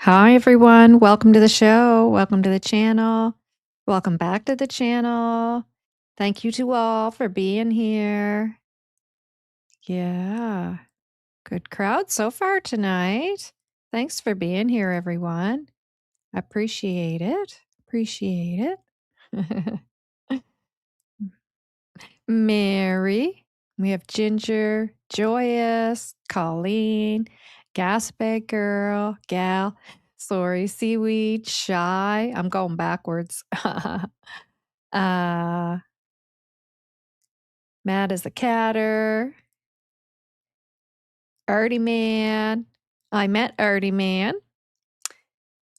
Hi, everyone. Welcome to the show. Welcome to the channel. Welcome back to the channel. Thank you to all for being here. Yeah, good crowd so far tonight. Thanks for being here, everyone. Appreciate it. Appreciate it. Mary. We have Ginger, Joyous, Colleen, Gasbag Girl, Gal, sorry, Seaweed, Shy. I'm going backwards. Mad as a Catter, Artie Man. I met Artie Man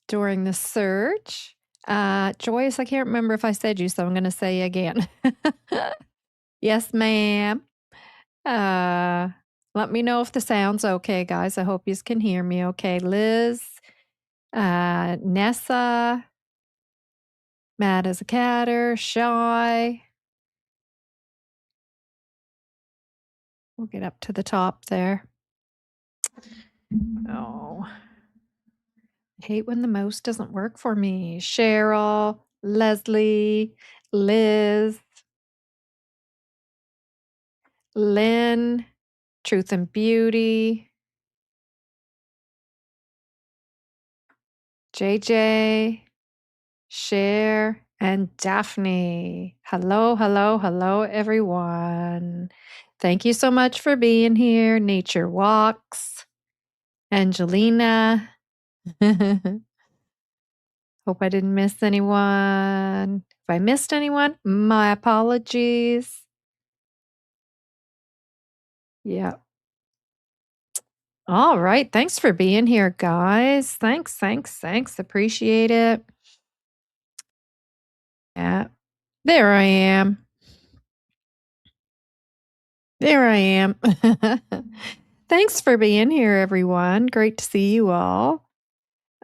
during the search. Joyous, I can't remember if I said you, so I'm going to say again. Yes, ma'am. Let me know if the sound's okay, guys. I hope you can hear me okay. Liz, Nessa, Mad as a Catter, Shy. We'll get up to the top there. Oh, I hate when the mouse doesn't work for me. Cheryl, Leslie, Liz, Lynn, Truth and Beauty, JJ, Cher, and Daphne. Hello, hello, hello, everyone. Thank you so much for being here. Nature Walks, Angelina. Hope I didn't miss anyone. If I missed anyone, my apologies. Yeah. All right. Thanks for being here, guys. Thanks. Appreciate it. Yeah. There I am. Thanks for being here, everyone. Great to see you all.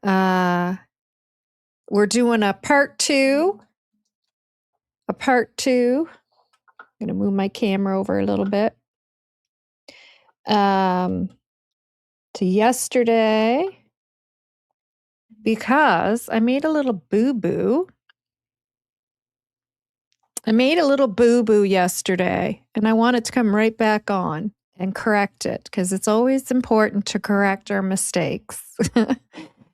We're doing a part two. I'm going to move my camera over a little bit. um, to yesterday because I made a little boo-boo. I made a little boo-boo yesterday, and I want it to come right back on and correct it because it's always important to correct our mistakes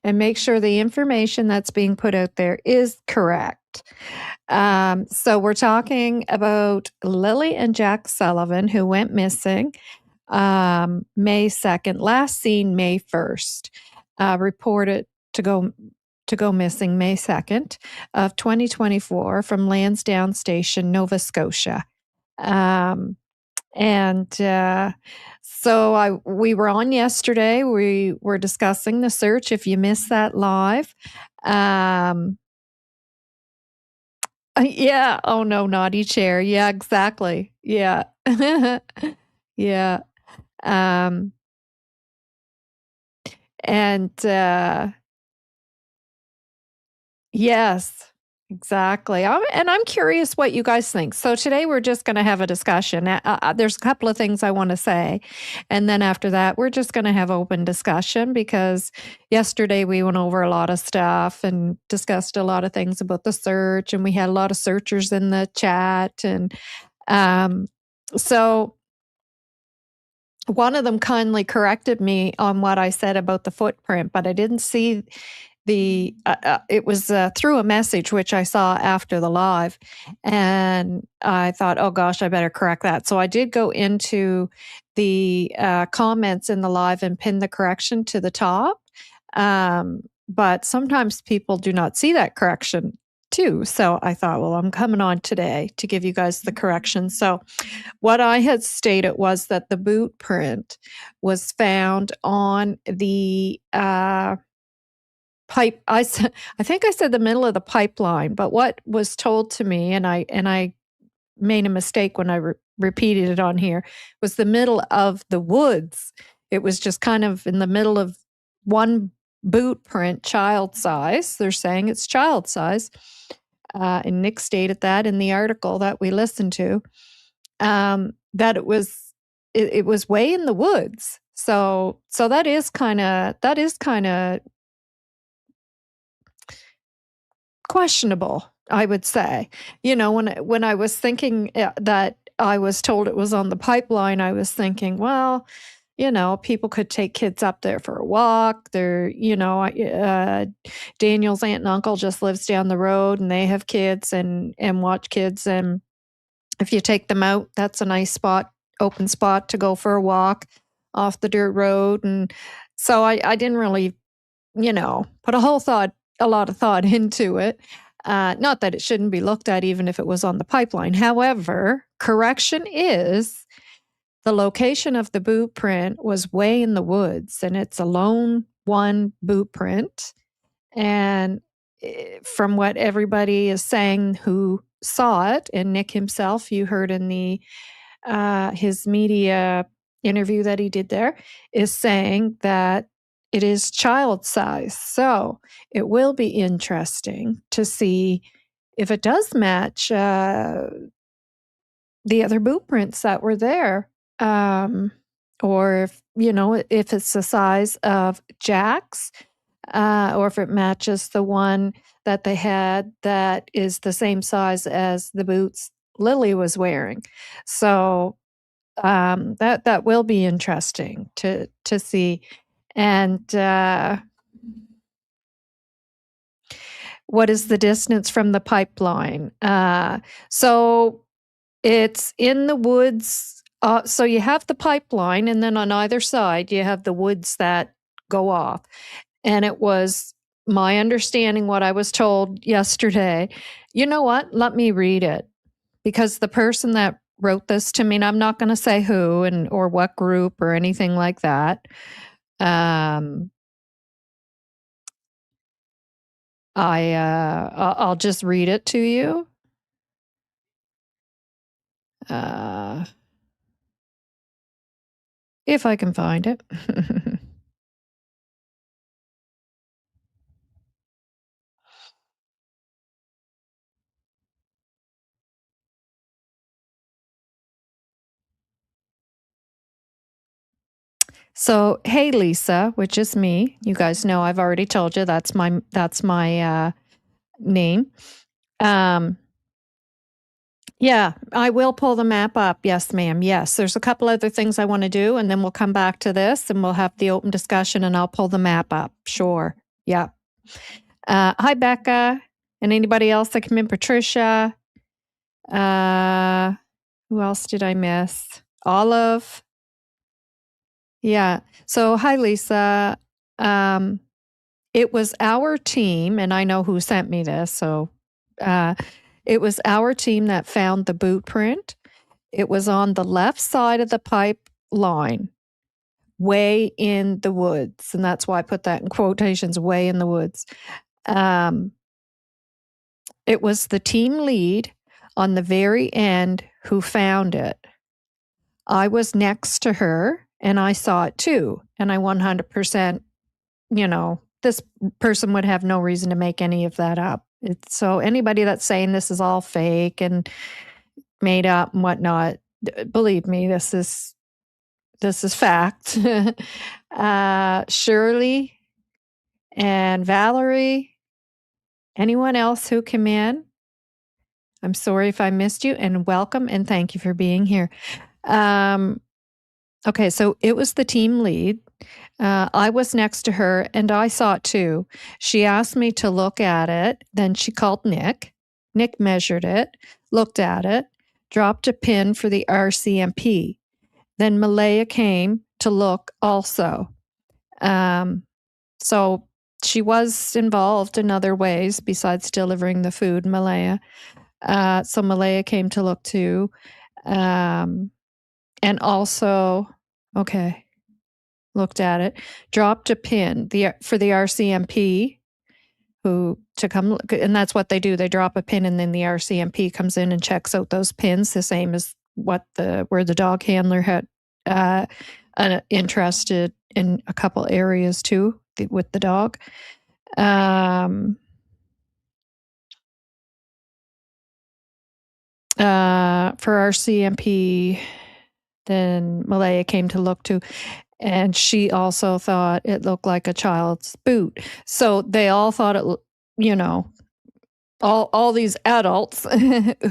and make sure the information that's being put out there is correct. So we're talking about Lilly&Jack Sullivan, who went missing May 2nd, last seen May 1st, reported to go missing May 2nd of 2024 from Lansdowne Station, Nova Scotia. And so we were on yesterday. We were discussing the search. If you missed that live, yeah. Oh no, naughty chair. Yeah, exactly. Yeah, yeah. Um, and yes, exactly. I'm curious what you guys think. So today we're just going to have a discussion. There's a couple of things I want to say. And then after that, we're just going to have open discussion because yesterday we went over a lot of stuff and discussed a lot of things about the search. And we had a lot of searchers in the chat. And so one of them kindly corrected me on what I said about the footprint, but I didn't see it was through a message which I saw after the live, and I thought, oh gosh, I better correct that. So I did go into the comments in the live and pin the correction to the top. But sometimes people do not see that correction too. So I thought, well, I'm coming on today to give you guys the correction. So what I had stated was that the boot print was found on the pipe. I think I said the middle of the pipeline, but what was told to me, and I made a mistake when I repeated it on here, was the middle of the woods. It was just kind of in the middle of one boot print, child size. They're saying it's child size. And Nick stated that in the article that we listened to, that it was way in the woods. So that is kind of questionable, I would say. When I was thinking that I was told it was on the pipeline, I was thinking, well, people could take kids up there for a walk. Daniel's aunt and uncle just lives down the road, and they have kids and watch kids. And if you take them out, that's a nice spot, open spot to go for a walk off the dirt road. And so I didn't really, put a lot of thought into it. Not that it shouldn't be looked at even if it was on the pipeline. However, correction is the location of the boot print was way in the woods, and it's a lone one boot print. And from what everybody is saying who saw it, and Nick himself, you heard in the his media interview that he did there, is saying that it is child size. So it will be interesting to see if it does match the other boot prints that were there. Or if it's the size of Jack's, or if it matches the one that they had that is the same size as the boots Lily was wearing. So that will be interesting to see. And what is the distance from the pipeline? So it's in the woods. So you have the pipeline, and then on either side, you have the woods that go off. And it was my understanding, what I was told yesterday. You know what? Let me read it, because the person that wrote this to me, and I'm not going to say who and or what group or anything like that. I'll just read it to you. If I can find it. So, hey Lisa, which is me. You guys know I've already told you that's my name. Um, yeah, I will pull the map up. Yes, ma'am. Yes, there's a couple other things I want to do, and then we'll come back to this, and we'll have the open discussion, and I'll pull the map up. Sure. Yeah. Hi, Becca, and anybody else that come in. Patricia. Who else did I miss? Olive. Yeah. So, hi, Lisa. Um, It was our team, and I know who sent me this. So it was our team that found the boot print. It was on the left side of the pipeline, way in the woods. And that's why I put that in quotations, way in the woods. Um, it was the team lead on the very end who found it. I was next to her and I saw it too. And I 100%, this person would have no reason to make any of that up. So anybody that's saying this is all fake and made up and whatnot, believe me, this is fact. Shirley and Valerie, anyone else who came in, I'm sorry if I missed you, and welcome and thank you for being here. Okay, so it was the team lead. I was next to her and I saw it too. She asked me to look at it. Then she called Nick. Nick measured it, looked at it, dropped a pin for the RCMP. Then Malaya came to look also. So she was involved in other ways besides delivering the food, Malaya. So Malaya came to look too. And also, okay, looked at it, dropped a pin for the RCMP who to come look, and that's what they do. They drop a pin and then the RCMP comes in and checks out those pins, the same as where the dog handler had interested in a couple areas too with the dog. For RCMP, then Malaya came to look too. And she also thought it looked like a child's boot. So they all thought all these adults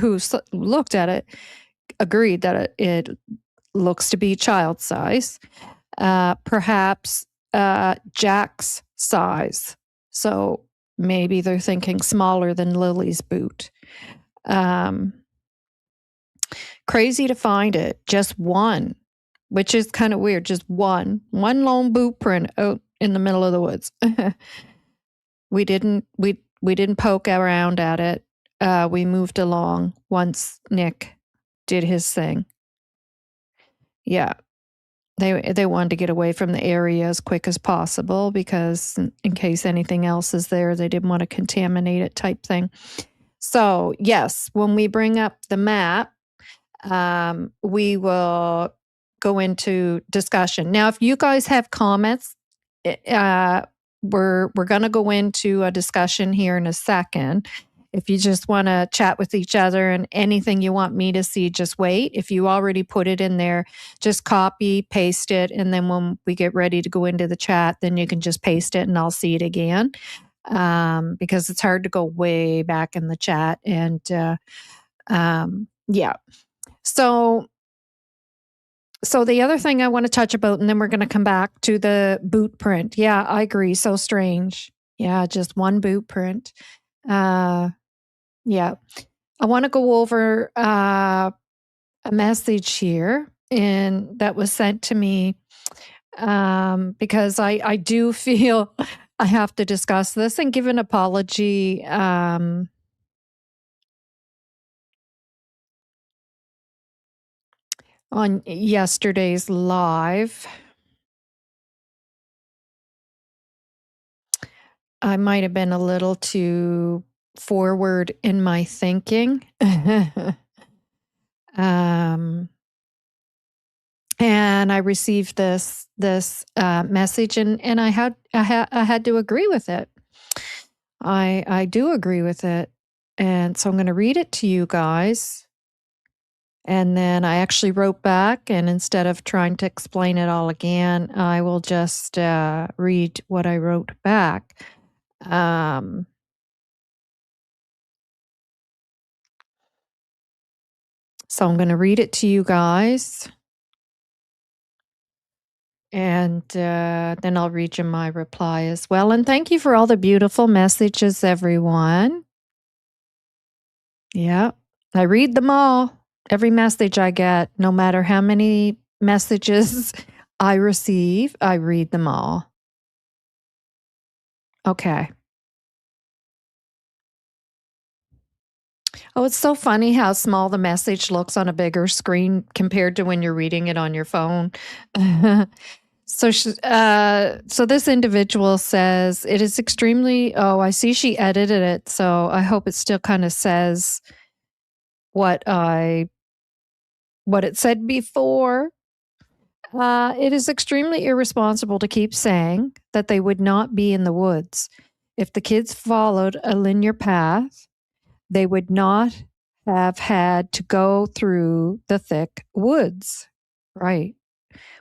who looked at it agreed that it looks to be child size, perhaps Jack's size. So maybe they're thinking smaller than Lily's boot. Crazy to find it, just one, which is kind of weird. Just one lone boot print out in the middle of the woods. We didn't poke around at it. We moved along once Nick did his thing. Yeah, they wanted to get away from the area as quick as possible because in case anything else is there, they didn't want to contaminate it, type thing. So yes, when we bring up the map, we will go into discussion. Now, if you guys have comments, we're going to go into a discussion here in a second. If you just want to chat with each other and anything you want me to see, just wait. If you already put it in there, just copy, paste it, and then when we get ready to go into the chat, then you can just paste it and I'll see it again. Because it's hard to go way back in the chat. And yeah. So the other thing I want to touch about, and then we're going to come back to the boot print. Yeah, I agree. So strange. Yeah, just one boot print. Yeah. I want to go over a message here and that was sent to me because I do feel I have to discuss this and give an apology. On yesterday's live, I might have been a little too forward in my thinking. And I received this message, and I had to agree with it. I do agree with it, and so I'm going to read it to you guys. And then I actually wrote back, and instead of trying to explain it all again, I will just read what I wrote back. So I'm going to read it to you guys. And then I'll read you my reply as well. And thank you for all the beautiful messages, everyone. Yeah, I read them all. Every message I get, no matter how many messages I receive, I read them all. Okay. Oh, it's so funny how small the message looks on a bigger screen compared to when you're reading it on your phone. So this individual says it is extremely. Oh, I see she edited it, so I hope it still kind of says what it said before. It is extremely irresponsible to keep saying that they would not be in the woods. If the kids followed a linear path, they would not have had to go through the thick woods, right?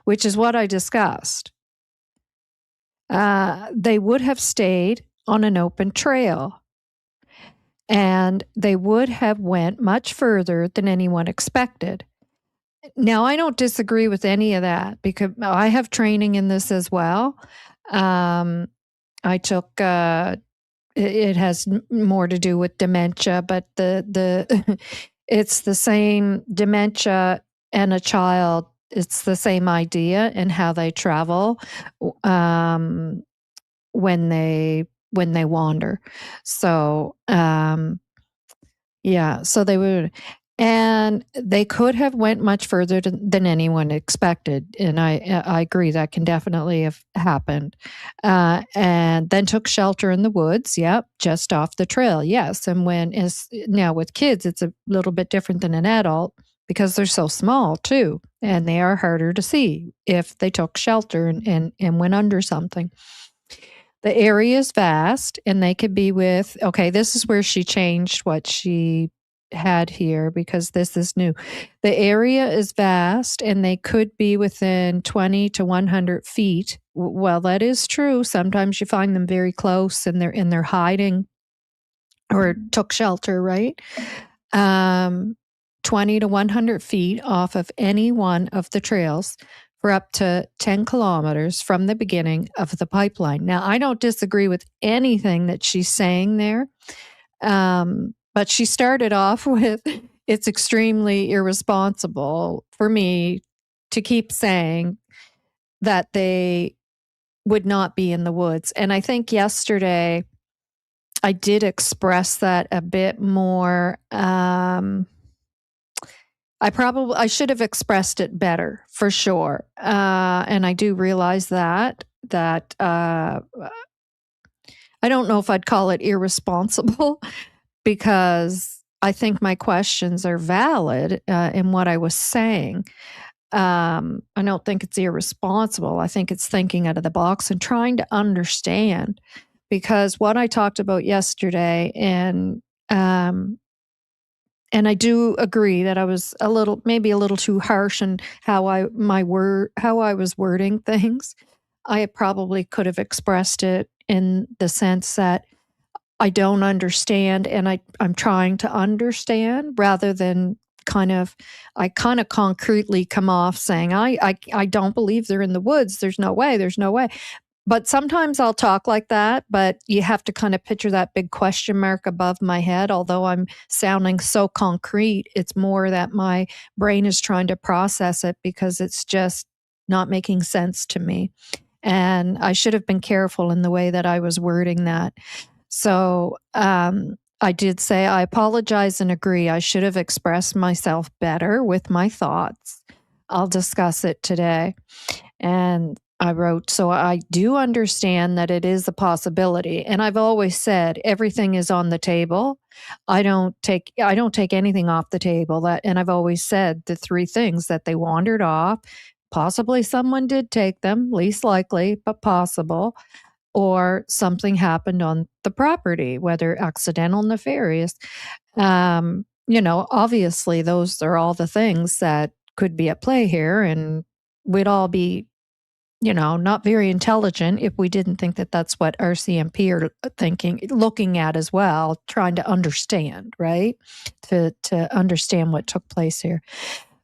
Which is what I discussed. They would have stayed on an open trail, and they would have went much further than anyone expected. Now, I don't disagree with any of that because I have training in this as well. I took it has more to do with dementia, but the it's the same dementia and a child. It's the same idea and how they travel when they wander. So yeah, so they would, and they could have went much further than anyone expected, and I agree that can definitely have happened. And then took shelter in the woods. Yep, just off the trail. Yes, and when is now with kids, it's a little bit different than an adult because they're so small too, and they are harder to see if they took shelter and went under something. The area is vast, and they could be with, okay, this is where she changed what she had here because this is new. The area is vast, and they could be within 20 to 100 feet. Well, that is true. Sometimes you find them very close, and they're hiding or took shelter, right? 20 to 100 feet off of any one of the trails for up to 10 kilometers from the beginning of the pipeline. Now, I don't disagree with anything that she's saying there, but she started off with it's extremely irresponsible for me to keep saying that they would not be in the woods. And I think yesterday I did express that a bit more. I should have expressed it better for sure. And I do realize that I don't know if I'd call it irresponsible because I think my questions are valid in what I was saying. I don't think it's irresponsible. I think it's thinking out of the box and trying to understand, because what I talked about yesterday, and I do agree that I was maybe a little too harsh in how I was wording things. I probably could have expressed it in the sense that I don't understand, and I'm trying to understand rather than I kind of concretely come off saying, I don't believe they're in the woods. There's no way. There's no way. But sometimes I'll talk like that, but you have to kind of picture that big question mark above my head. Although I'm sounding so concrete, it's more that my brain is trying to process it because it's just not making sense to me. And I should have been careful in the way that I was wording that. So I did say, I apologize and agree. I should have expressed myself better with my thoughts. I'll discuss it today. And I wrote, so I do understand that it is a possibility. And I've always said everything is on the table. I don't take anything off the table. And I've always said the three things: that they wandered off, possibly someone did take them, least likely, but possible, or something happened on the property, whether accidental, nefarious. obviously those are all the things that could be at play here, and we'd all be, not very intelligent if we didn't think that that's what RCMP are thinking, looking at as well, trying to understand, right? To understand what took place here.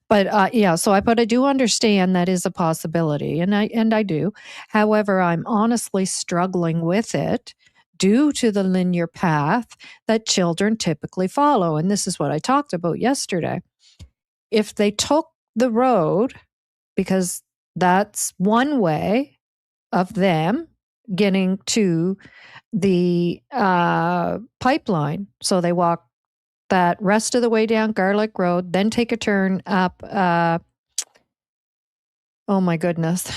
But yeah, so I do understand that is a possibility, and I do. However, I'm honestly struggling with it due to the linear path that children typically follow, and this is what I talked about yesterday. If they took the road, because that's one way of them getting to the pipeline, so they walk that rest of the way down Garlic Road, then take a turn up. Oh my goodness.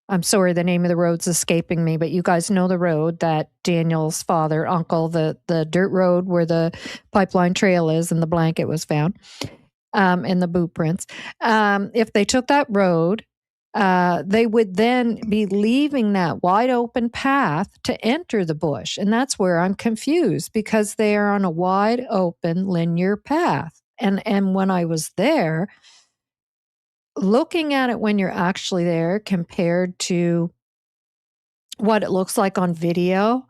I'm sorry, the name of the road's escaping me, but you guys know the road that Daniel's father, uncle, the dirt road where the pipeline trail is and the blanket was found, and the boot prints. If they took that road, they would then be leaving that wide open path to enter the bush. And that's where I'm confused, because they are on a wide open linear path. And when I was there, looking at it when you're actually there compared to what it looks like on video,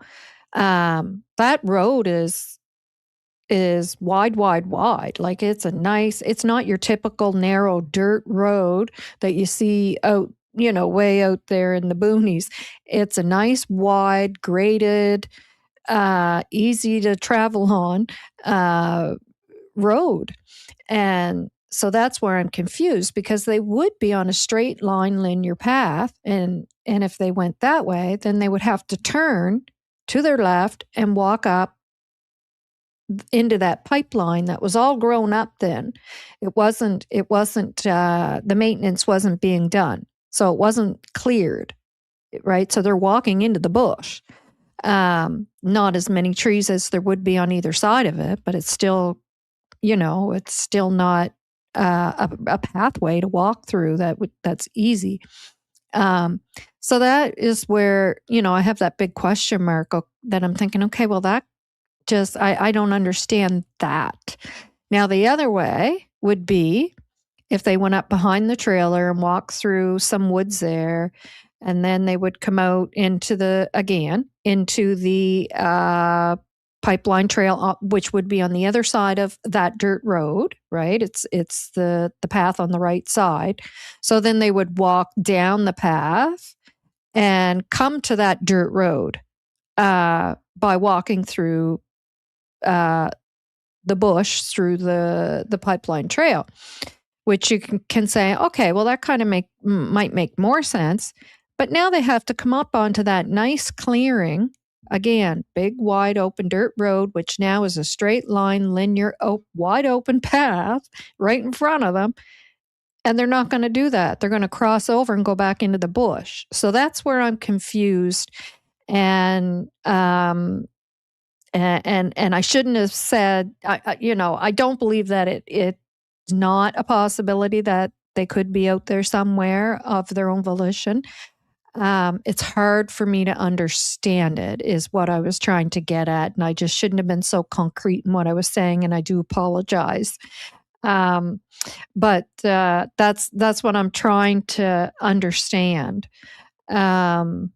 that road is wide, wide, wide. Like it's not your typical narrow dirt road that you see out, way out there in the boonies. It's a nice, wide, graded, easy to travel on road. And so that's where I'm confused, because they would be on a straight line linear path. And if they went that way, then they would have to turn to their left and walk up into that pipeline that was all grown up then. It wasn't the maintenance wasn't being done. So it wasn't cleared, right? So they're walking into the bush. Not as many trees as there would be on either side of it, but it's still, it's still not a pathway to walk through that's easy. So that is where, I have that big question mark that I'm thinking, okay, well, that just, I don't understand that. Now, the other way would be if they went up behind the trailer and walked through some woods there, and then they would come out into the pipeline trail, which would be on the other side of that dirt road, right? It's the path on the right side. So then they would walk down the path and come to that dirt road by walking through the bush through the pipeline trail, which you can say, okay, well, that kind of might make more sense. But now they have to come up onto that nice clearing. Again, big, wide open dirt road, which now is a straight line, linear, wide open path right in front of them. And they're not going to do that. They're going to cross over and go back into the bush. So that's where I'm confused. And I shouldn't have said, I don't believe that it's not a possibility that they could be out there somewhere of their own volition. It's hard for me to understand it, is what I was trying to get at. And I just shouldn't have been so concrete in what I was saying. And I do apologize. But that's what I'm trying to understand. And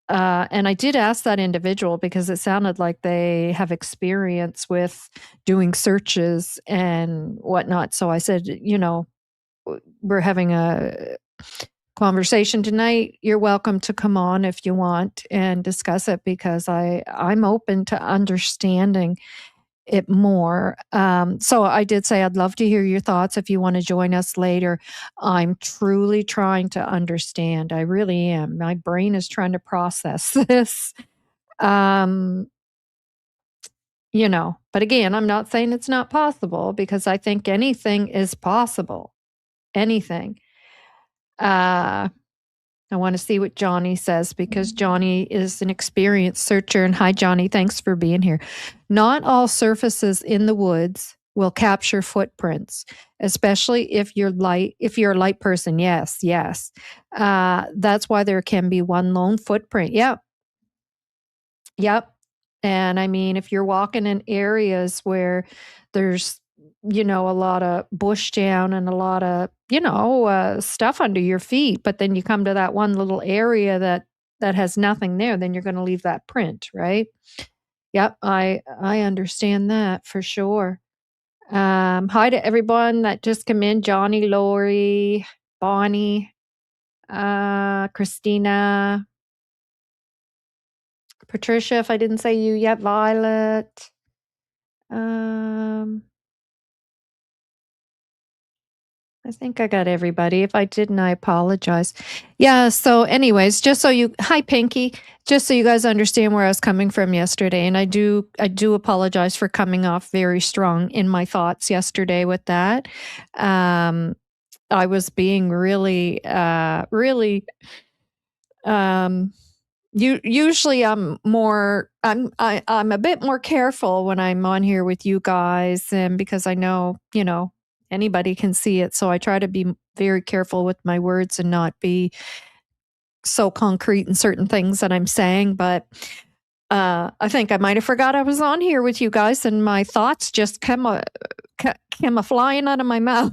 I did ask that individual, because it sounded like they have experience with doing searches and whatnot. So I said, we're having a conversation tonight. You're welcome to come on if you want and discuss it, because I'm open to understanding it more. So I did say I'd love to hear your thoughts if you want to join us later. I'm truly trying to understand. I really am. My brain is trying to process this. But again, I'm not saying it's not possible, because I think anything is possible. Anything. I want to see what Johnny says, because Johnny is an experienced searcher. And hi, Johnny. Thanks for being here. Not all surfaces in the woods will capture footprints, especially if you're a light person. Yes. That's why there can be one lone footprint. Yep. And I mean, if you're walking in areas where there's, a lot of bush down and a lot of, stuff under your feet, but then you come to that one little area that has nothing there, then you're going to leave that print, right? Yep, I understand that for sure. Hi to everyone that just come in: Johnny, Lori, Bonnie, Christina, Patricia. If I didn't say you yet, Violet. Um, I think I got everybody. If I didn't, I apologize. Yeah, so anyways, hi Pinky, just so you guys understand where I was coming from yesterday, and I do apologize for coming off very strong in my thoughts yesterday with that. I was being really um usually I'm a bit more careful when I'm on here with you guys, and because I know, anybody can see it, so I try to be very careful with my words and not be so concrete in certain things that I'm saying, but I think I might have forgot I was on here with you guys, and my thoughts just came a flying out of my mouth.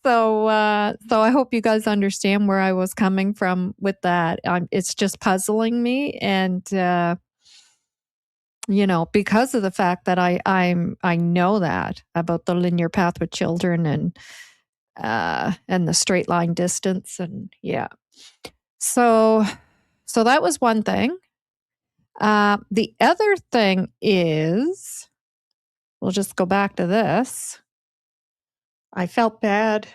So I hope you guys understand where I was coming from with that. It's just puzzling me, and because of the fact that I know that about the linear path with children, and the straight line distance, and yeah. So that was one thing. The other thing is, we'll just go back to this. I felt bad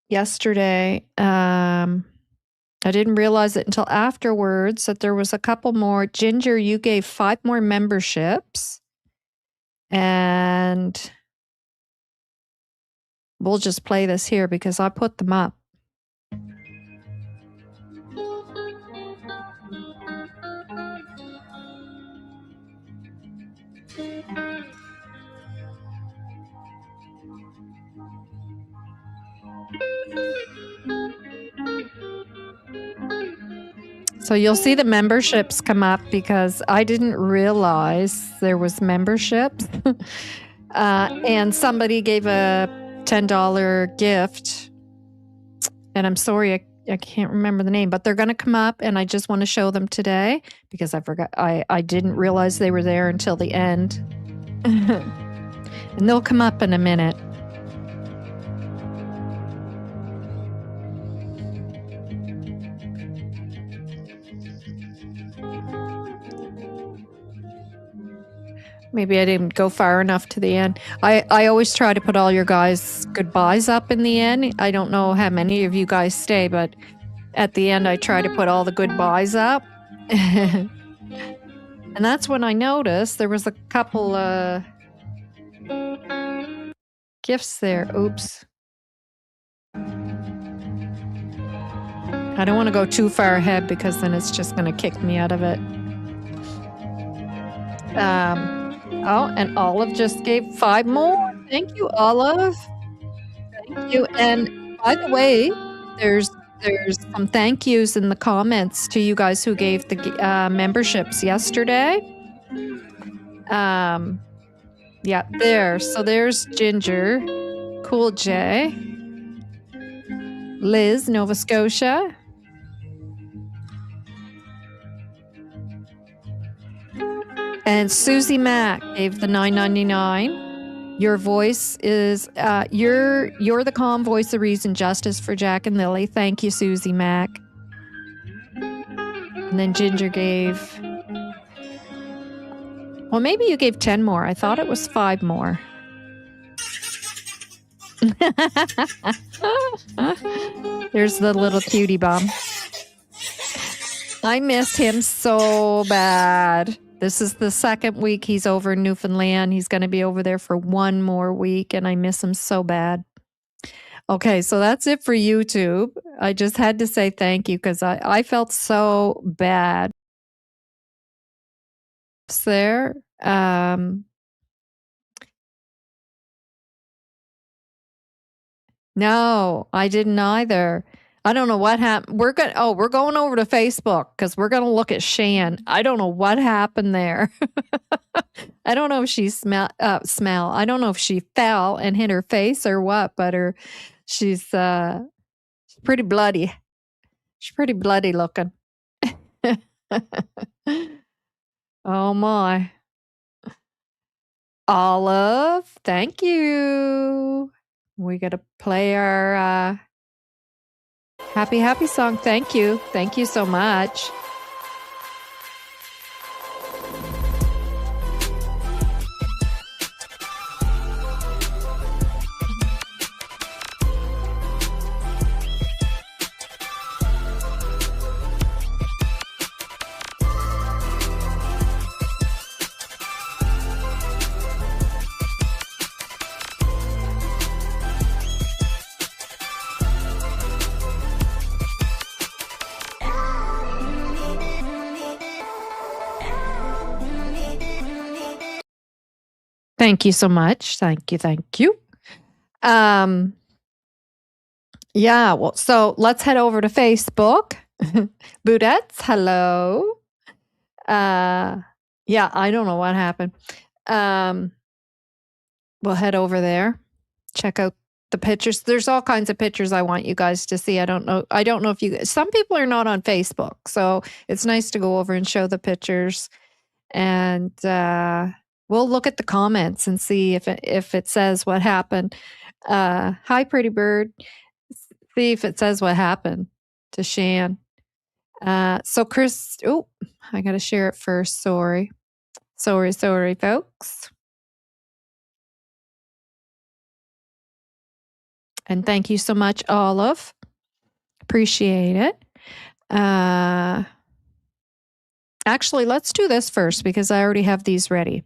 yesterday. I didn't realize it until afterwards that there was a couple more. Ginger, you gave 5 more memberships, and we'll just play this here because I put them up. So you'll see the memberships come up because I didn't realize there was memberships. And somebody gave a $10 gift, and I'm sorry, I can't remember the name, but they're going to come up, and I just want to show them today because I forgot. I didn't realize they were there until the end. And they'll come up in a minute. Maybe I didn't go far enough to the end. I always try to put all your guys' goodbyes up in the end. I don't know how many of you guys stay, but at the end I try to put all the goodbyes up. And that's when I noticed there was a couple gifts there. Oops. I don't want to go too far ahead because then it's just going to kick me out of it. Oh, and Olive just gave 5 more. Thank you, Olive. Thank you. And by the way, there's some thank yous in the comments to you guys who gave the memberships yesterday. Yeah, there. So there's Ginger, Cool J, Liz, Nova Scotia, and Susie Mack gave the $9.99. Your voice is you're the calm voice of reason, justice for Jack and Lily. Thank you, Susie Mack. And then Ginger gave, well, maybe you gave 10 more. I thought it was 5 more. There's the little cutie bum. I miss him so bad. This is the second week he's over in Newfoundland. He's going to be over there for 1 more week, and I miss him so bad. Okay, so that's it for YouTube. I just had to say thank you because I felt so bad there. No, I didn't either. I don't know what happened. We're going over to Facebook because we're gonna look at Shan. I don't know what happened there. I don't know if she smell. I don't know if she fell and hit her face or what, but she's pretty bloody. She's pretty bloody looking. Oh my. Olive, thank you. We got to play our happy song. Thank you. Thank you so much. Thank you so much. Thank you. Yeah, well, so let's head over to Facebook. Boudettes, hello. Yeah, I don't know what happened. We'll head over there. Check out the pictures. There's all kinds of pictures I want you guys to see. I don't know if you some people are not on Facebook, so it's nice to go over and show the pictures. And we'll look at the comments and see if it says what happened. Hi, pretty bird. See if it says what happened to Shan. So Chris, I got to share it first. Sorry, folks. And thank you so much, Olive. Appreciate it. Actually, let's do this first because I already have these ready.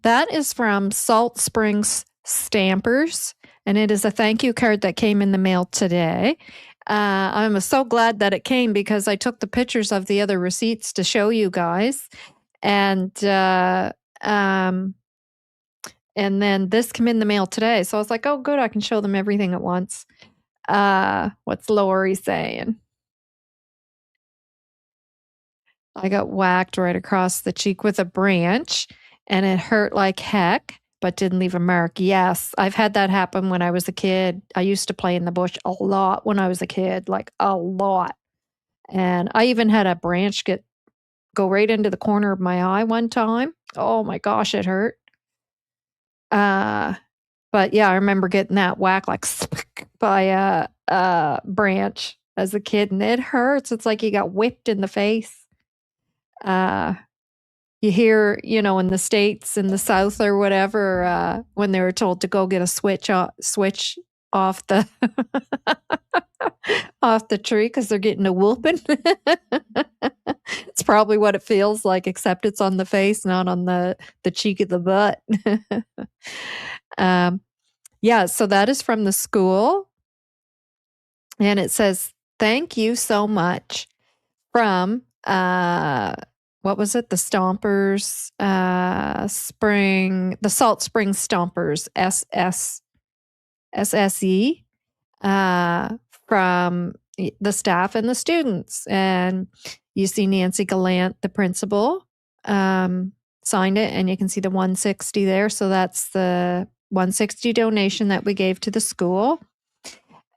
That is from Salt Springs Stampers, and it is a thank you card that came in the mail today. I'm so glad that it came because I took the pictures of the other receipts to show you guys. And then this came in the mail today. So I was like, oh, good, I can show them everything at once. What's Lori saying? I got whacked right across the cheek with a branch, and it hurt like heck, but didn't leave a mark. Yes, I've had that happen when I was a kid. I used to play in the bush a lot when I was a kid, like a lot. And I even had a branch go right into the corner of my eye one time. Oh my gosh, it hurt. But yeah, I remember getting that whack like by a branch as a kid, and it hurts. It's like you got whipped in the face. You hear, in the States, in the South or whatever, when they were told to go get a switch off the off the tree because they're getting a whooping. It's probably what it feels like, except it's on the face, not on the cheek of the butt. Yeah, so that is from the school. And it says, thank you so much from, what was it? The Stompers, the Salt Springs Stompers, SSE, from the staff and the students. And you see Nancy Gallant, the principal, signed it, and you can see the 160 there. So that's the 160 donation that we gave to the school.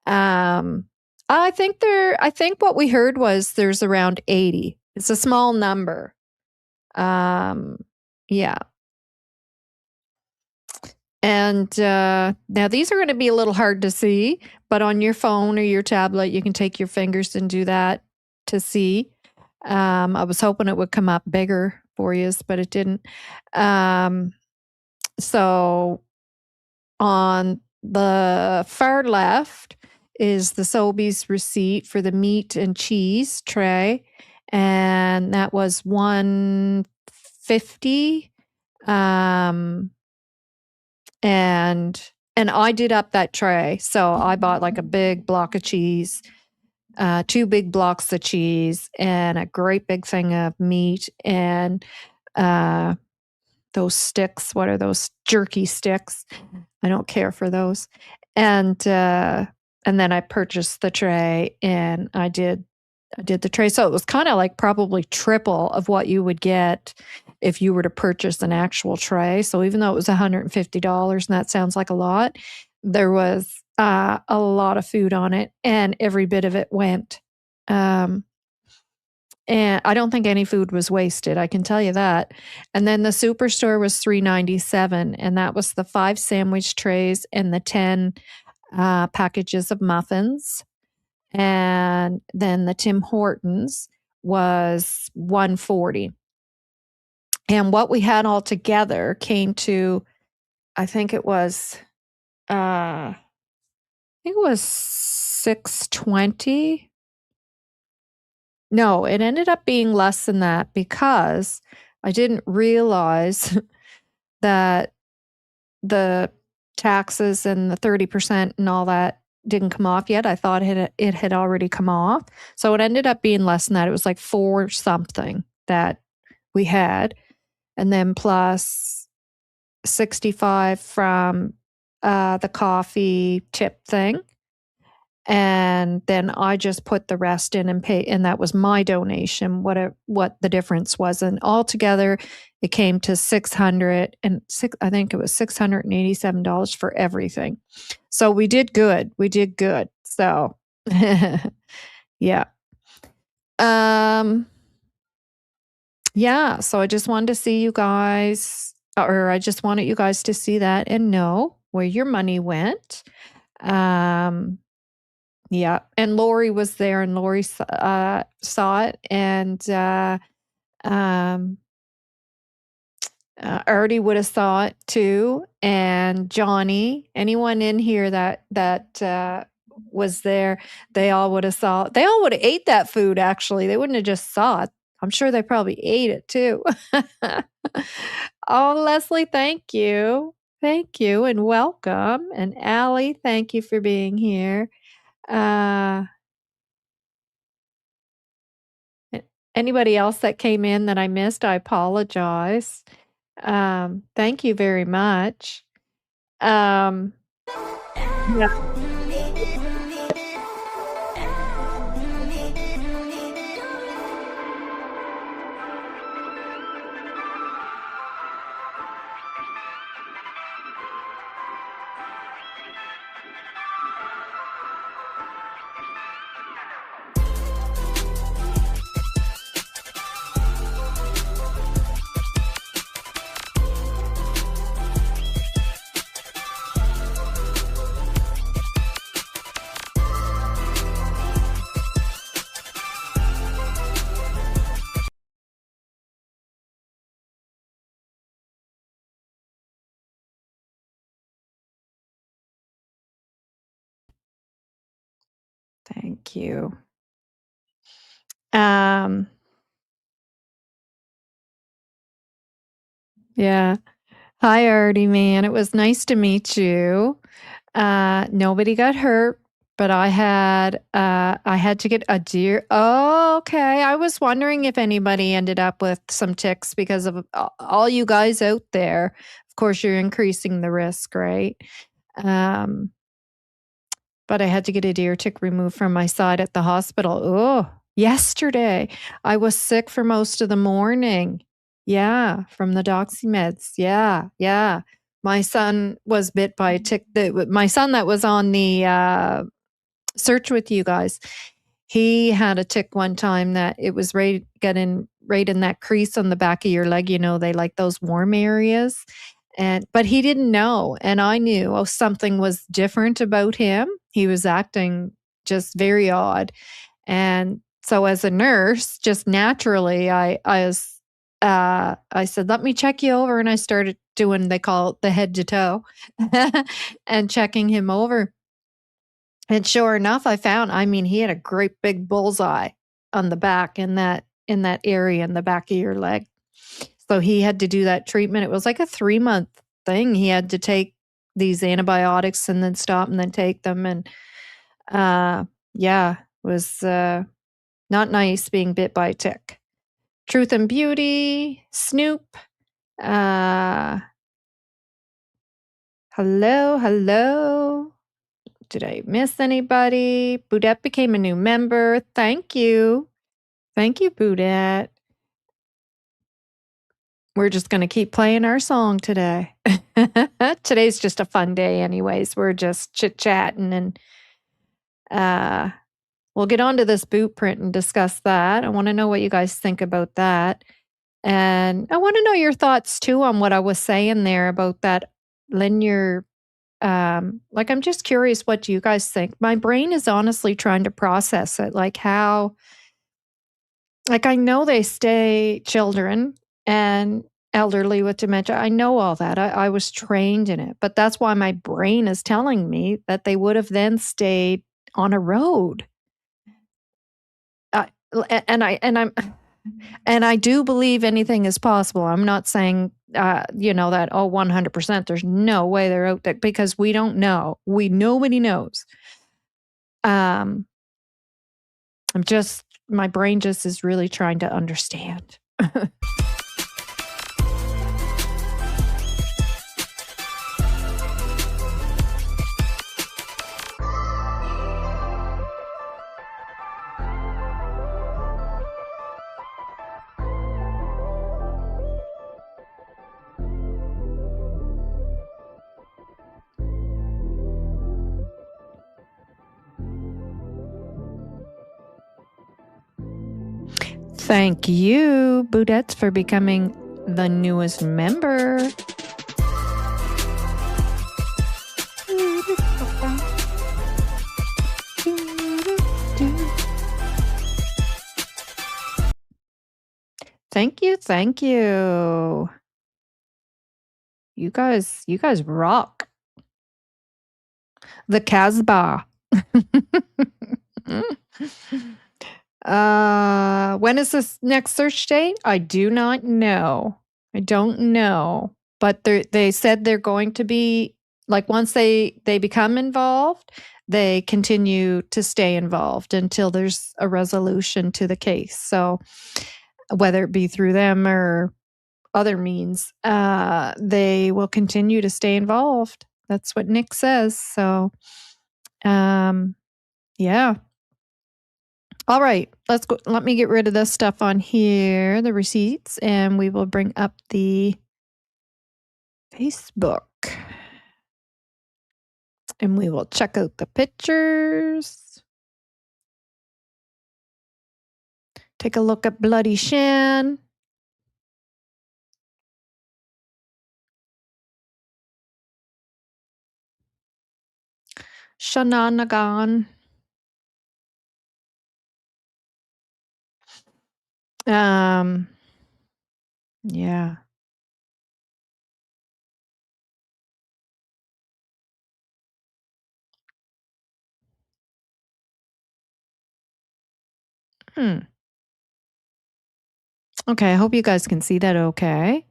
I think what we heard was there's around 80. It's a small number. Yeah. And now these are going to be a little hard to see, but on your phone or your tablet, you can take your fingers and do that to see. I was hoping it would come up bigger for you, but it didn't. So on the far left is the Sobeys receipt for the meat and cheese tray, and that was $150. And I did up that tray, so I bought like a big block of cheese, 2 big blocks of cheese, and a great big thing of meat, and those sticks. What are those? Jerky sticks. I don't care for those. And and then I purchased the tray and I did the tray. So it was kind of like probably triple of what you would get if you were to purchase an actual tray. So even though it was $150, and that sounds like a lot, there was a lot of food on it, and every bit of it went. Um, and I don't think any food was wasted, I can tell you that. And then the Superstore was $3.97, and that was the 5 sandwich trays and the 10 packages of muffins. And then the Tim Hortons was $140. And what we had all together came to, I think it was, $620. No, it ended up being less than that because I didn't realize that the taxes and the 30% and all that didn't come off yet. I thought it had already come off. So it ended up being less than that. It was like 4 something that we had. And then plus 65 from the coffee tip thing. And then I just put the rest in and pay, and that was my donation, what the difference was. And altogether, it came to I think it was $687 for everything. So we did good. We did good. So, yeah. Yeah. So I just wanted to see you guys, or I just wanted you guys to see that and know where your money went. Yeah, and Lori was there, and Lori saw it, and um, Artie would have saw it too, and Johnny, anyone in here that was there, they all would have saw it. They all would have ate that food. Actually, they wouldn't have just saw it. I'm sure they probably ate it too. Oh, Leslie, thank you, and welcome, and Allie, thank you for being here. Uh, Anybody else that came in that I missed, I apologize. Thank you very much. Yeah. Thank you. Yeah. Hi, Artie, man. It was nice to meet you. Nobody got hurt, but I had to get a deer. Oh, okay. I was wondering if anybody ended up with some ticks because of all you guys out there. Of course, you're increasing the risk, right? But I had to get a deer tick removed from my side at the hospital. Oh, yesterday. I was sick for most of the morning. Yeah, from the doxy meds. Yeah, yeah. My son was bit by a tick. My son that was on the search with you guys, he had a tick one time that it was getting right in that crease on the back of your leg. You know, they like those warm areas. But he didn't know, and I knew, oh, something was different about him. He was acting just very odd. And so as a nurse, just naturally, I said, let me check you over. And I started doing, they call it the head to toe and checking him over. And sure enough, I mean, he had a great big bullseye on the back in that area in the back of your leg. So he had to do that treatment. It was like a 3-month thing. He had to take these antibiotics and then stop and then take them. And yeah, it was not nice being bit by a tick. Truth and Beauty, Snoop. Hello, hello. did I miss anybody? Boudette became a new member. Thank you. Thank you, Boudette. We're just going to keep playing our song today. Today's just a fun day, anyways. We're just chit-chatting, and we'll get onto this boot print and discuss that. I want to know what you guys think about that. And I want to know your thoughts too on what I was saying there about that linear. Like, I'm just curious what you guys think. My brain is honestly trying to process it. Like, how, like, I know they stay children and elderly with dementia. I know all that. I was trained in it, but that's why my brain is telling me that they would have then stayed on a road. Uh, and I do believe anything is possible. I'm not saying, that, 100%. There's no way they're out there because we don't know. Nobody knows. My brain just is really trying to understand. Thank you, Boudette, for becoming the newest member. Thank you, thank you. You guys rock. The Casbah. When is this next search date? I do not know. I don't know. But they said they're going to be, like, once they become involved, they continue to stay involved until there's a resolution to the case. So whether it be through them or other means, they will continue to stay involved. That's what Nick says. So, yeah. All right, let's go. Let me get rid of this stuff on here, the receipts, and we will bring up the Facebook. And we will check out the pictures. Take a look at Bloody Shan. Shananagan. Yeah. Okay, I hope you guys can see that okay.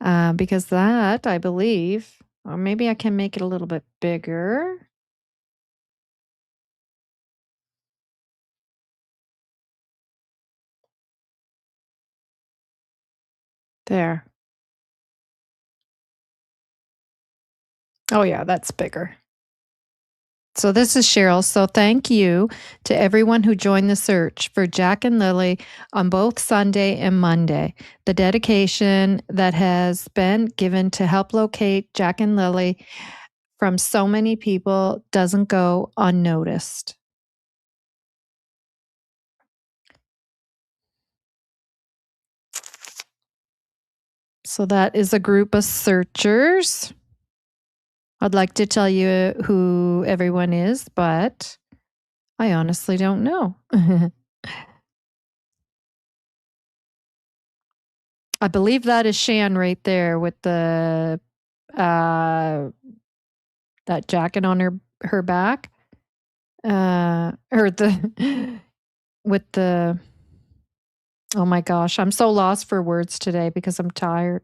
Because that, I believe, or maybe I can make it a little bit bigger. There. Oh, yeah, that's bigger. So this is Cheryl. So thank you to everyone who joined the search for Jack and Lily on both Sunday and Monday. The dedication that has been given to help locate Jack and Lily from so many people doesn't go unnoticed. So that is a group of searchers. I'd like to tell you who everyone is, but I honestly don't know. I believe that is Shan right there with the that jacket on her back. Or the with the oh my gosh, I'm so lost for words today because I'm tired.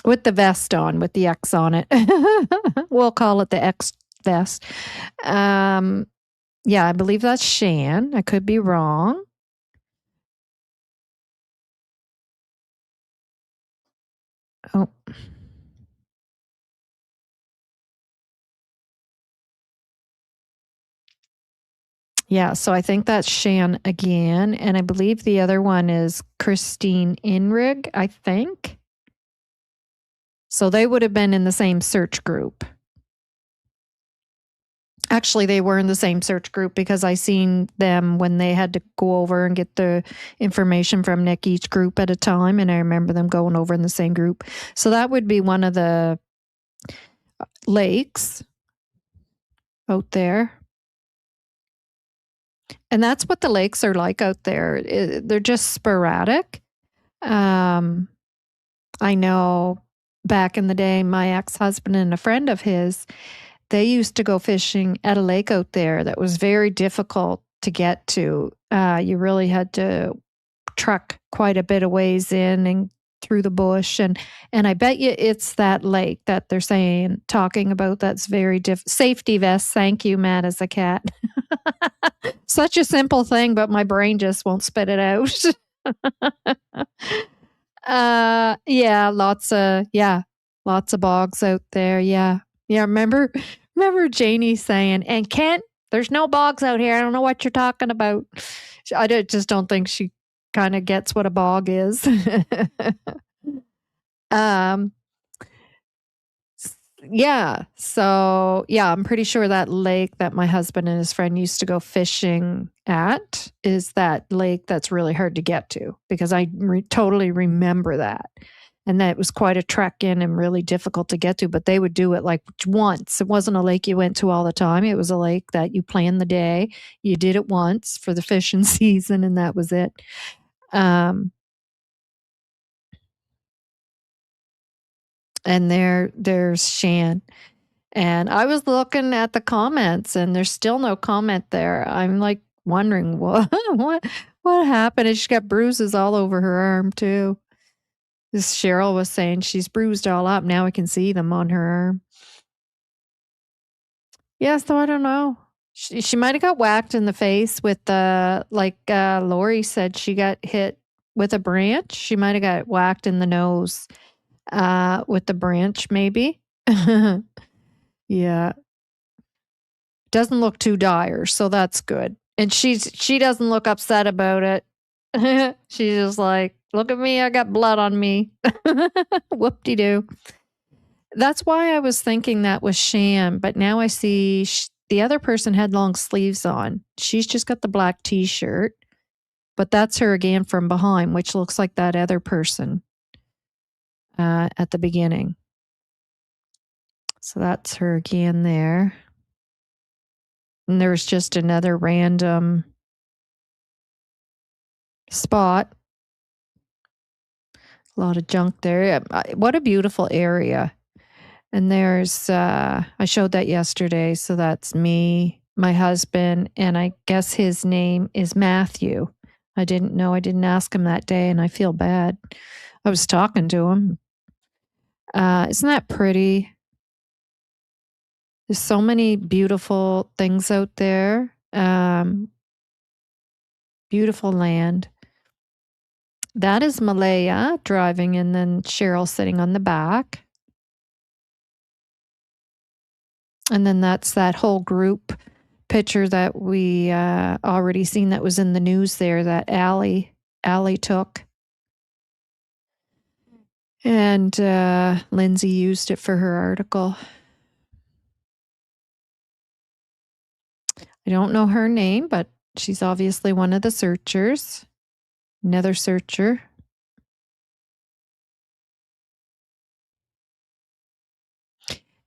With the vest on, with the X on it. We'll call it the X vest. Yeah, I believe that's Shan. I could be wrong. Oh. Yeah, so I think that's Shan again, and I believe the other one is Christine Inrig, I think. So they would have been in the same search group. Actually, they were in the same search group because I seen them when they had to go over and get the information from Nick each group at a time, and I remember them going over in the same group. So that would be one of the lakes out there. And that's what the lakes are like out there. They're just sporadic. I know back in the day, my ex-husband and a friend of his, they used to go fishing at a lake out there that was very difficult to get to. You really had to truck quite a bit of ways in and through the bush, and I bet you it's that lake that they're talking about that's very safety vests. Thank you, Matt, as a cat. Such a simple thing, but my brain just won't spit it out. Yeah, lots of bogs out there. Yeah. Yeah, remember Janie saying, "And Kent, there's no bogs out here. I don't know what you're talking about." Just don't think she kind of gets what a bog is. um yeah. So, yeah, I'm pretty sure that lake that my husband and his friend used to go fishing at is that lake that's really hard to get to, because I totally remember that. And that it was quite a trek in and really difficult to get to, but they would do it like once. It wasn't a lake you went to all the time. It was a lake that you planned the day. You did it once for the fishing season, and that was it. And there's Shan. And I was looking at the comments, and there's still no comment there. I'm like wondering what happened. And she got bruises all over her arm too. This Cheryl was saying she's bruised all up. Now I can see them on her arm. Yeah, so I don't know. She might have got whacked in the face with Lori said she got hit with a branch. She might have got whacked in the nose with the branch, maybe. Yeah. Doesn't look too dire, so that's good. And she doesn't look upset about it. She's just like, "Look at me, I got blood on me." Whoop-de-doo. That's why I was thinking that was Shan, but now I see the other person had long sleeves on. She's just got the black t-shirt, but that's her again from behind, which looks like that other person at the beginning. So that's her again there. And there's just another random spot. A lot of junk there. What a beautiful area. And there's, I showed that yesterday. So that's me, my husband, and I guess his name is Matthew. I didn't know. I didn't ask him that day, and I feel bad. I was talking to him. Isn't that pretty? There's so many beautiful things out there. Beautiful land. That is Malaya driving, and then Cheryl sitting on the back. And then that's that whole group picture that we already seen that was in the news there that Allie took. And Lindsay used it for her article. I don't know her name, but she's obviously one of the searchers. Another searcher.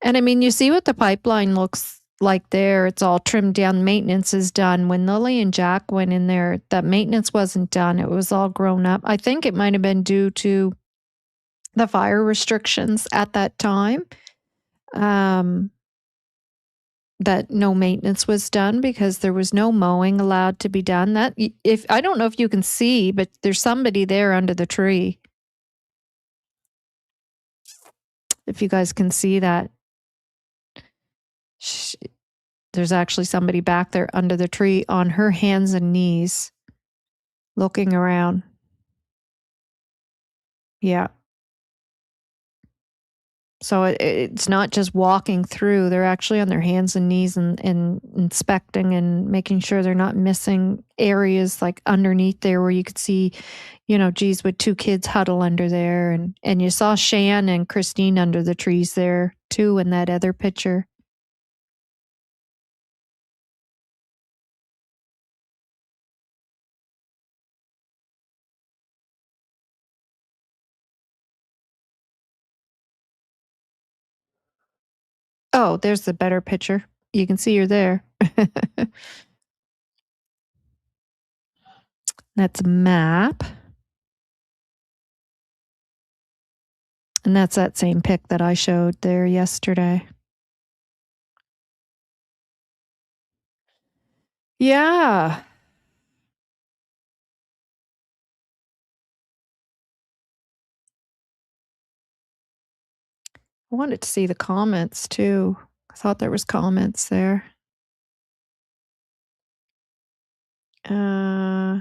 And I mean, you see what the pipeline looks like there. It's all trimmed down. Maintenance is done. When Lily and Jack went in there, that maintenance wasn't done. It was all grown up. I think it might have been due to the fire restrictions at that time. That no maintenance was done because there was no mowing allowed to be done. That if I don't know if you can see, but there's somebody there under the tree. If you guys can see that. There's actually somebody back there under the tree on her hands and knees looking around. Yeah. So it's not just walking through, they're actually on their hands and knees and inspecting and making sure they're not missing areas like underneath there where you could see, geez, with 2 kids huddle under there, and you saw Shan and Christine under the trees there too in that other picture. Oh, there's the better picture. You can see you're there. That's a map, and that's that same pic that I showed there yesterday. Yeah. I wanted to see the comments too. I thought there was comments there. Uh,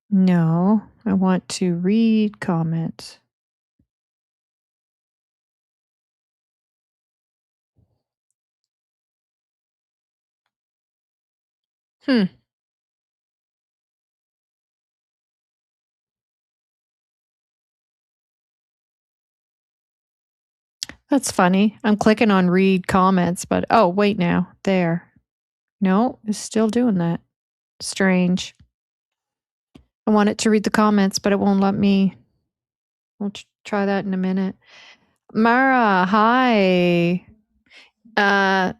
no, I want to read comments. Hmm, that's funny. I'm clicking on read comments, but oh, wait now. There. No, it's still doing that. Strange. I want it to read the comments, but it won't let me. We'll try that in a minute. Mara, hi. Uh,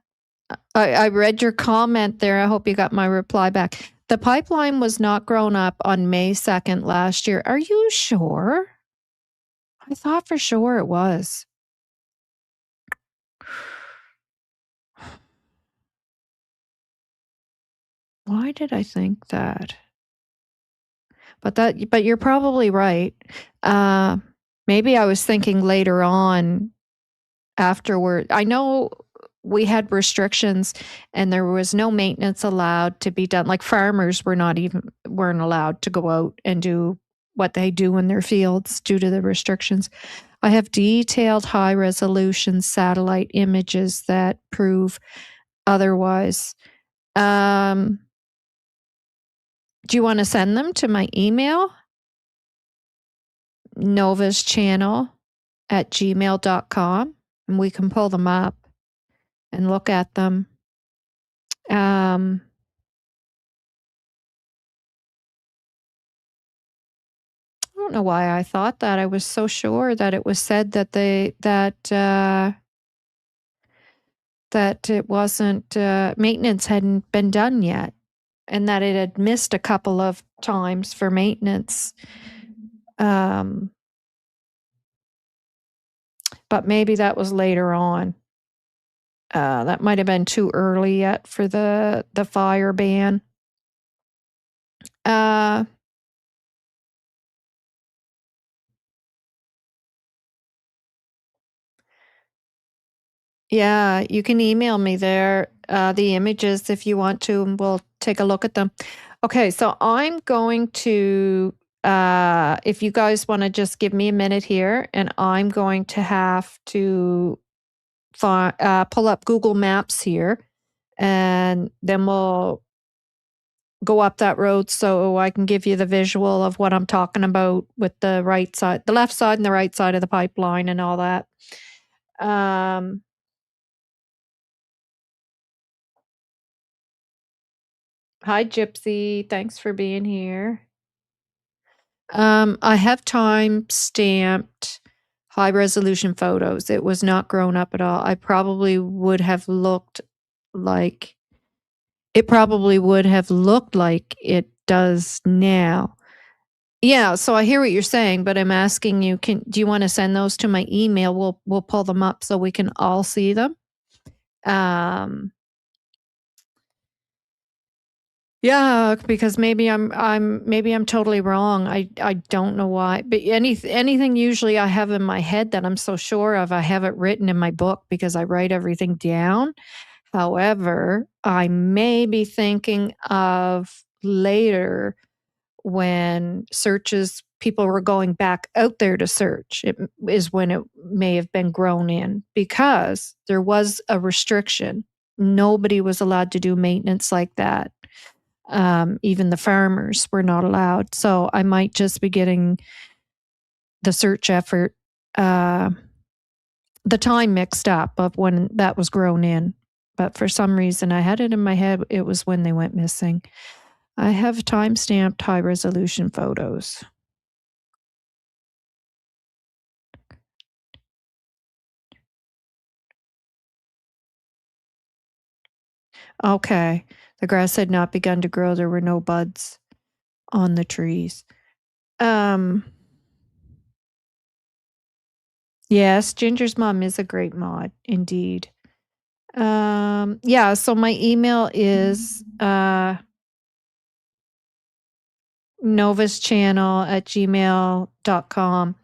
I read your comment there. I hope you got my reply back. The pipeline was not grown up on May 2nd last year. Are you sure? I thought for sure it was. Why did I think that? But you're probably right. Uh, Maybe I was thinking later on afterward. I know we had restrictions and there was no maintenance allowed to be done. Like farmers weren't allowed to go out and do what they do in their fields due to the restrictions. I have detailed high resolution satellite images that prove otherwise. Um, do you want to send them to my email? Novah's channel at gmail.com, and we can pull them up and look at them. Um, I don't know why I thought that. I was so sure that it was said that that it wasn't maintenance hadn't been done yet, and that it had missed a couple of times for maintenance. Um, but maybe that was later on. That might have been too early yet for the fire ban. Uh, Yeah, you can email me there, the images if you want to, and we'll take a look at them. Okay, so I'm going to, if you guys want to just give me a minute here, and I'm going to have to pull up Google Maps here, and then we'll go up that road so I can give you the visual of what I'm talking about with the right side, the left side and the right side of the pipeline and all that. Um, Hi, Gypsy. Thanks for being here. I have time stamped high resolution photos. It was not grown up at all. I probably would have looked like it probably would have looked like it does now. Yeah, so I hear what you're saying, but I'm asking you, do you want to send those to my email? We'll pull them up so we can all see them. Um, Yeah, because maybe I'm totally wrong. I don't know why. But anything usually I have in my head that I'm so sure of, I have it written in my book because I write everything down. However, I may be thinking of later when searches people were going back out there to search. Is when it may have been grown in because there was a restriction. Nobody was allowed to do maintenance like that. Even the farmers were not allowed. So I might just be getting the search effort, uh, the time mixed up of when that was grown in. But for some reason, I had it in my head it was when they went missing. I have time stamped high resolution photos. Okay. The grass had not begun to grow. There were no buds on the trees. Um, yes, Ginger's mom is a great mod, indeed. Yeah, so my email is Novah's channel at gmail.com.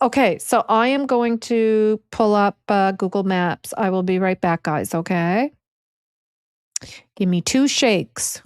Okay, so I am going to pull up Google Maps. I will be right back, guys, okay? Give me 2 shakes.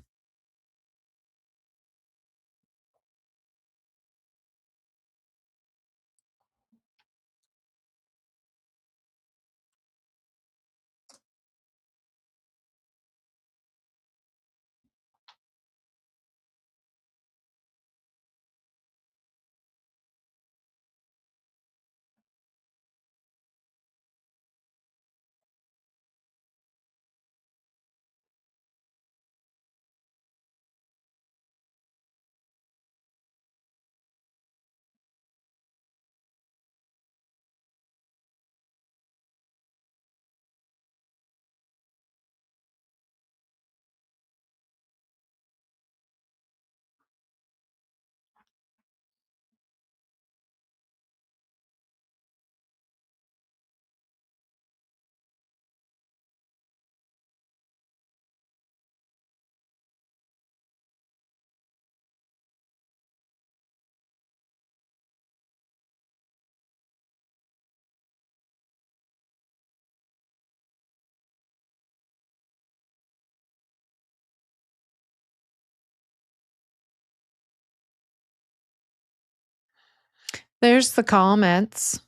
There's the comments.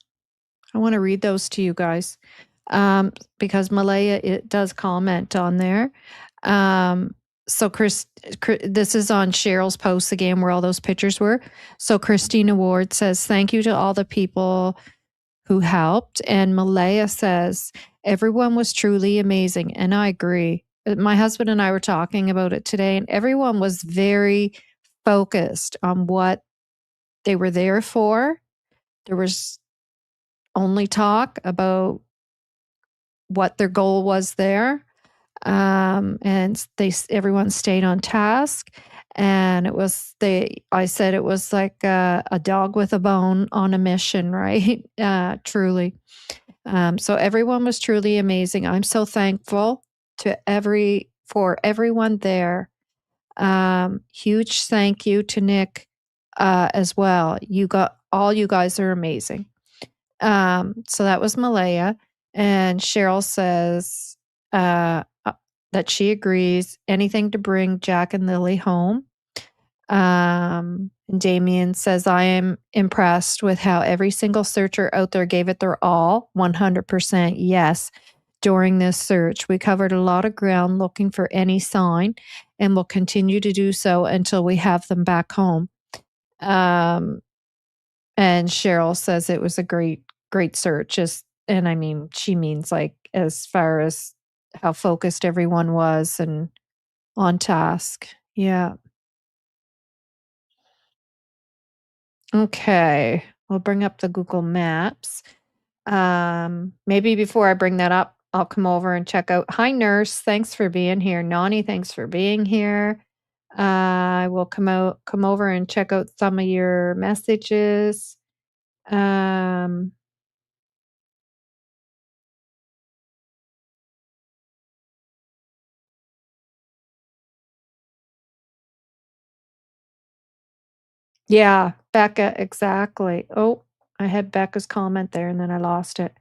I want to read those to you guys because Malaya it does comment on there. Um, so this is on Cheryl's post again, where all those pictures were. So Christina Ward says, "Thank you to all the people who helped," and Malaya says, "Everyone was truly amazing," and I agree. My husband and I were talking about it today, and everyone was very focused on what they were there for. There was only talk about what their goal was there. And everyone stayed on task. And I said it was like a dog with a bone on a mission, right? Truly. So everyone was truly amazing. I'm so thankful for everyone there. Huge thank you to Nick as well. All you guys are amazing. So that was Malaya. And Cheryl says that she agrees anything to bring Jack and Lily home. And Damien says, I am impressed with how every single searcher out there gave it their all, 100% yes, during this search. We covered a lot of ground looking for any sign and will continue to do so until we have them back home. And Cheryl says it was a great search. And I mean, she means like as far as how focused everyone was and on task. Yeah. Okay. We'll bring up the Google Maps. Maybe before I bring that up, I'll come over and check out. Hi, nurse. Thanks for being here. Nani, thanks for being here. I will come over and check out some of your messages. Um, Yeah, Becca, exactly. Oh, I had Becca's comment there and then I lost it.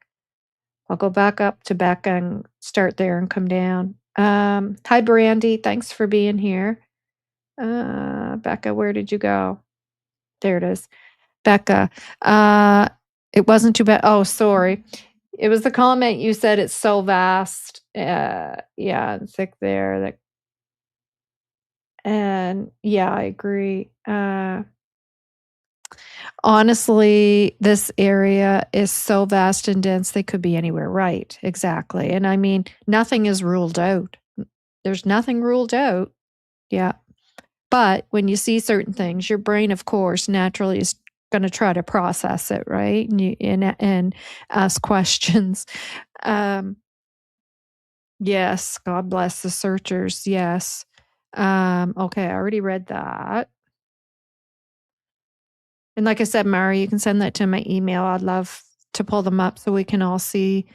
I'll go back up to Becca and start there and come down. Hi, Brandy. Thanks for being here. Becca, where did you go? There it is. Becca, uh, it wasn't too bad. Oh, sorry. It was the comment you said it's so vast. Yeah, and thick there. That, and yeah, I agree. Honestly, this area is so vast and dense, they could be anywhere. Right. Exactly. And I mean, nothing is ruled out. There's nothing ruled out. Yeah. But when you see certain things, your brain, of course, naturally is going to try to process it, right? And ask questions. Um, yes, God bless the searchers. Yes. Okay, I already read that. And like I said, Mary, you can send that to my email. I'd love to pull them up so we can all see.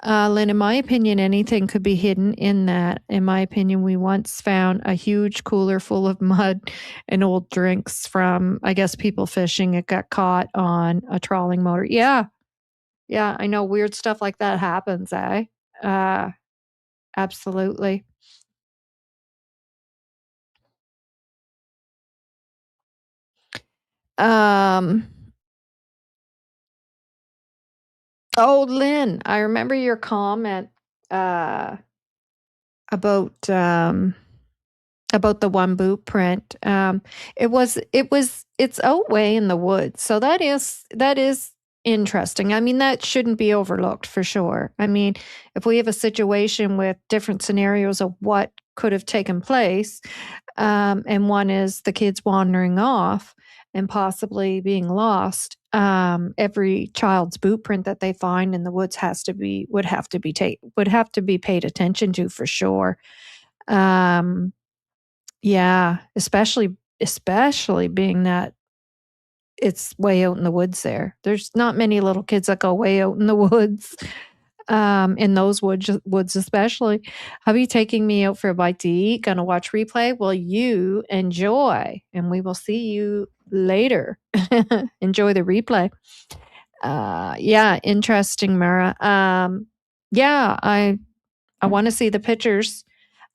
Lynn, in my opinion, anything could be hidden in that. In my opinion, we once found a huge cooler full of mud and old drinks from, I guess, people fishing. It got caught on a trawling motor. Yeah. Yeah. I know weird stuff like that happens, eh? Uh, absolutely. Um, oh, Lynn, I remember your comment uh, about. About the one boot print. It's out way in the woods. So that is interesting. I mean, that shouldn't be overlooked for sure. I mean, if we have a situation with different scenarios of what could have taken place, and one is the kids wandering off and possibly being lost, every child's boot print that they find in the woods would have to be paid attention to for sure. Um, yeah, especially being that it's way out in the woods there. There's not many little kids that go way out in the woods, in those woods especially. "Hubby taking me out for a bite to eat, gonna watch replay. Well, you enjoy, and we will see you later. Enjoy the replay." Yeah, interesting, Mara. Yeah, I wanna see the pictures.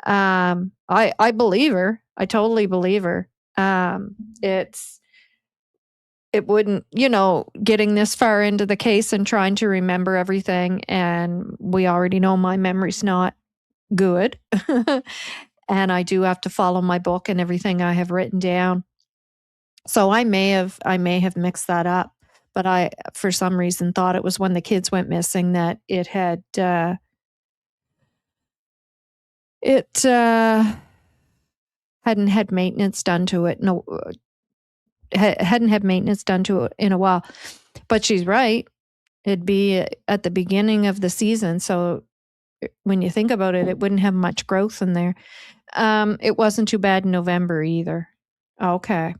I believe her. I totally believe her. Um, it's it wouldn't, getting this far into the case and trying to remember everything, and we already know my memory's not good. And I do have to follow my book and everything I have written down. So I may have mixed that up, but I for some reason thought it was when the kids went missing that it hadn't had maintenance done to it. No, hadn't had maintenance done to it in a while. But she's right. It'd be at the beginning of the season. So when you think about it, it wouldn't have much growth in there. It wasn't too bad in November either. Okay.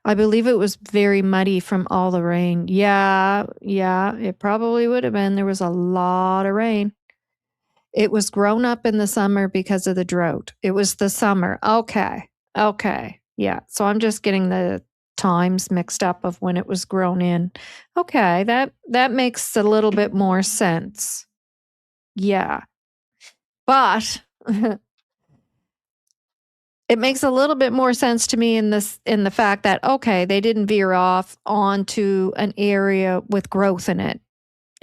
I believe it was very muddy from all the rain. Yeah, yeah, it probably would have been. There was a lot of rain. It was grown up in the summer because of the drought. It was the summer. Okay. Okay. Yeah. So I'm just getting the times mixed up of when it was grown in. Okay, that makes a little bit more sense. Yeah. But it makes a little bit more sense to me in the fact that okay, they didn't veer off onto an area with growth in it.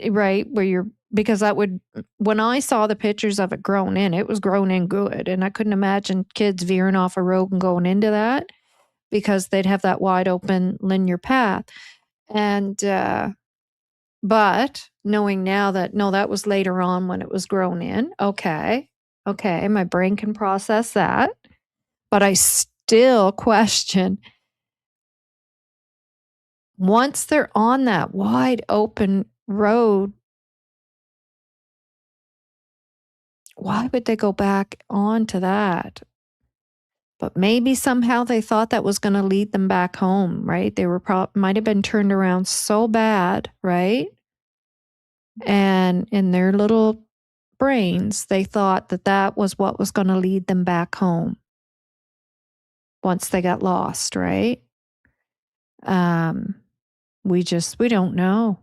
Right, where you're because that would when I saw the pictures of it grown in, it was grown in good, and I couldn't imagine kids veering off a road and going into that because they'd have that wide open linear path, and, but knowing now that, no, that was later on when it was grown in, okay, okay, my brain can process that, but I still question, once they're on that wide open road, why would they go back onto that? But maybe somehow they thought that was gonna lead them back home, right? They were might have been turned around so bad, right? And in their little brains, they thought that that was what was gonna lead them back home. once they got lost, right? Um, we don't know.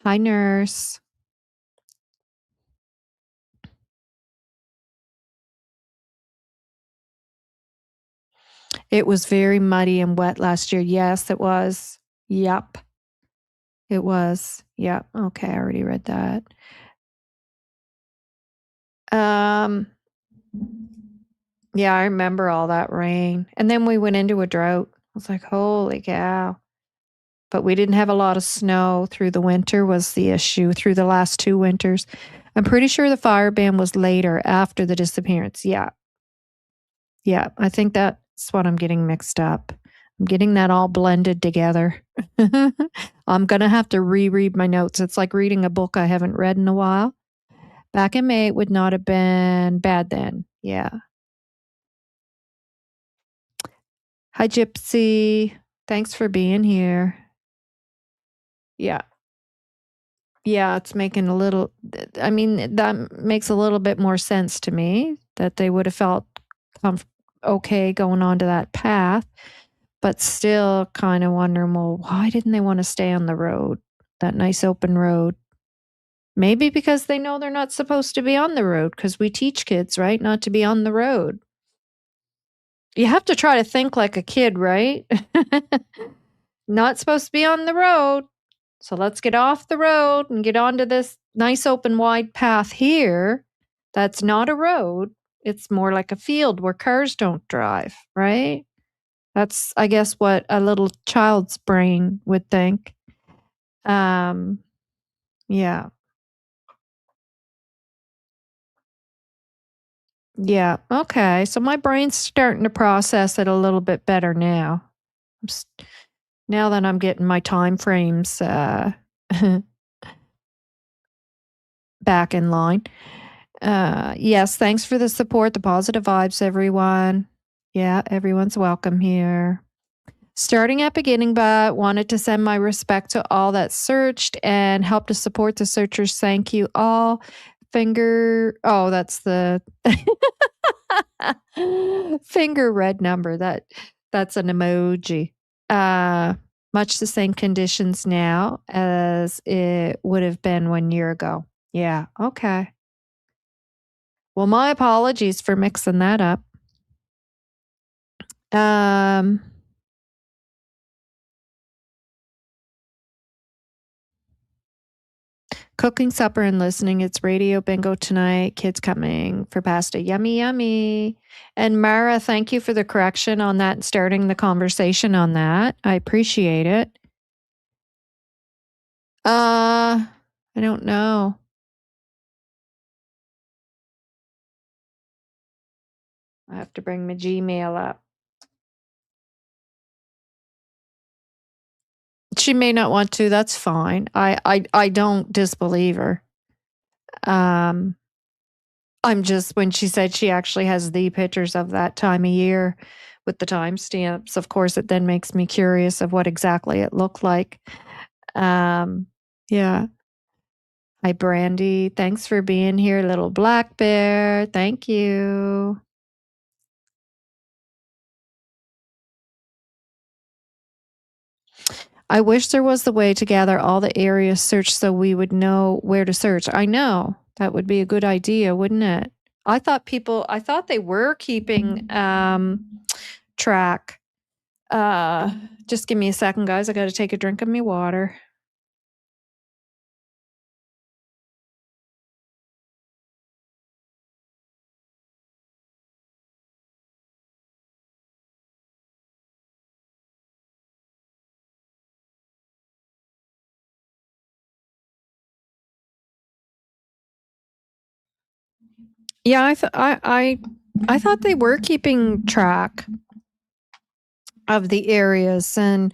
Hi, nurse. It was very muddy and wet last year. Yes, it was. Yep. It was. Yep. Okay, I already read that. Um, yeah, I remember all that rain. And then we went into a drought. I was like, holy cow. But we didn't have a lot of snow through the winter was the issue through the last 2 winters. I'm pretty sure the fire ban was later after the disappearance. Yeah. Yeah, I think that's what I'm getting mixed up. I'm getting that all blended together. I'm going to have to reread my notes. It's like reading a book I haven't read in a while. Back in May, it would not have been bad then. Yeah. Hi, Gypsy. Thanks for being here. Yeah. Yeah, it's making a little, I mean, that makes a little bit more sense to me that they would have felt okay going on to that path, but still kind of wondering, well, why didn't they want to stay on the road, that nice open road? Maybe because they know they're not supposed to be on the road because we teach kids, right, not to be on the road. You have to try to think like a kid, right? Not supposed to be on the road. So let's get off the road and get onto this nice open wide path here. That's not a road. It's more like a field where cars don't drive, right? That's, I guess, what a little child's brain would think. Um, yeah. Yeah. Okay. So my brain's starting to process it a little bit better now. Now that I'm getting my time frames back in line. Yes, thanks for the support, the positive vibes, everyone. Yeah, everyone's welcome here. Starting at beginning, but wanted to send my respect to all that searched and help to support the searchers. Thank you all. That's the finger red number. That's an emoji. Much the same conditions now as it would have been 1 year ago. Yeah, okay. Well, my apologies for mixing that up. Um, Cooking supper and listening. It's radio bingo tonight. Kids coming for pasta. Yummy, yummy. And Mara, thank you for the correction on that and starting the conversation on that. I appreciate it. I don't know. I have to bring my Gmail up. She may not want to. That's fine. I don't disbelieve her. I'm just when she said she actually has the pictures of that time of year with the timestamps, of course, it then makes me curious of what exactly it looked like. Yeah. Hi, Brandy. Thanks for being here, little black bear. Thank you. I wish there was the way to gather all the areas searched so we would know where to search. I know. That would be a good idea, wouldn't it? I thought they were keeping track. Just give me a second, guys. I got to take a drink of my water. Yeah, I thought they were keeping track of the areas and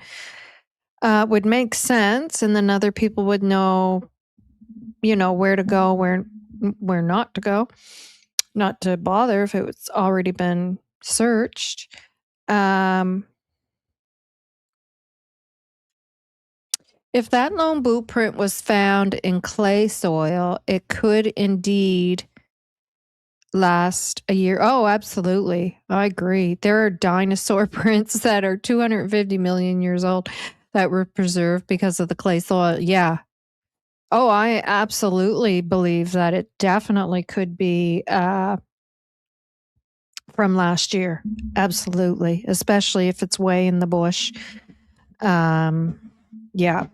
would make sense, and then other people would know, where to go, where not to go, not to bother if it's already been searched. If that lone boot print was found in clay soil, it could indeed last a year. Oh, absolutely. I agree. There are dinosaur prints that are 250 million years old that were preserved because of the clay soil. Yeah. Oh, I absolutely believe that it definitely could be from last year. Absolutely. Especially if it's way in the bush. Yeah,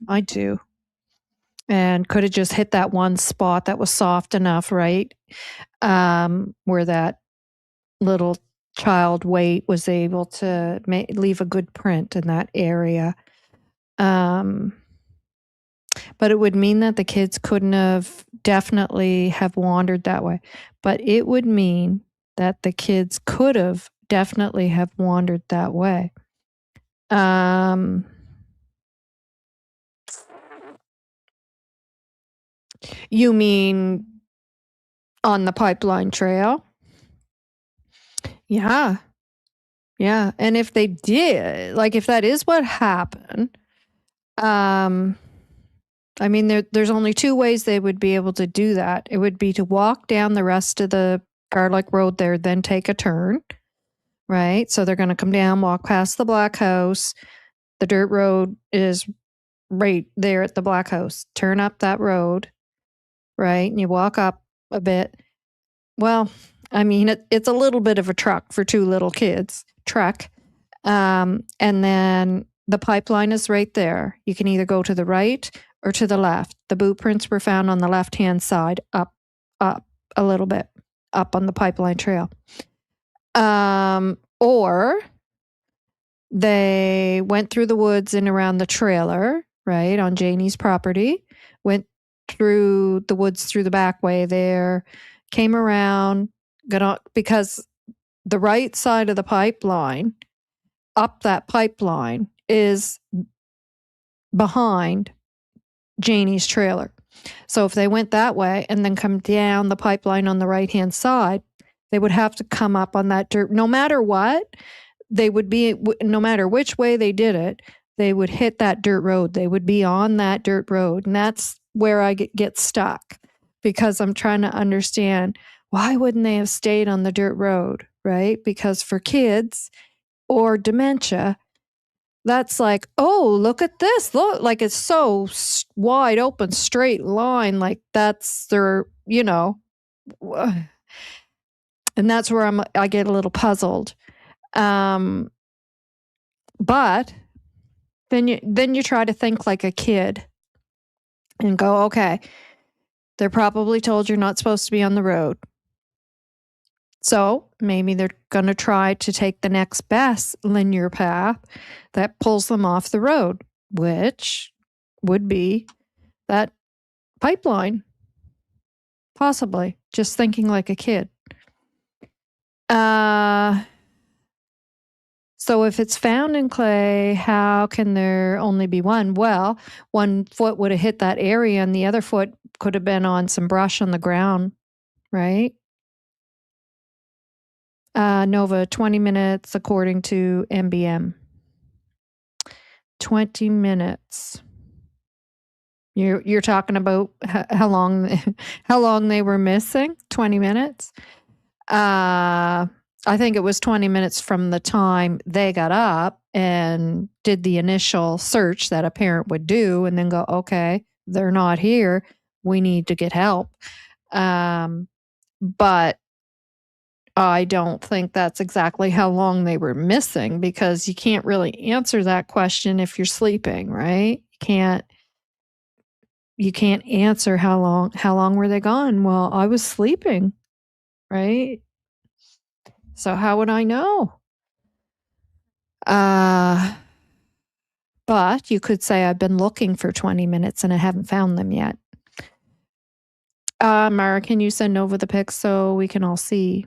I do. And could have just hit that one spot that was soft enough, right? Where that little child weight was able to leave a good print in that area. But it would mean that the kids couldn't have definitely have wandered that way. But it would mean that the kids could have definitely have wandered that way. You mean on the pipeline trail? Yeah. Yeah. And if they did, like if that is what happened, I mean, there's only two ways they would be able to do that. It would be to walk down the rest of the garlic road there, then take a turn, right? So they're going to come down, walk past the black house. The dirt road is right there at the black house. Turn up that road, right? And you walk up a bit. Well, I mean, it's a little bit of a truck for two little kids. Trek. And then the pipeline is right there. You can either go to the right or to the left. The boot prints were found on the left-hand side, up a little bit, up on the pipeline trail. Or they went through the woods and around the trailer, right, on Janie's property, went through the woods through the back way there, came around, got on, because the right side of the pipeline, up that pipeline, is behind Janie's trailer. So if they went that way and then come down the pipeline on the right-hand side, they would have to come up on that dirt. No matter what, they would be, no matter which way they did it, they would hit that dirt road. They would be on that dirt road. And that's where I get stuck, because I'm trying to understand, why wouldn't they have stayed on the dirt road, right? Because for kids or dementia, that's like, oh, look at this. Look, like it's so wide open, straight line. Like that's their, and that's where I get a little puzzled. But then you try to think like a kid and go, okay, they're probably told you're not supposed to be on the road. So maybe they're going to try to take the next best linear path that pulls them off the road, which would be that pipeline. Possibly. Just thinking like a kid. So if it's found in clay, how can there only be one? Well, one foot would have hit that area and the other foot could have been on some brush on the ground, right? Novah, 20 minutes according to MBM. 20 minutes. You're talking about how long they were missing? 20 minutes? I think it was 20 minutes from the time they got up and did the initial search that a parent would do, and then go, okay, they're not here. We need to get help. But I don't think that's exactly how long they were missing, because you can't really answer that question if you're sleeping, right? You can't answer how long were they gone? Well, I was sleeping, right? So how would I know? But you could say I've been looking for 20 minutes and I haven't found them yet. Mara, can you send over the pics so we can all see?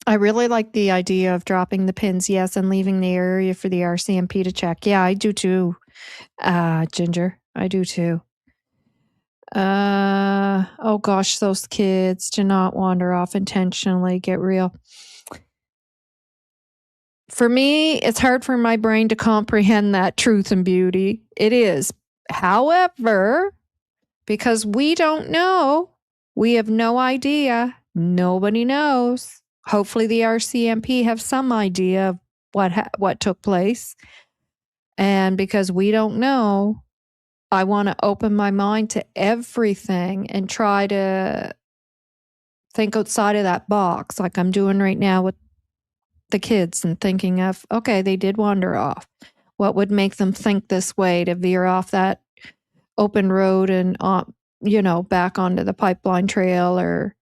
I really like the idea of dropping the pins, yes, and leaving the area for the RCMP to check. Yeah, I do too, Ginger. I do too. Oh gosh, those kids, do not wander off intentionally. Get real. For me, it's hard for my brain to comprehend that truth and beauty. It is. However, because we don't know, We have no idea. Nobody knows. Hopefully the RCMP have some idea of what took place. And because we don't know, I want to open my mind to everything and try to think outside of that box, like I'm doing right now with the kids, and thinking of, okay, they did wander off. What would make them think this way to veer off that open road and, back onto the pipeline trail, or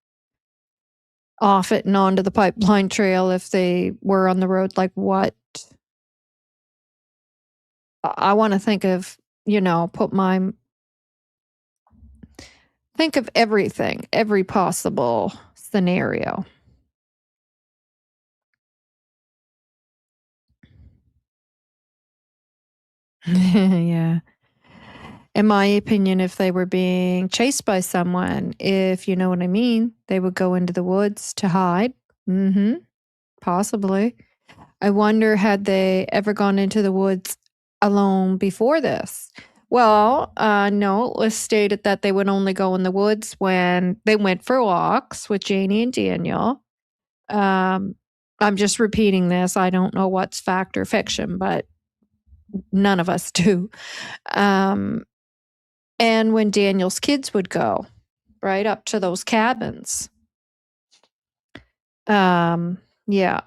off it and onto the pipeline trail if they were on the road? Like, what? I want to think of, think of everything, every possible scenario. Yeah. In my opinion, if they were being chased by someone, if you know what I mean, they would go into the woods to hide. Possibly. I wonder, had they ever gone into the woods alone before this? Well, no, it was stated that they would only go in the woods when they went for walks with Janie and Daniel. I'm just repeating this. I don't know what's fact or fiction, but none of us do. And when Daniel's kids would go right up to those cabins. Yeah.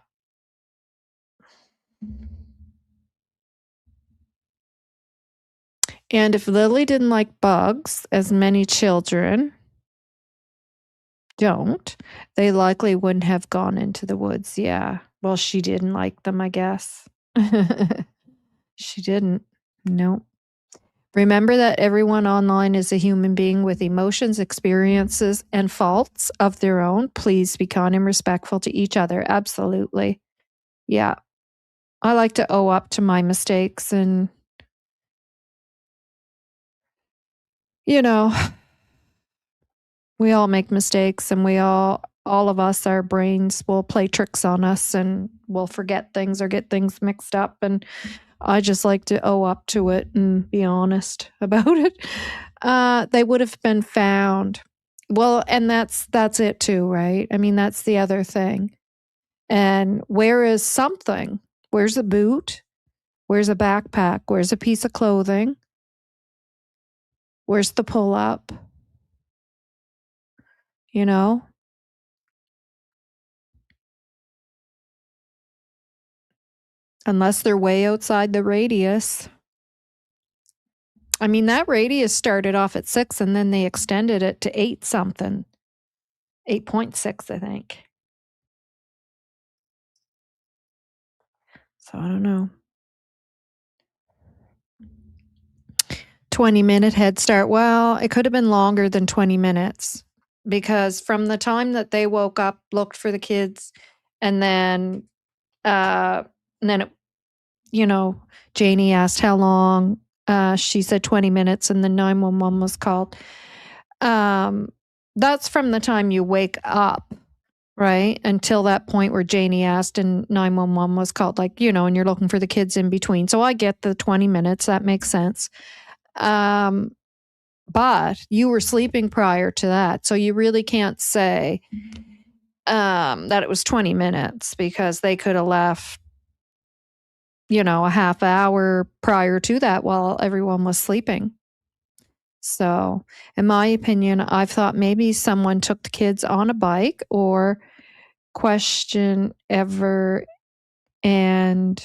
And if Lily didn't like bugs, as many children don't, they likely wouldn't have gone into the woods. Yeah. Well, she didn't like them, I guess. She didn't. Nope. Remember that everyone online is a human being with emotions, experiences, and faults of their own. Please be kind and respectful to each other. Absolutely. Yeah. I like to owe up to my mistakes, and, we all make mistakes, and all of us, our brains will play tricks on us, and we'll forget things or get things mixed up. And I just like to owe up to it and be honest about it. They would have been found. Well, and that's it too, right? I mean, that's the other thing. And where is something? Where's a boot? Where's a backpack? Where's a piece of clothing? Where's the pull-up? Unless they're way outside the radius. I mean, that radius started off at 6, and then they extended it to 8 something. 8.6, I think. So I don't know. 20-minute head start. Well, it could have been longer than 20 minutes, because from the time that they woke up, looked for the kids, and then Janie asked how long. She said 20 minutes, and then 911 was called. That's from the time you wake up, right? Until that point where Janie asked and 911 was called, and you're looking for the kids in between. So I get the 20 minutes. That makes sense. But you were sleeping prior to that. So you really can't say that it was 20 minutes, because they could have left, a half hour prior to that while everyone was sleeping. So, in my opinion, I've thought maybe someone took the kids on a bike, or question ever, and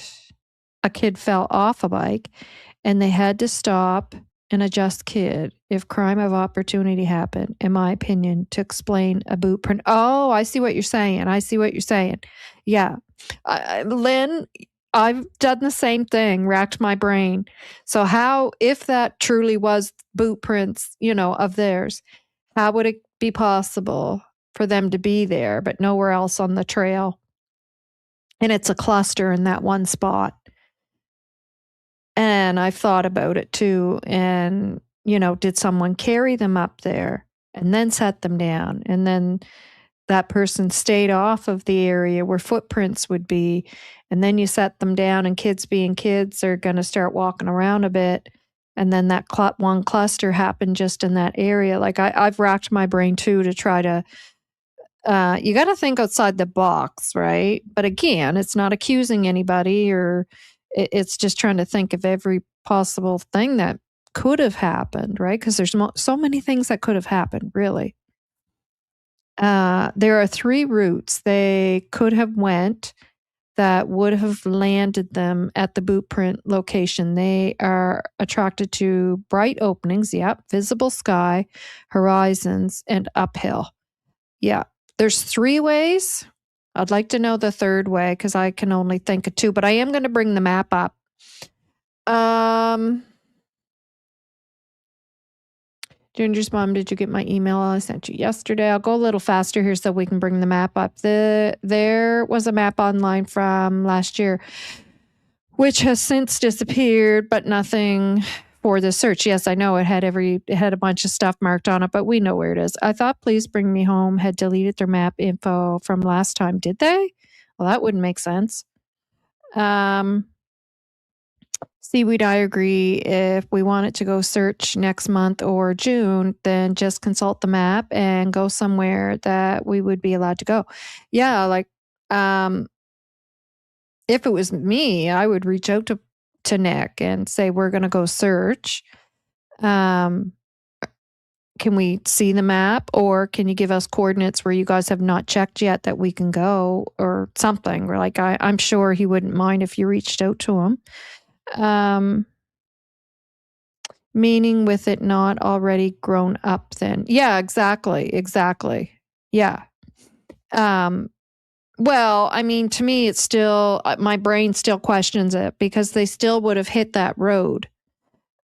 a kid fell off a bike and they had to stop and adjust kid if crime of opportunity happened, in my opinion, to explain a boot print. Oh, I see what you're saying. Yeah. Lynn, I've done the same thing, racked my brain. So how, if that truly was boot prints, of theirs, how would it be possible for them to be there but nowhere else on the trail? And it's a cluster in that one spot. And I've thought about it too. And, did someone carry them up there and then set them down? And then that person stayed off of the area where footprints would be. And then you set them down, and kids being kids are going to start walking around a bit. and then that one cluster happened just in that area. Like I've racked my brain too to try to. You got to think outside the box, right? But again, it's not accusing anybody, or it's just trying to think of every possible thing that could have happened, right? Because there's so many things that could have happened, really. There are 3 routes they could have went that would have landed them at the boot print location. They are attracted to bright openings, yep, visible sky, horizons, and uphill. Yeah. There's 3 ways. I'd like to know the 3rd way because I can only think of 2, but I am going to bring the map up. Ginger's mom, did you get my email I sent you yesterday? I'll go a little faster here so we can bring the map up. There was a map online from last year, which has since disappeared, but nothing for the search. Yes, I know it had a bunch of stuff marked on it, but we know where it is. I thought Please Bring Me Home had deleted their map info from last time. Did they? Well, that wouldn't make sense. Seaweed, I agree. If we wanted to go search next month or June, then just consult the map and go somewhere that we would be allowed to go. Yeah, like if it was me, I would reach out to Nick and say, we're going to go search. Can we see the map, or can you give us coordinates where you guys have not checked yet that we can go, or something? We're like, I'm sure he wouldn't mind if you reached out to him. Meaning with it not already grown up then. Yeah, exactly. Yeah. Well, I mean, to me, it's still, my brain still questions it because they still would have hit that road.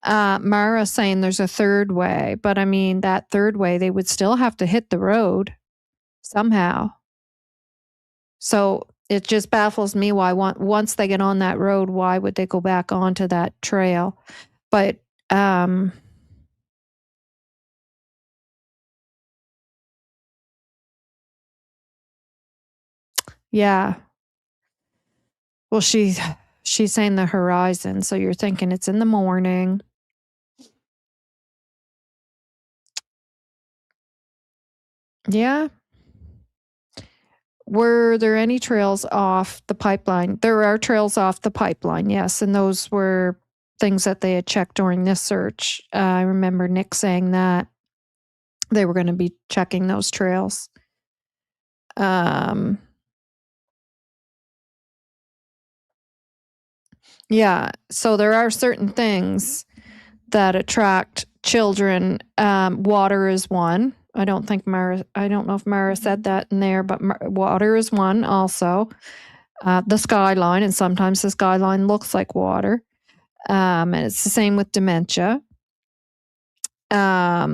Mara's saying there's a 3rd way, but I mean, that 3rd way, they would still have to hit the road somehow. So it just baffles me why once they get on that road, why would they go back onto that trail? But yeah. Well, she's saying the horizon, so you're thinking it's in the morning. Yeah. Were there any trails off the pipeline? There are trails off the pipeline, yes, and those were things that they had checked during this search. I remember Nick saying that they were going to be checking those trails. Yeah, so there are certain things that attract children. Water is one. I don't know if Mara said that in there, but water is one also. The skyline, and sometimes the skyline looks like water. And it's the same with dementia. Let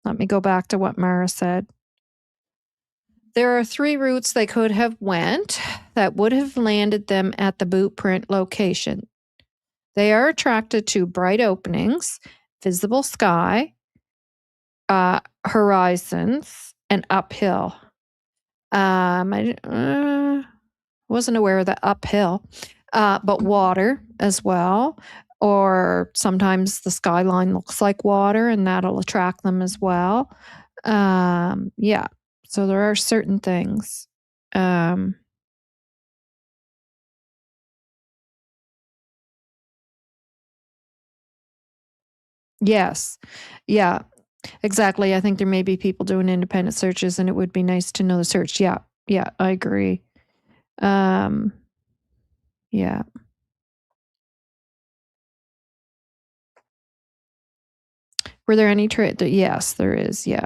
me go back to what Mara said. There are 3 routes they could have went that would have landed them at the boot print location. They are attracted to bright openings, visible sky, horizons, and uphill. I wasn't aware of the uphill, but water as well. Or sometimes the skyline looks like water, and that'll attract them as well. Yeah. So there are certain things. Yes. Yeah. Exactly. I think there may be people doing independent searches, and it would be nice to know the search. Yeah. Yeah, I agree. Yeah. Were there any yes, there is. Yeah.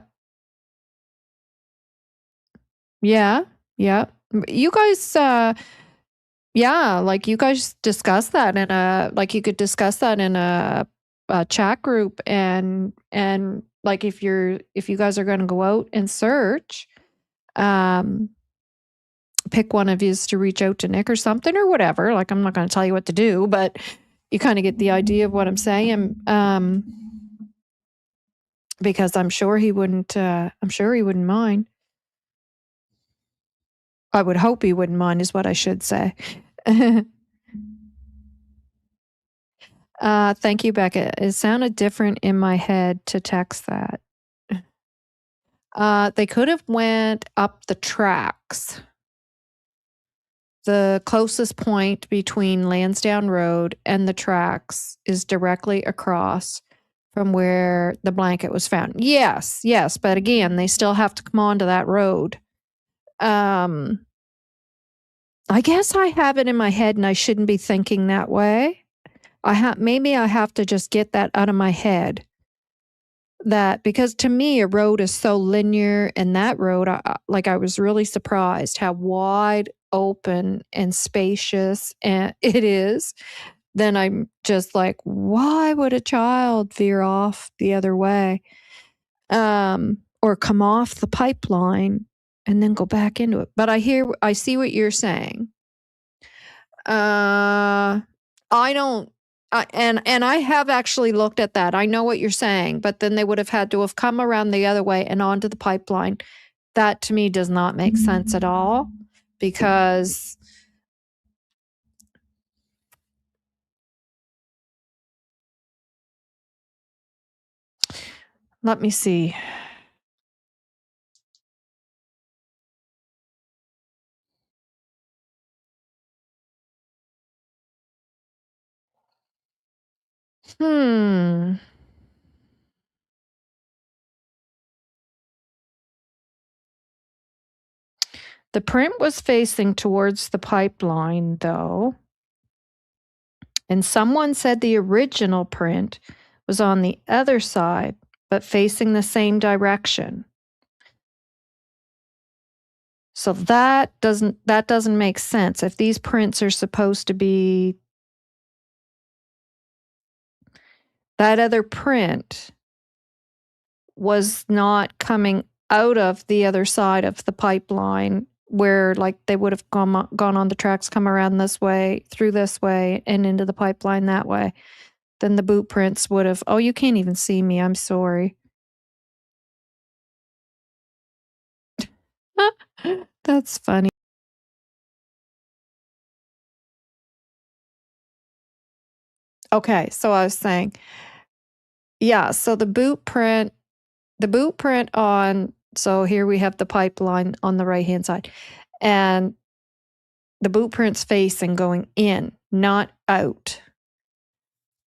Yeah. Yeah. You guys, yeah, like you guys discuss that in you could discuss that in a chat group, and like if you guys are going to go out and search, pick one of yous to reach out to Nick or something or whatever. Like, I'm not going to tell you what to do, but you kind of get the idea of what I'm saying. Because I'm sure he wouldn't mind. I would hope he wouldn't mind is what I should say. Thank you, Becca. It sounded different in my head to text that. They could have went up the tracks. The closest point between Lansdowne Road and the tracks is directly across from where the blanket was found. Yes, yes, but again, they still have to come onto that road. I guess I have it in my head and I shouldn't be thinking that way. Maybe I have to just get that out of my head. That because to me a road is so linear, and that road, I was really surprised how wide open and spacious and it is. Then I'm just like, why would a child veer off the other way, or come off the pipeline and then go back into it? But I see what you're saying. I don't. And I have actually looked at that. I know what you're saying, but then they would have had to have come around the other way and onto the pipeline. That to me does not make sense at all because let me see. Hmm. The print was facing towards the pipeline, though. And someone said the original print was on the other side, but facing the same direction. So that doesn't make sense. If these prints are supposed to be that other print was not coming out of the other side of the pipeline where like they would have gone on the tracks, come around this way, through this way, and into the pipeline that way. Then the boot prints would have, oh, you can't even see me. I'm sorry. That's funny. Okay, so I was saying, yeah, so the boot print on, so here we have the pipeline on the right-hand side, and the boot print's facing going in, not out.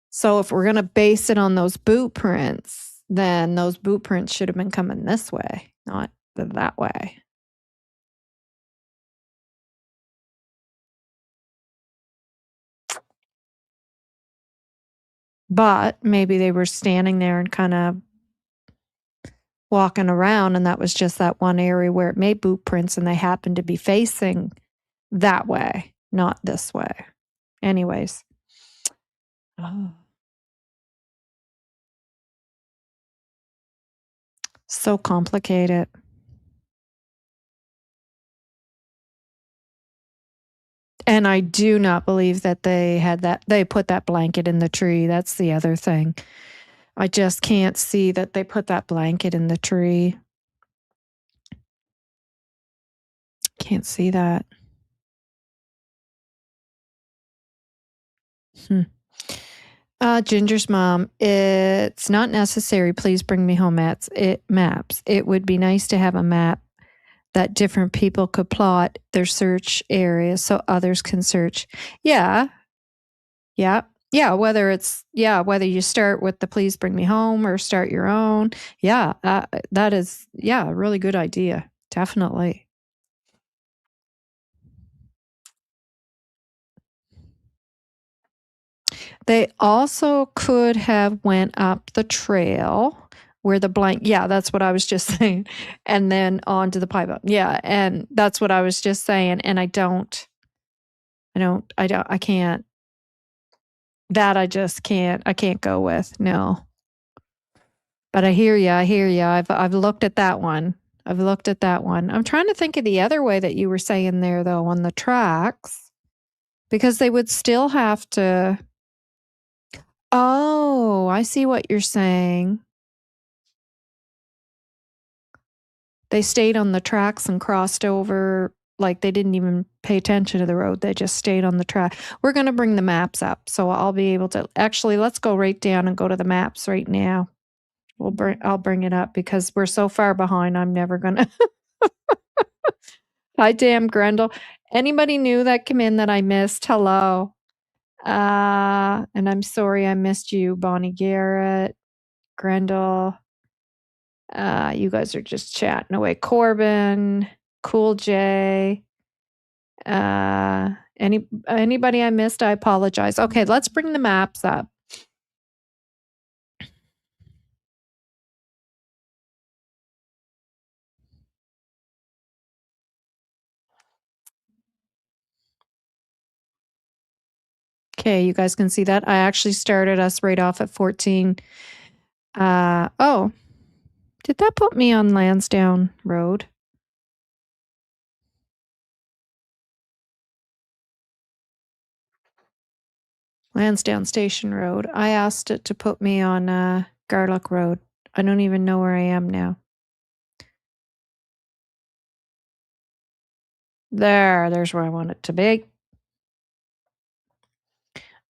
So if we're going to base it on those boot prints, then those boot prints should have been coming this way, not that way. But maybe they were standing there and kind of walking around, and that was just that one area where it made boot prints, and they happened to be facing that way, not this way. Anyways. Oh. So complicated. And I do not believe that they put that blanket in the tree. That's the other thing. I just can't see that they put that blanket in the tree. Can't see that. Ginger's mom, it's not necessary. Please bring me home maps. It would be nice to have a map that different people could plot their search areas so others can search. Yeah. Yeah. Yeah. Whether you start with the please bring me home or start your own. Yeah. That is, a really good idea. Definitely. They also could have went up the trail where the that's what I was just saying. And then onto the pipe. Yeah. And that's what I was just saying. And I can't, that I can't go with. No. But I hear you. I've looked at that one. I'm trying to think of the other way that you were saying there, though, on the tracks, because they would still have to. Oh, I see what you're saying. They stayed on the tracks and crossed over like they didn't even pay attention to the road. They just stayed on the track. We're going to bring the maps up, so I'll be able to actually let's go right down and go to the maps right now. I'll bring it up because we're so far behind. I'm never going to. Hi, damn Grendel. Anybody new that came in that I missed? Hello. And I'm sorry I missed you, Bonnie Garrett, Grendel. You guys are just chatting away. Corbin, Cool J. Anybody I missed, I apologize. Okay, let's bring the maps up. Okay, you guys can see that. I actually started us right off at 14. Oh, did that put me on Lansdowne Road? Lansdowne Station Road. I asked it to put me on Garlock Road. I don't even know where I am now. There's where I want it to be.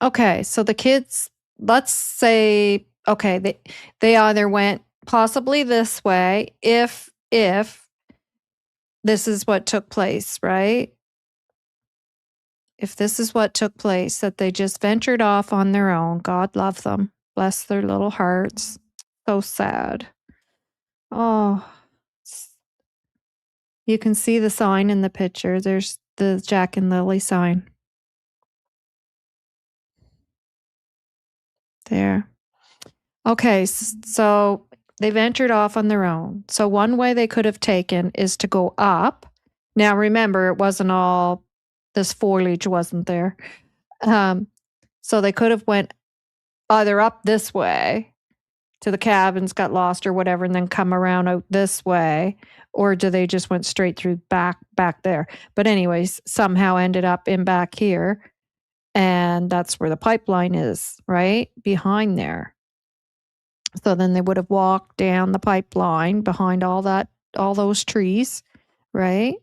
Okay, so the kids, let's say, okay, they either went possibly this way if this is what took place, right? If this is what took place, that they just ventured off on their own, God love them. Bless their little hearts. So sad. Oh, you can see the sign in the picture. There's the Jack and Lily sign. There. Okay, so they ventured off on their own. So one way they could have taken is to go up. Now remember, it wasn't all this foliage wasn't there. So they could have went either up this way to the cabins, got lost or whatever, and then come around out this way, or do they just went straight through back there? But anyways, somehow ended up in back here, and that's where the pipeline is, right behind there. So then they would have walked down the pipeline behind all those trees, right?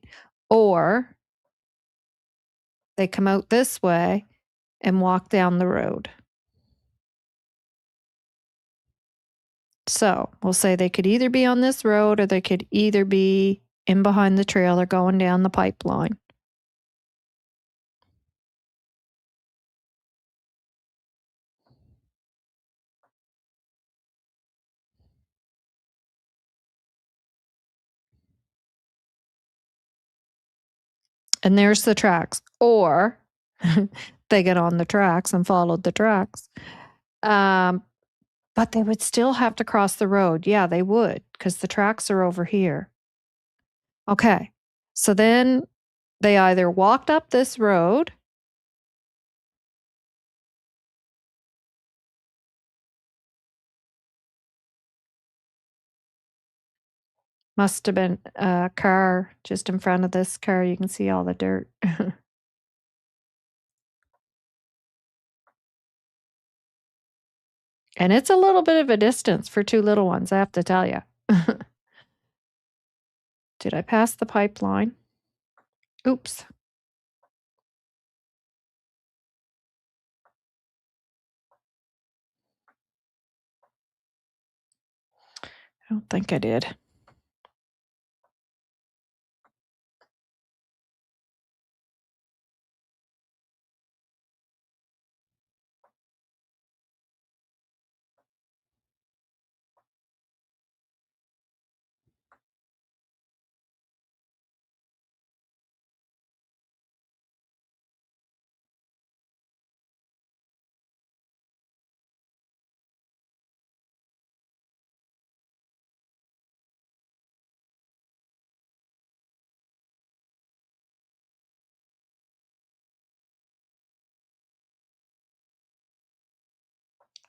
Or they come out this way and walk down the road. So we'll say they could either be on this road or they could either be in behind the trailer going down the pipeline. And there's the tracks. Or they get on the tracks and followed the tracks. But they would still have to cross the road. Yeah, they would, because the tracks are over here. Okay. So then they either walked up this road. Must have been a car just in front of this car. You can see all the dirt. And it's a little bit of a distance for two little ones, I have to tell you. Did I pass the pipeline? Oops. I don't think I did.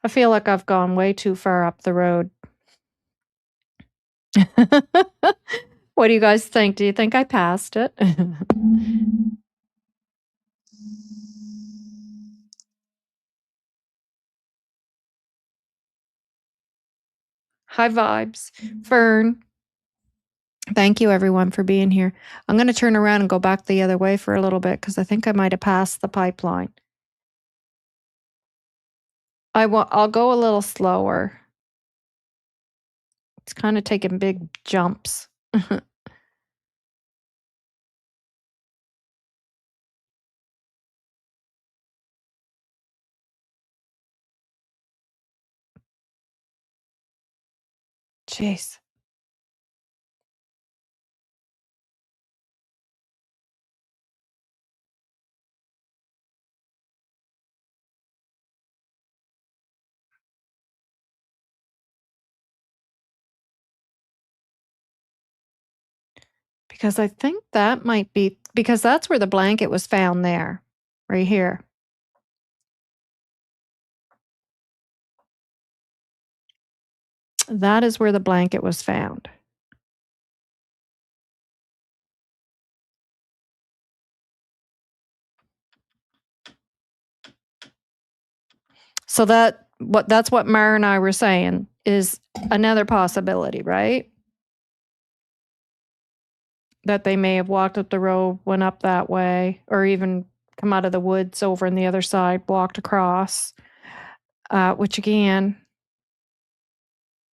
I feel like I've gone way too far up the road. What do you guys think? Do you think I passed it? High vibes. Fern. Thank you, everyone, for being here. I'm going to turn around and go back the other way for a little bit because I think I might have passed the pipeline. I'll go a little slower. It's kind of taking big jumps. Jeez. Because I think that might be because that's where the blanket was found there, right here. That is where the blanket was found. So that's what Mara and I were saying is another possibility, right? That they may have walked up the road, went up that way, or even come out of the woods over on the other side, walked across, which again,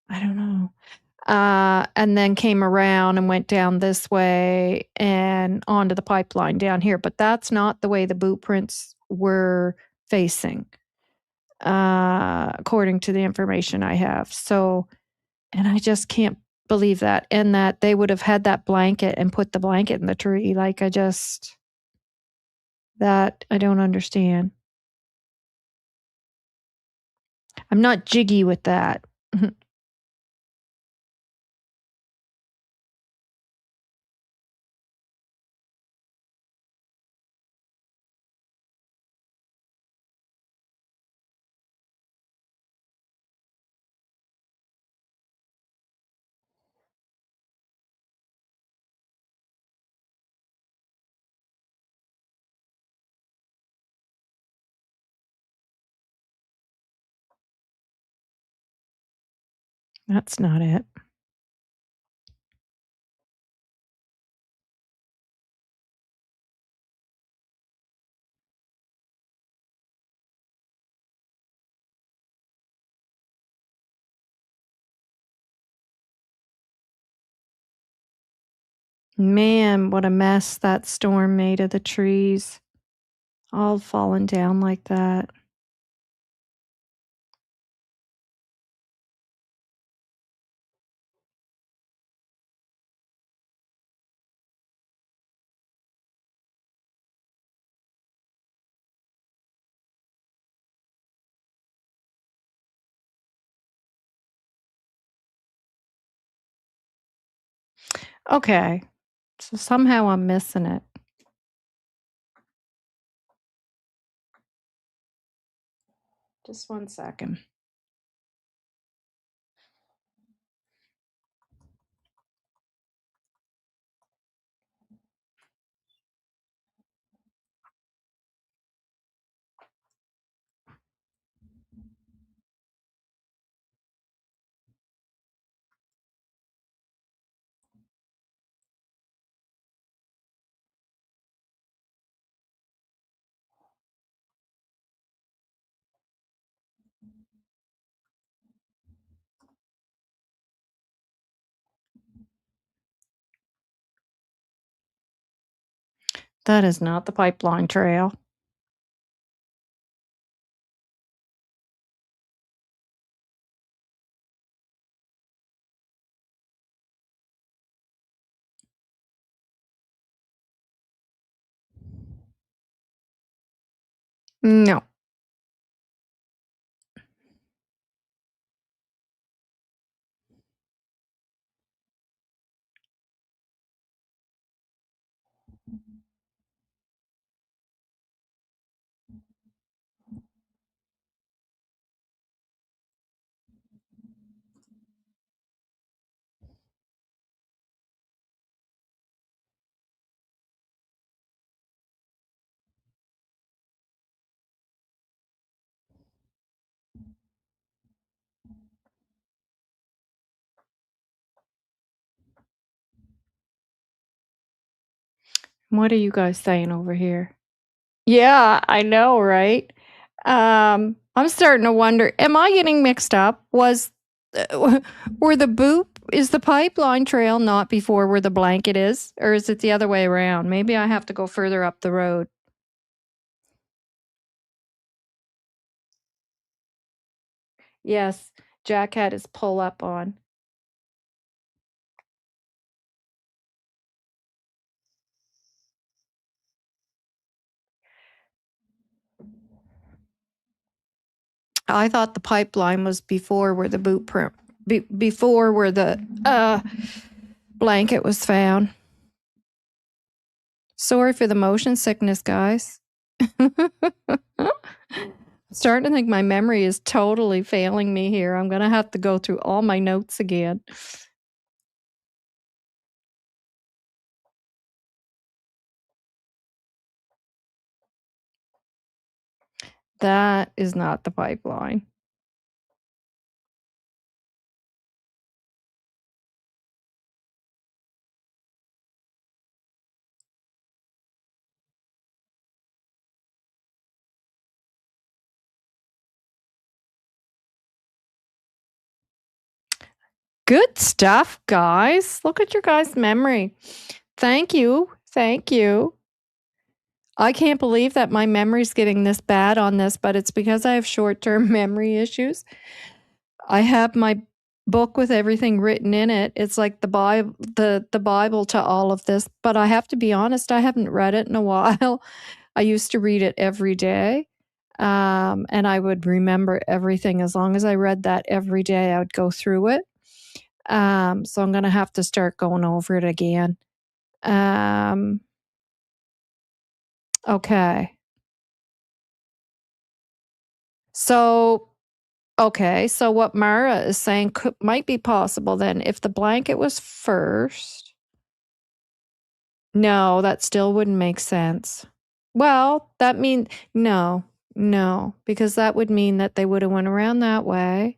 I don't know. And then came around and went down this way and onto the pipeline down here. But that's not the way the boot prints were facing, according to the information I have. So, and I just can't believe that. And that they would have had that blanket and put the blanket in the tree. Like, that I don't understand. I'm not jiggy with that. That's not it. Man, what a mess that storm made of the trees, all falling down like that. Okay, so somehow I'm missing it. Just 1 second. That is not the pipeline trail. No. What are you guys saying over here? Yeah, I know, right? I'm starting to wonder, am I getting mixed up? Were the boop is the pipeline trail not before where the blanket is? Or is it the other way around? Maybe I have to go further up the road. Yes, Jack had his pull up on. I thought the pipeline was before where the boot print before where the blanket was found. Sorry for the motion sickness, guys. Starting to think my memory is totally failing me here. I'm going to have to go through all my notes again. That is not the pipeline. Good stuff, guys. Look at your guys' memory. Thank you. Thank you. I can't believe that my memory's getting this bad on this, but it's because I have short-term memory issues. I have my book with everything written in it. It's like the Bible to all of this, but I have to be honest, I haven't read it in a while. I used to read it every day. And I would remember everything as long as I read that every day. I would go through it. So I'm going to have to start going over it again. Okay. So, okay. So what Mara is saying might be possible then. If the blanket was first, no, that still wouldn't make sense. Well, that means no, because that would mean that they would have went around that way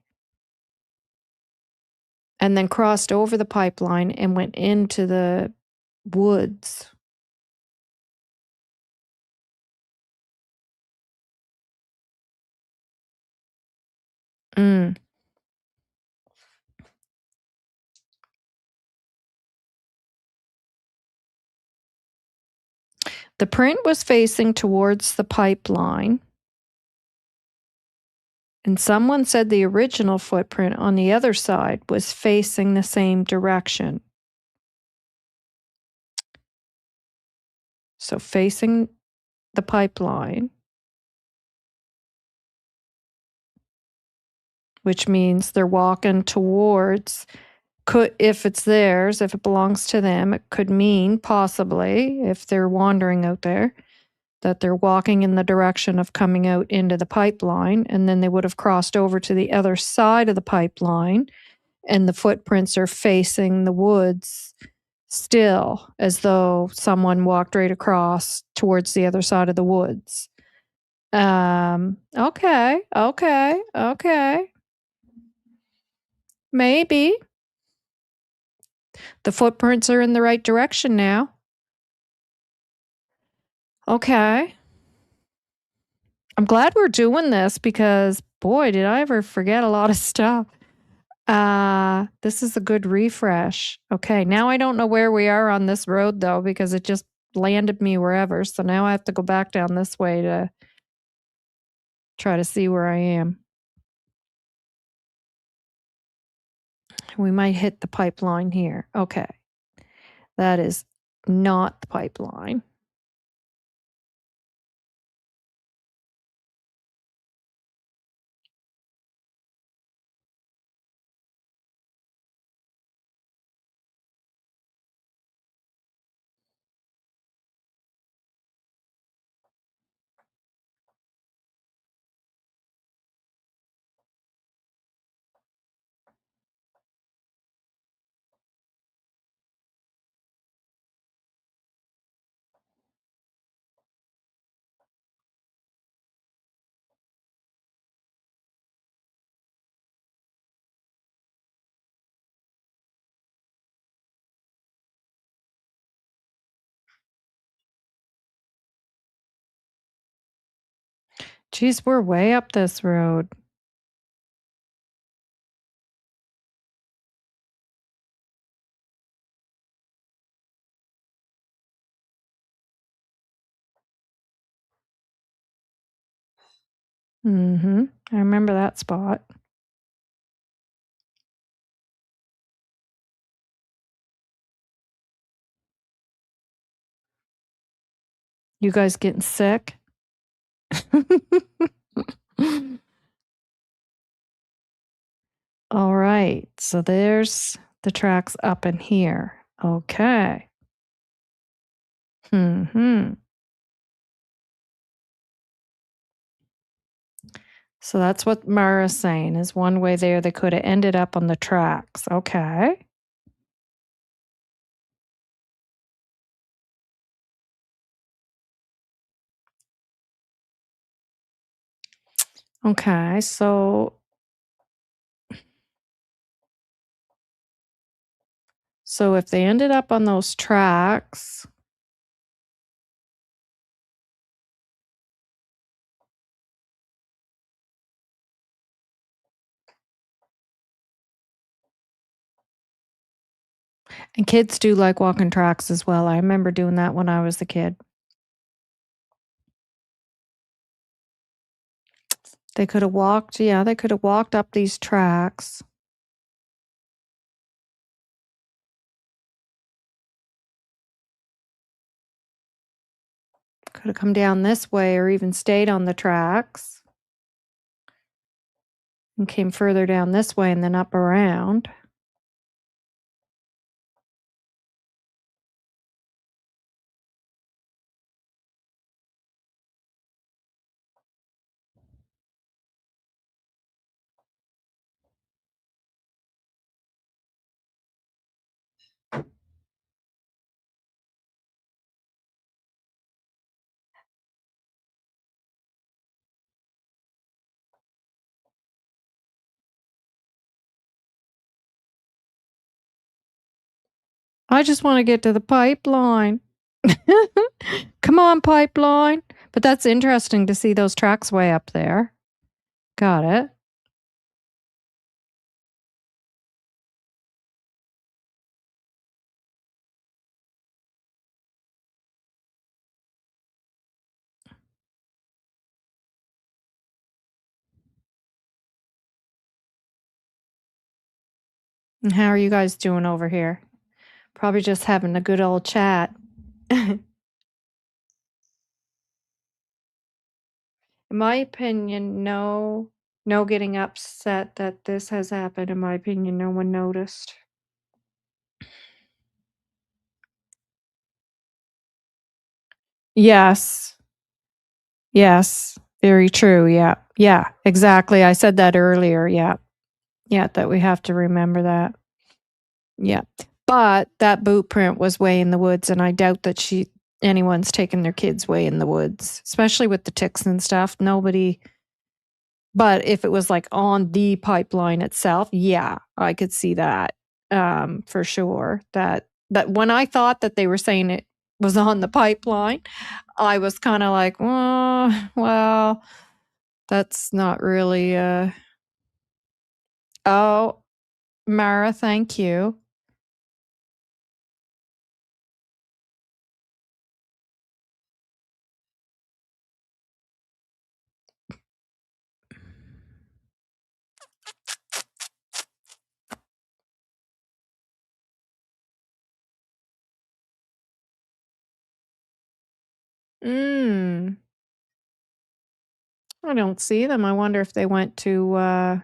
and then crossed over the pipeline and went into the woods. Mm. The print was facing towards the pipeline, and someone said the original footprint on the other side was facing the same direction. So facing the pipeline, which means they're walking towards, if it's theirs, if it belongs to them, it could mean possibly, if they're wandering out there, that they're walking in the direction of coming out into the pipeline, and then they would have crossed over to the other side of the pipeline, and the footprints are facing the woods still, as though someone walked right across towards the other side of the woods. Okay. Maybe. The footprints are in the right direction now. Okay. I'm glad we're doing this because, boy, did I ever forget a lot of stuff. This is a good refresh. Okay, now I don't know where we are on this road though because it just landed me wherever. So now I have to go back down this way to try to see where I am. We might hit the pipeline here. Okay. That is not the pipeline. Geez, we're way up this road. Mhm. I remember that spot. You guys getting sick? All right. So there's the tracks up in here. Okay. Mhm. So that's what Mara's saying is one way there they could have ended up on the tracks. Okay. Okay. So if they ended up on those tracks, and kids do like walking tracks as well. I remember doing that when I was a kid. They could have walked, yeah, they could have walked up these tracks. Could have come down this way or even stayed on the tracks and came further down this way and then up around. I just want to get to the pipeline. Come on, pipeline. But that's interesting to see those tracks way up there. Got it. And how are you guys doing over here? Probably just having a good old chat. In my opinion, no getting upset that this has happened. In my opinion, no one noticed. Yes. Yes. Very true. Yeah. Yeah. Exactly. I said that earlier. Yeah. Yeah. That we have to remember that. Yeah. But that boot print was way in the woods, and I doubt that anyone's taken their kids way in the woods, especially with the ticks and stuff. Nobody. But if it was like on the pipeline itself, yeah, I could see that for sure. That when I thought that they were saying it was on the pipeline, I was kind of like, oh, well, that's not really. Oh, Mara, thank you. Mm, I don't see them. I wonder if they went to. I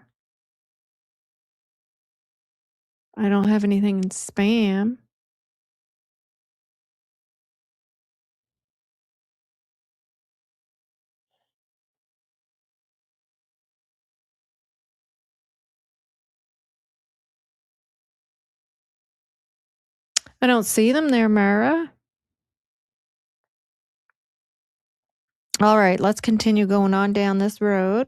don't have anything in spam. I don't see them there, Mara. All right, let's continue going on down this road.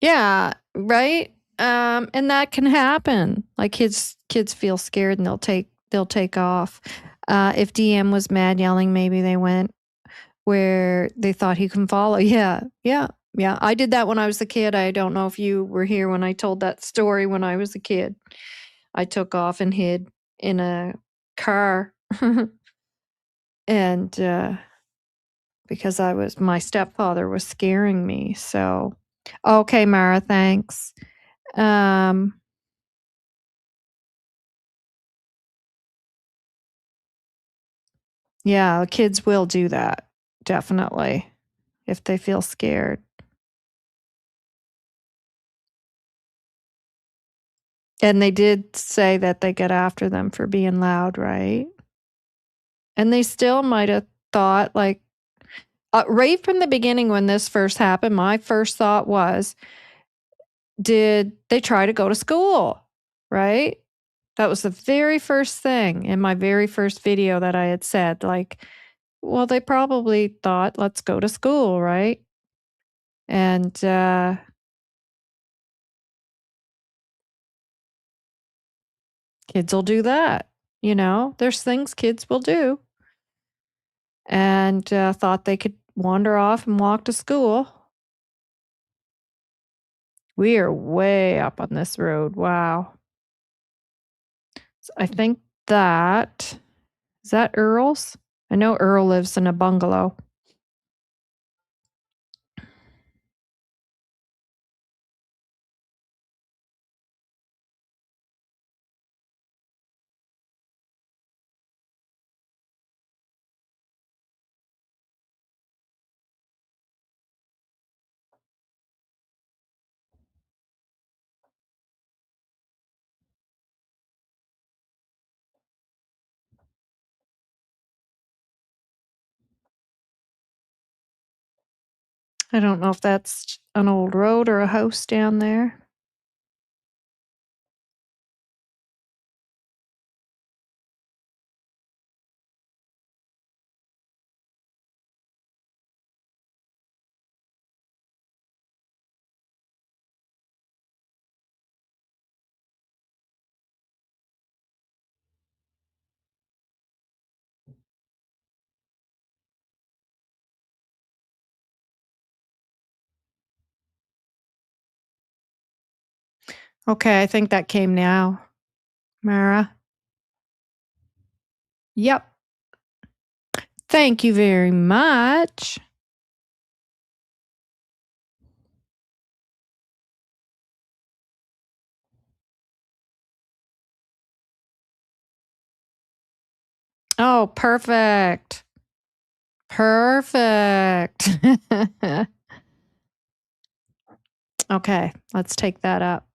Yeah, right? And that can happen. Like kids feel scared and they'll take off. If DM was mad yelling, maybe they went where they thought he couldn't follow. Yeah, yeah, yeah. I did that when I was a kid. I don't know if you were here when I told that story when I was a kid. I took off and hid in a car. And because my stepfather was scaring me. So, okay, Mara, thanks. Um, yeah, kids will do that, definitely, if they feel scared. And they did say that they get after them for being loud, right? And they still might have thought, like, right from the beginning when this first happened, my first thought was, did they try to go to school? Right? That was the very first thing in my very first video that I had said, like, well, they probably thought, let's go to school, right? And kids will do that. There's things kids will do. And thought they could wander off and walk to school. We are way up on this road. Wow. So I think is that Earl's? I know Earl lives in a bungalow. I don't know if that's an old road or a house down there. Okay, I think that came now. Mara? Yep. Thank you very much. Oh, perfect. Perfect. Okay, let's take that up.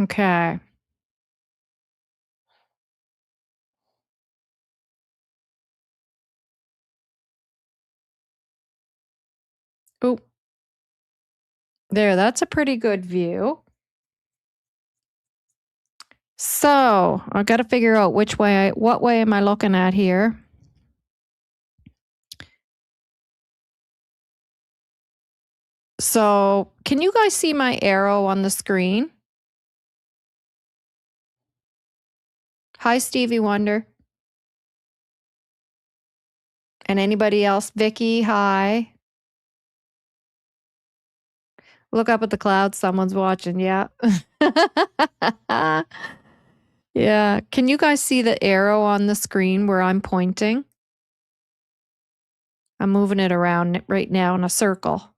Okay. Oh, there, that's a pretty good view. So, I gotta figure out what way am I looking at here? So, can you guys see my arrow on the screen? Hi, Stevie Wonder. And anybody else? Vicky, hi. Look up at the clouds. Someone's watching. Yeah. Yeah. Can you guys see the arrow on the screen where I'm pointing? I'm moving it around right now in a circle.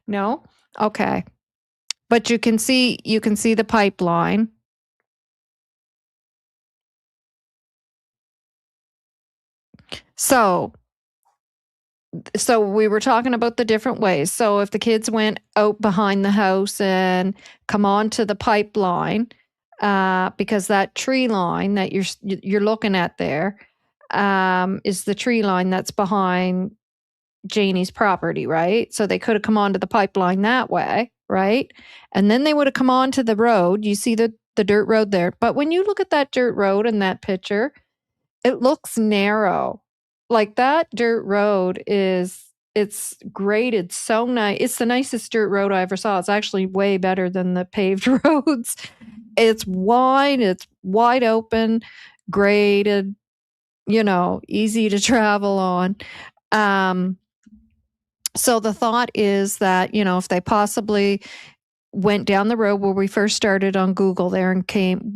No? Okay. But you can see the pipeline. So we were talking about the different ways. So if the kids went out behind the house and come onto the pipeline, because that tree line that you're looking at there, is the tree line that's behind Janie's property, right? So they could have come onto the pipeline that way, right? And then they would have come onto the road. You see the dirt road there. But when you look at that dirt road in that picture, it looks narrow. Like that dirt road it's graded so nice. It's the nicest dirt road I ever saw. It's actually way better than the paved roads. It's wide open, graded, easy to travel on. So the thought is that, if they possibly went down the road where we first started on Google there and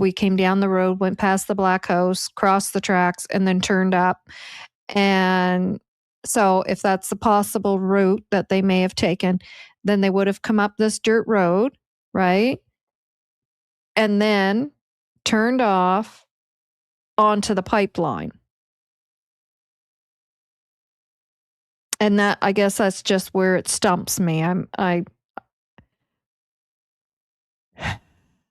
we came down the road, went past the black house, crossed the tracks, and then turned up. And so if that's the possible route that they may have taken, then they would have come up this dirt road, right? And then turned off onto the pipeline. And that, I guess that's just where it stumps me.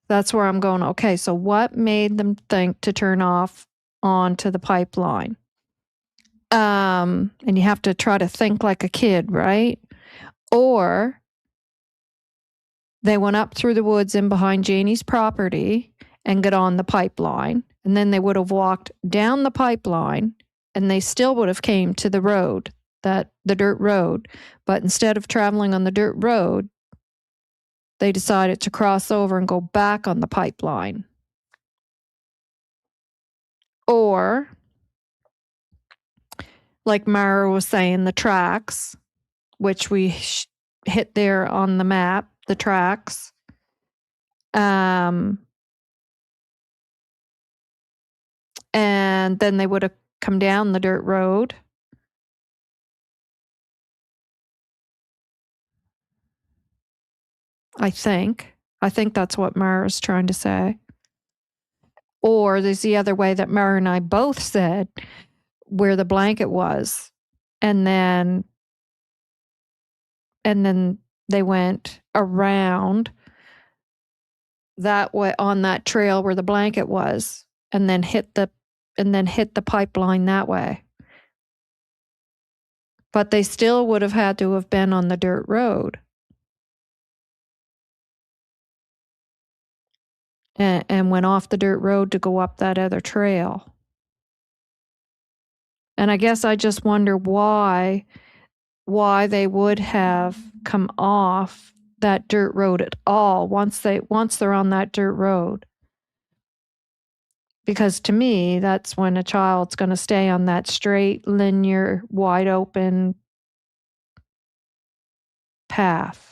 That's where I'm going, okay, so what made them think to turn off onto the pipeline? And you have to try to think like a kid, right? Or they went up through the woods in behind Janie's property and got on the pipeline. And then they would have walked down the pipeline and they still would have came to the road, the dirt road. But instead of traveling on the dirt road, they decided to cross over and go back on the pipeline. Or, like Mara was saying, the tracks, which we hit there on the map, the tracks. And then they would have come down the dirt road. I think that's what Mara's trying to say. Or there's the other way that Mara and I both said, where the blanket was. And then they went around that way on that trail where the blanket was and then hit the pipeline that way. But they still would have had to have been on the dirt road. And went off the dirt road to go up that other trail. And I guess I just wonder why they would have come off that dirt road at all once they're on that dirt road. Because to me, that's when a child's going to stay on that straight, linear, wide open path.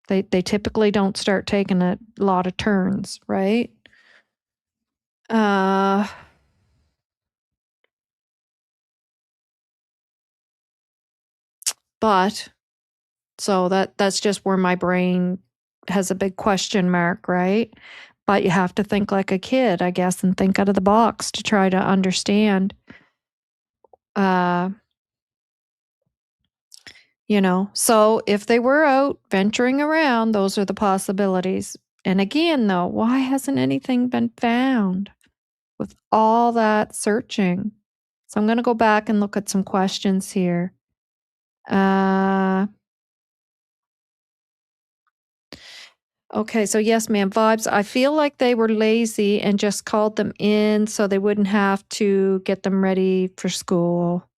They typically don't start taking a lot of turns, right? But so that's just where my brain has a big question mark, right? But you have to think like a kid, I guess, and think out of the box to try to understand. So if they were out venturing around, those are the possibilities. And again, though, why hasn't anything been found with all that searching? So I'm going to go back and look at some questions here. Okay, so yes, ma'am, vibes. I feel like they were lazy and just called them in so they wouldn't have to get them ready for school.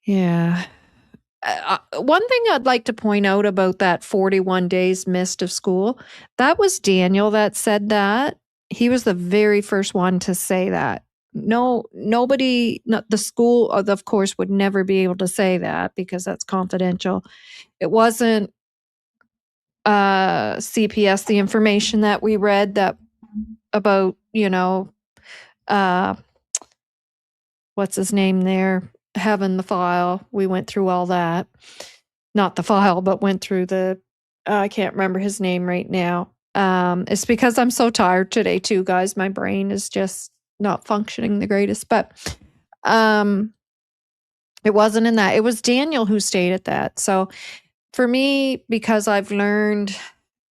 Yeah. One thing I'd like to point out about that 41 days missed of school, that was Daniel that said that. He was the very first one to say that. Nobody, the school, of course, would never be able to say that because that's confidential. It wasn't CPS, the information that we read that about, what's his name there, having the file. We went through all that. Not the file, but went through I can't remember his name right now. It's because I'm so tired today too, guys. My brain is just not functioning the greatest, but, um, it wasn't in that. It was Daniel who stated that. So, for me, because I've learned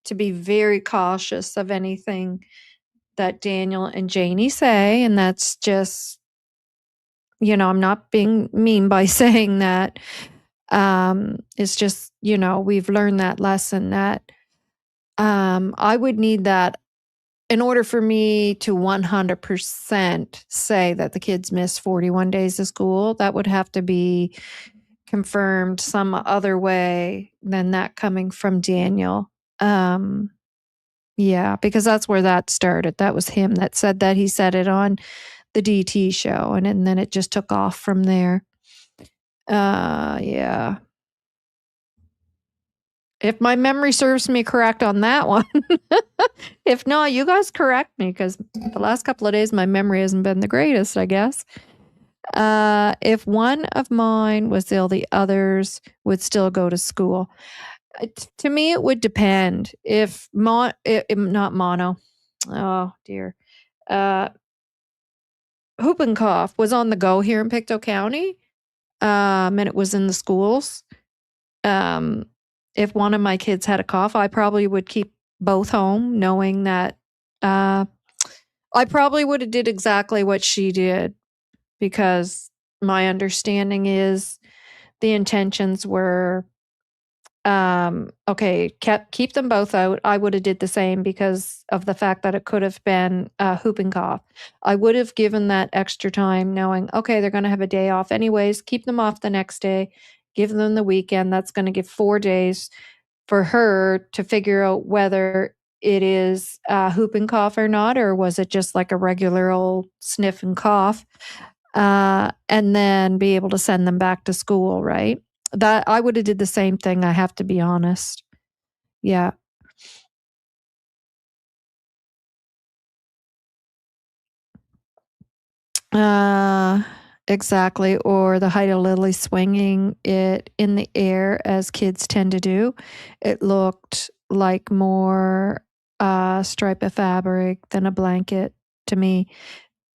to be very cautious of anything that Daniel and Janie say, and that's just, I'm not being mean by saying that. It's just, we've learned that lesson that I would need that in order for me to 100% say that the kids miss 41 days of school. That would have to be confirmed some other way than that coming from Daniel. Um, yeah, because that's where that started. That was him that said that. He said it on the DT show, and then it just took off from there. Yeah. If my memory serves me correct on that one. If not, you guys correct me, because the last couple of days my memory hasn't been the greatest, I guess. If one of mine was ill, the others would still go to school. To me, it would depend. If not mono, oh dear, uh, whooping cough was on the go here in Pictou County, and it was in the schools. Um, if one of my kids had a cough, I probably would keep both home, knowing that I probably would have did exactly what she did, because my understanding is the intentions were okay, keep them both out. I would have did the same because of the fact that it could have been whooping cough. I would have given that extra time, knowing, okay, they're going to have a day off anyways. Keep them off the next day. Give them the weekend. That's going to give 4 days for her to figure out whether it is whooping cough or not, or was it just like a regular old sniff and cough, and then be able to send them back to school, right? That I would have did the same thing, I have to be honest. Yeah. Uh, exactly, or the height of Lily swinging it in the air as kids tend to do. It looked like more stripe of fabric than a blanket to me.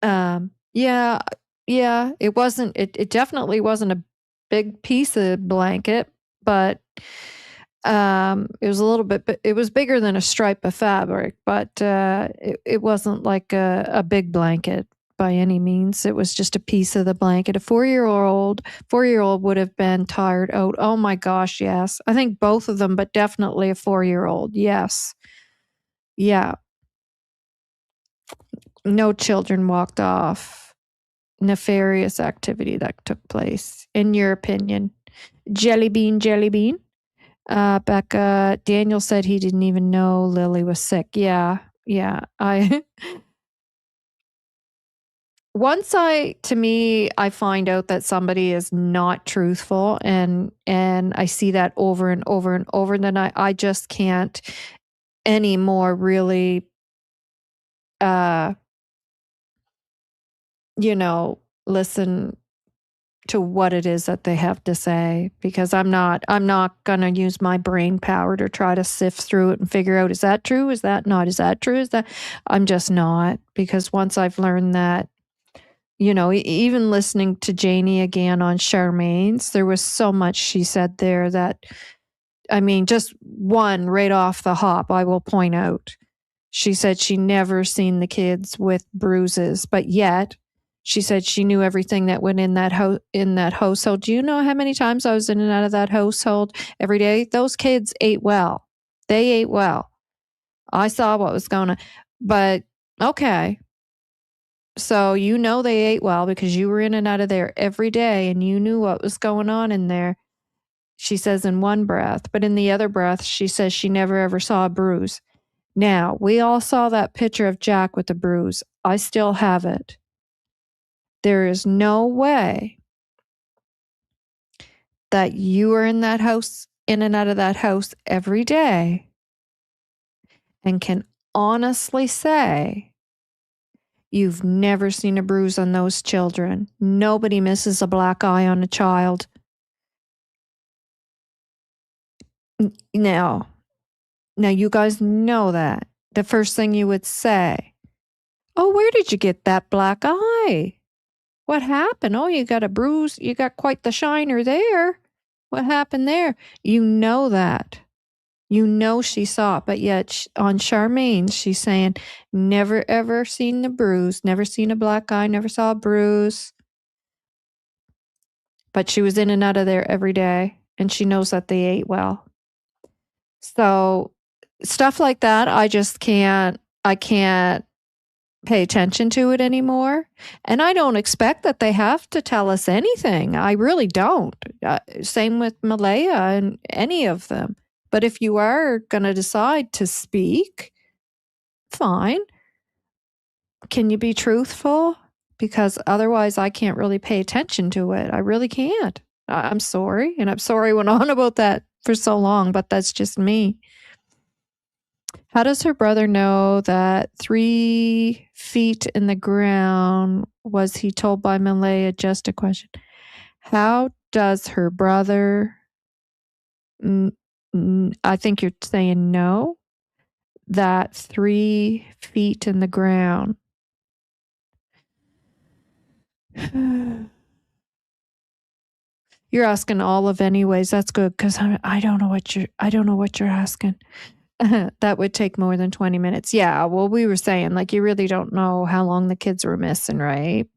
Yeah, yeah, it definitely wasn't a big piece of blanket, but it was a little bit, but it was bigger than a stripe of fabric, but it wasn't like a big blanket by any means. It was just a piece of the blanket. A 4-year-old would have been tired out. Oh my gosh, yes. I think both of them, but definitely a 4-year-old. Yes. Yeah. No children walked off. Nefarious activity that took place, in your opinion? Jelly bean, jelly bean. Becca, Daniel said he didn't even know Lily was sick. Yeah, yeah. To me, I find out that somebody is not truthful, and I see that over and over and over, then I just can't anymore really, uh, listen to what it is that they have to say, because I'm not gonna use my brain power to try to sift through it and figure out, is that true? Is that not? Is that true? Is that I'm just not, because once I've learned that, even listening to Janie again on Charmaine's, there was so much she said there that, I mean, just one right off the hop, I will point out. She said she never seen the kids with bruises, but yet she said she knew everything that went in that household. Do you know how many times I was in and out of that household every day? Those kids ate well. They ate well. I saw what was going on. But okay. So they ate well because you were in and out of there every day and you knew what was going on in there. She says in one breath, but in the other breath, she says she never ever saw a bruise. Now, we all saw that picture of Jack with the bruise. I still have it. There is no way that you are in that house, in and out of that house every day, and can honestly say you've never seen a bruise on those children. Nobody misses a black eye on a child. Now, you guys know that. The first thing you would say, Oh, where did you get that black eye? What happened? Oh, you got a bruise. You got quite the shiner there. What happened there? You know that. You know she saw it, but yet on Charmaine, she's saying, never ever seen the bruise, never seen a black eye, never saw a bruise. But she was in and out of there every day, and she knows that they ate well. So stuff like that, I can't pay attention to it anymore. And I don't expect that they have to tell us anything. I really don't. Same with Malaya and any of them. But if you are going to decide to speak, fine. Can you be truthful? Because otherwise, I can't really pay attention to it. I really can't. I'm sorry. And I'm sorry I went on about that for so long, but that's just me. How does her brother know that 3 feet in the ground? Was he told by Malaya? Just a question. How does her brother, I think you're saying no, that 3 feet in the ground? You're asking all of anyways. That's good because I don't know what you're asking. That would take more than 20 minutes. Yeah, well, we were saying, like, you really don't know how long the kids were missing, right?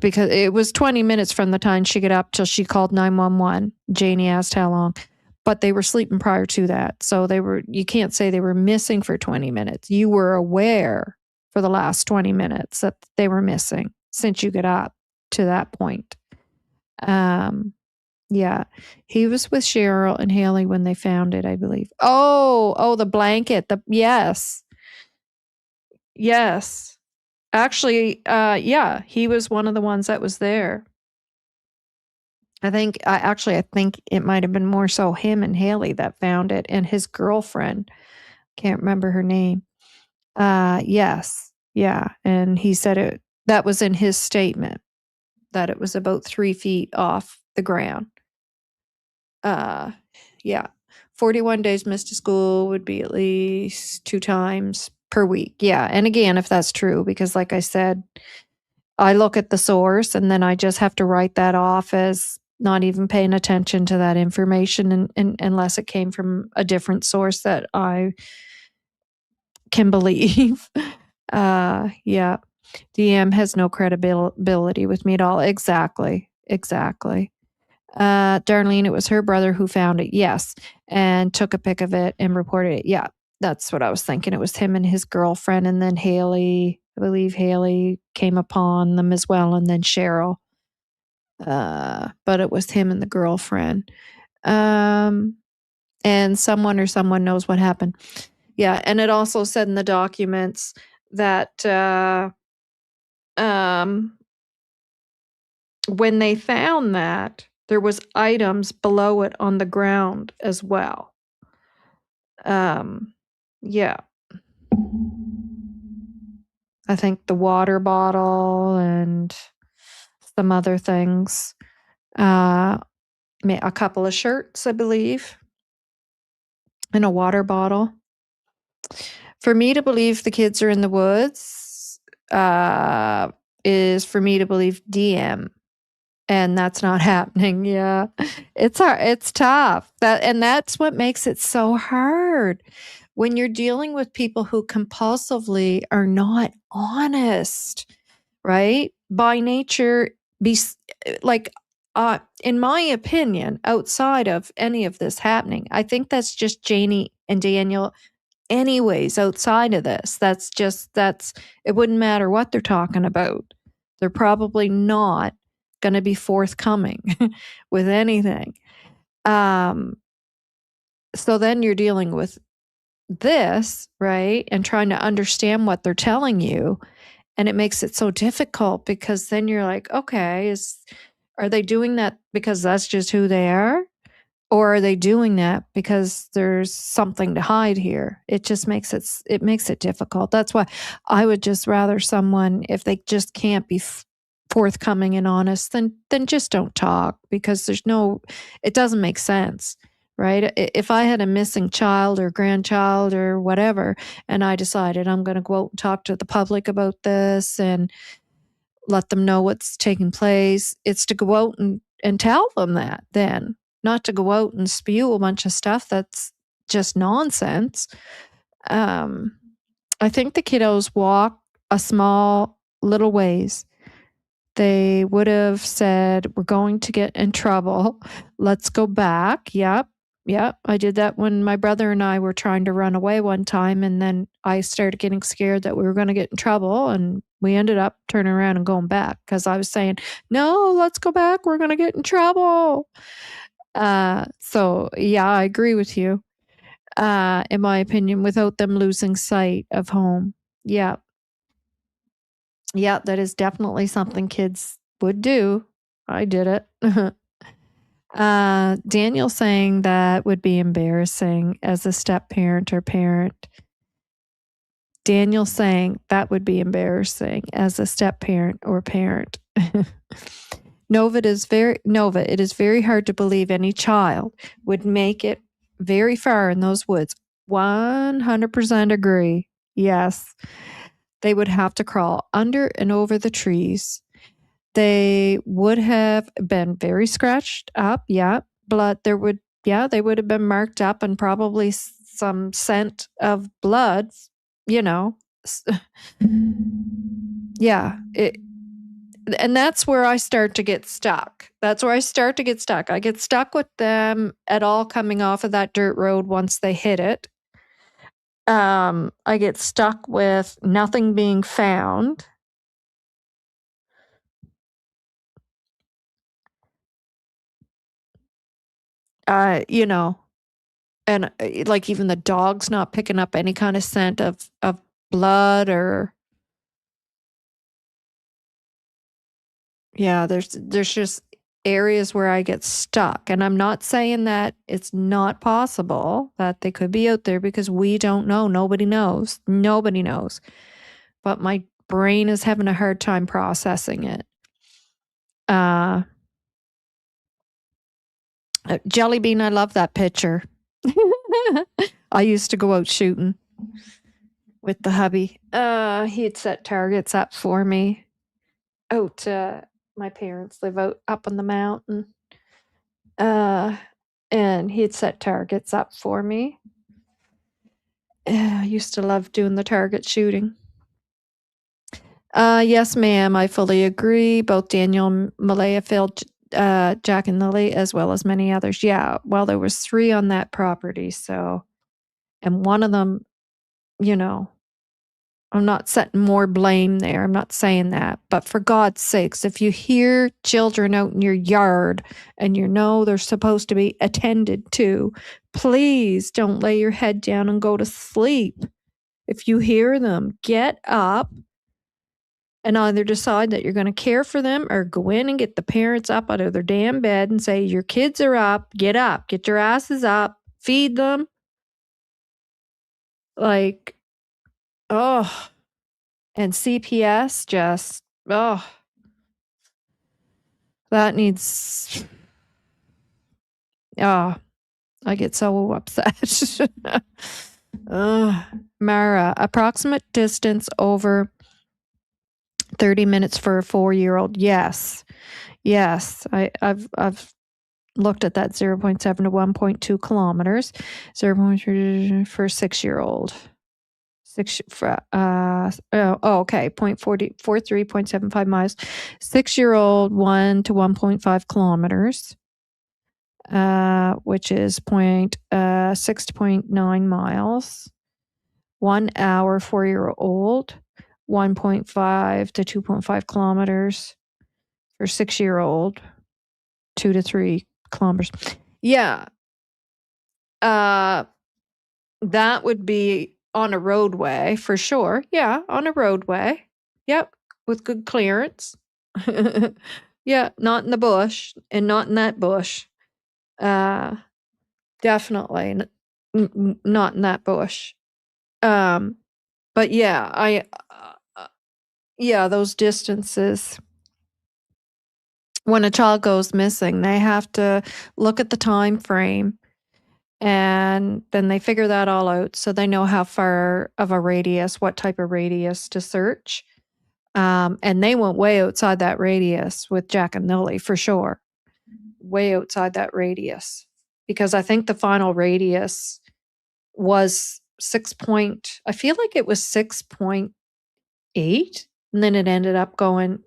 Because it was 20 minutes from the time she got up till she called 911. Janie asked how long, but they were sleeping prior to that. So you can't say they were missing for 20 minutes. You were aware for the last 20 minutes that they were missing since you got up to that point. Yeah, he was with Cheryl and Haley when they found it, I believe. Oh, the blanket. Yes. Actually, yeah, he was one of the ones that was there. I think it might have been more so him and Haley that found it, and his girlfriend. Can't remember her name. Yes, yeah, and he said that was in his statement that it was about 3 feet off the ground. Yeah. 41 days missed to school would be at least 2 times per week. Yeah. And again, if that's true, because like I said, I look at the source and then I just have to write that off as not even paying attention to that information and unless it came from a different source that I can believe. Yeah. DM has no credibility with me at all. Exactly. Darlene, it was her brother who found it, yes, and took a pic of it and reported it. Yeah, that's what I was thinking. It was him and his girlfriend, and then Haley. I believe Haley came upon them as well, and then Cheryl. But it was him and the girlfriend. And someone knows what happened. Yeah, and it also said in the documents that when they found that, there was items below it on the ground as well. Yeah. I think the water bottle and some other things. A couple of shirts, I believe, and a water bottle. For me to believe the kids are in the woods is for me to believe DM. And that's not happening. Yeah. It's hard. It's tough. And that's what makes it so hard when you're dealing with people who compulsively are not honest, right? By nature, like, in my opinion, outside of any of this happening, I think that's just Janie and Daniel. Anyways, outside of this, it wouldn't matter what they're talking about. They're probably not going to be forthcoming with anything. So then you're dealing with this, right? And trying to understand what they're telling you. And it makes it so difficult because then you're like, okay, are they doing that because that's just who they are? Or are they doing that because there's something to hide here? It just makes it difficult. That's why I would just rather someone, if they just can't be forthcoming and honest, then just don't talk because it doesn't make sense, right? If I had a missing child or grandchild or whatever, and I decided I'm going to go out and talk to the public about this and let them know what's taking place, it's to go out and tell them that then, not to go out and spew a bunch of stuff that's just nonsense. I think the kiddos walk a small little ways. They would have said, "We're going to get in trouble. Let's go back." Yep. Yep. I did that when my brother and I were trying to run away one time. And then I started getting scared that we were going to get in trouble. And we ended up turning around and going back because I was saying, "No, let's go back. We're going to get in trouble." So, yeah, I agree with you, in my opinion, without them losing sight of home. Yeah. Yeah, that is definitely something kids would do. I did it. Daniel saying that would be embarrassing as a step parent or parent. Daniel saying that would be embarrassing as a step parent or parent. Novah, it is very hard to believe any child would make it very far in those woods. 100% agree. Yes. They would have to crawl under and over the trees. They would have been very scratched up, yeah, but they would have been marked up and probably some scent of blood, you know. Yeah, and that's where I start to get stuck. I get stuck with them at all coming off of that dirt road once they hit it. I get stuck with nothing being found. You know, and like even the dog's not picking up any kind of scent of blood or yeah, there's just areas where I get stuck. And I'm not saying that it's not possible that they could be out there because we don't know. Nobody knows. Nobody knows. But my brain is having a hard time processing it. Jelly Bean, I love that picture. I used to go out shooting with the hubby. He'd set targets up for me. Out, my parents live out up on the mountain. And he'd set targets up for me. I used to love doing the target shooting. Yes, ma'am, I fully agree. Both Daniel and Malaya failed Jack and Lily as well as many others. Yeah, well, there was 3 on that property, so and one of them, you know, I'm not setting more blame there. I'm not saying that. But for God's sakes, if you hear children out in your yard and you know they're supposed to be attended to, please don't lay your head down and go to sleep. If you hear them, get up and either decide that you're going to care for them or go in and get the parents up out of their damn bed and say, "Your kids are up, get your asses up, feed them." Like, oh, and CPS just, oh, that needs, oh, I get so upset. Mara, approximate distance over 30 minutes for a 4-year-old. Yes. Yes. I've looked at that 0.7 to 1.2 kilometers. 0.3 for a 6-year-old. Okay, 0.43.75 miles. 6-year-old 1 to 1.5 kilometers, which is 6 to 0.9 miles. 1 hour 4-year-old 1.5 to 2.5 kilometers for 6-year-old 2 to 3 kilometers. Yeah. That would be on a roadway for sure. Yeah, on a roadway. Yep, with good clearance. Yeah, not in the bush and not in that bush. Definitely not in that bush. But yeah, yeah, those distances. When a child goes missing, they have to look at the time frame And then they figure that all out. So they know how far of a radius, what type of radius to search. And they went way outside that radius with Jack and Lily for sure. Way outside that radius. Because I think the final radius was I feel like it was 6.8. And then it ended up going,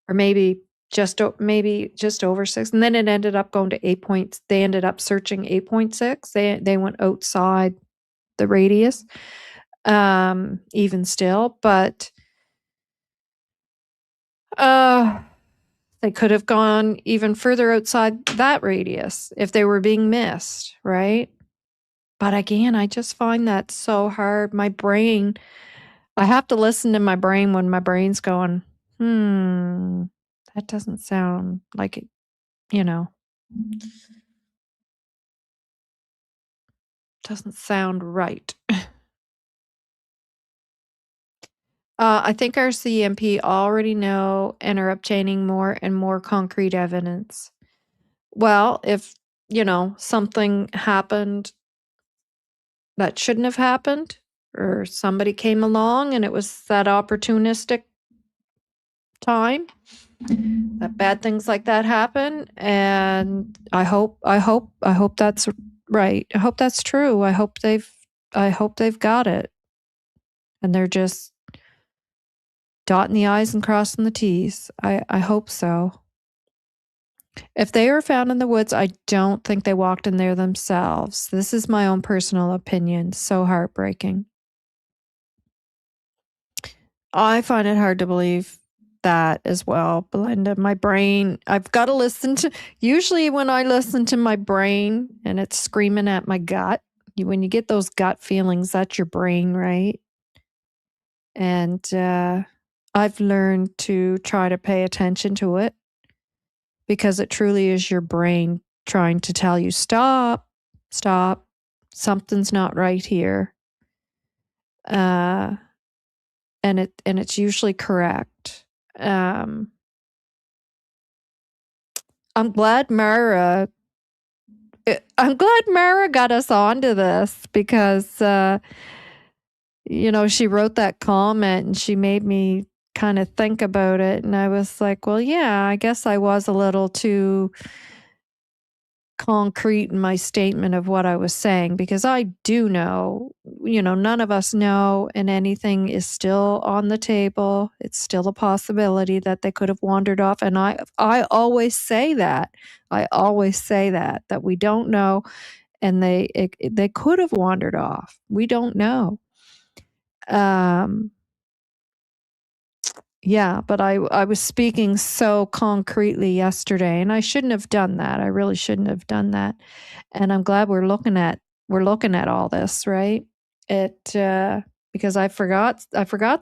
or maybe just over 6. And then it ended up going to 8 points. They ended up searching 8.6. They went outside the radius, even still. But they could have gone even further outside that radius if they were being missed, right? But again, I just find that so hard. My brain, I have to listen to my brain when my brain's going, that doesn't sound like it, doesn't sound right. I think our CMP already know and are obtaining more and more concrete evidence. Well, if, something happened that shouldn't have happened, or somebody came along and it was that opportunistic time that bad things like that happen, and I hope that's right. I hope that's true. I hope they've got it, and they're just dotting the I's and crossing the T's. I hope so. If they were found in the woods, I don't think they walked in there themselves. This is my own personal opinion. So heartbreaking. I find it hard to believe that as well, Belinda. My brain, I've got to listen to, usually when I listen to my brain and it's screaming at my gut, when you get those gut feelings, that's your brain, right? And I've learned to try to pay attention to it, because it truly is your brain trying to tell you, stop, something's not right here. And it's usually correct. I'm glad Mara got us onto this, because she wrote that comment and she made me kind of think about it, and I was like, well, yeah, I guess I was a little too concrete in my statement of what I was saying, because I do know, none of us know, and anything is still on the table. It's still a possibility that they could have wandered off, and I always say that. That we don't know, and they could have wandered off. We don't know. Yeah, but I was speaking so concretely yesterday, and I shouldn't have done that. I really shouldn't have done that. And I'm glad we're looking at all this, right? Because I forgot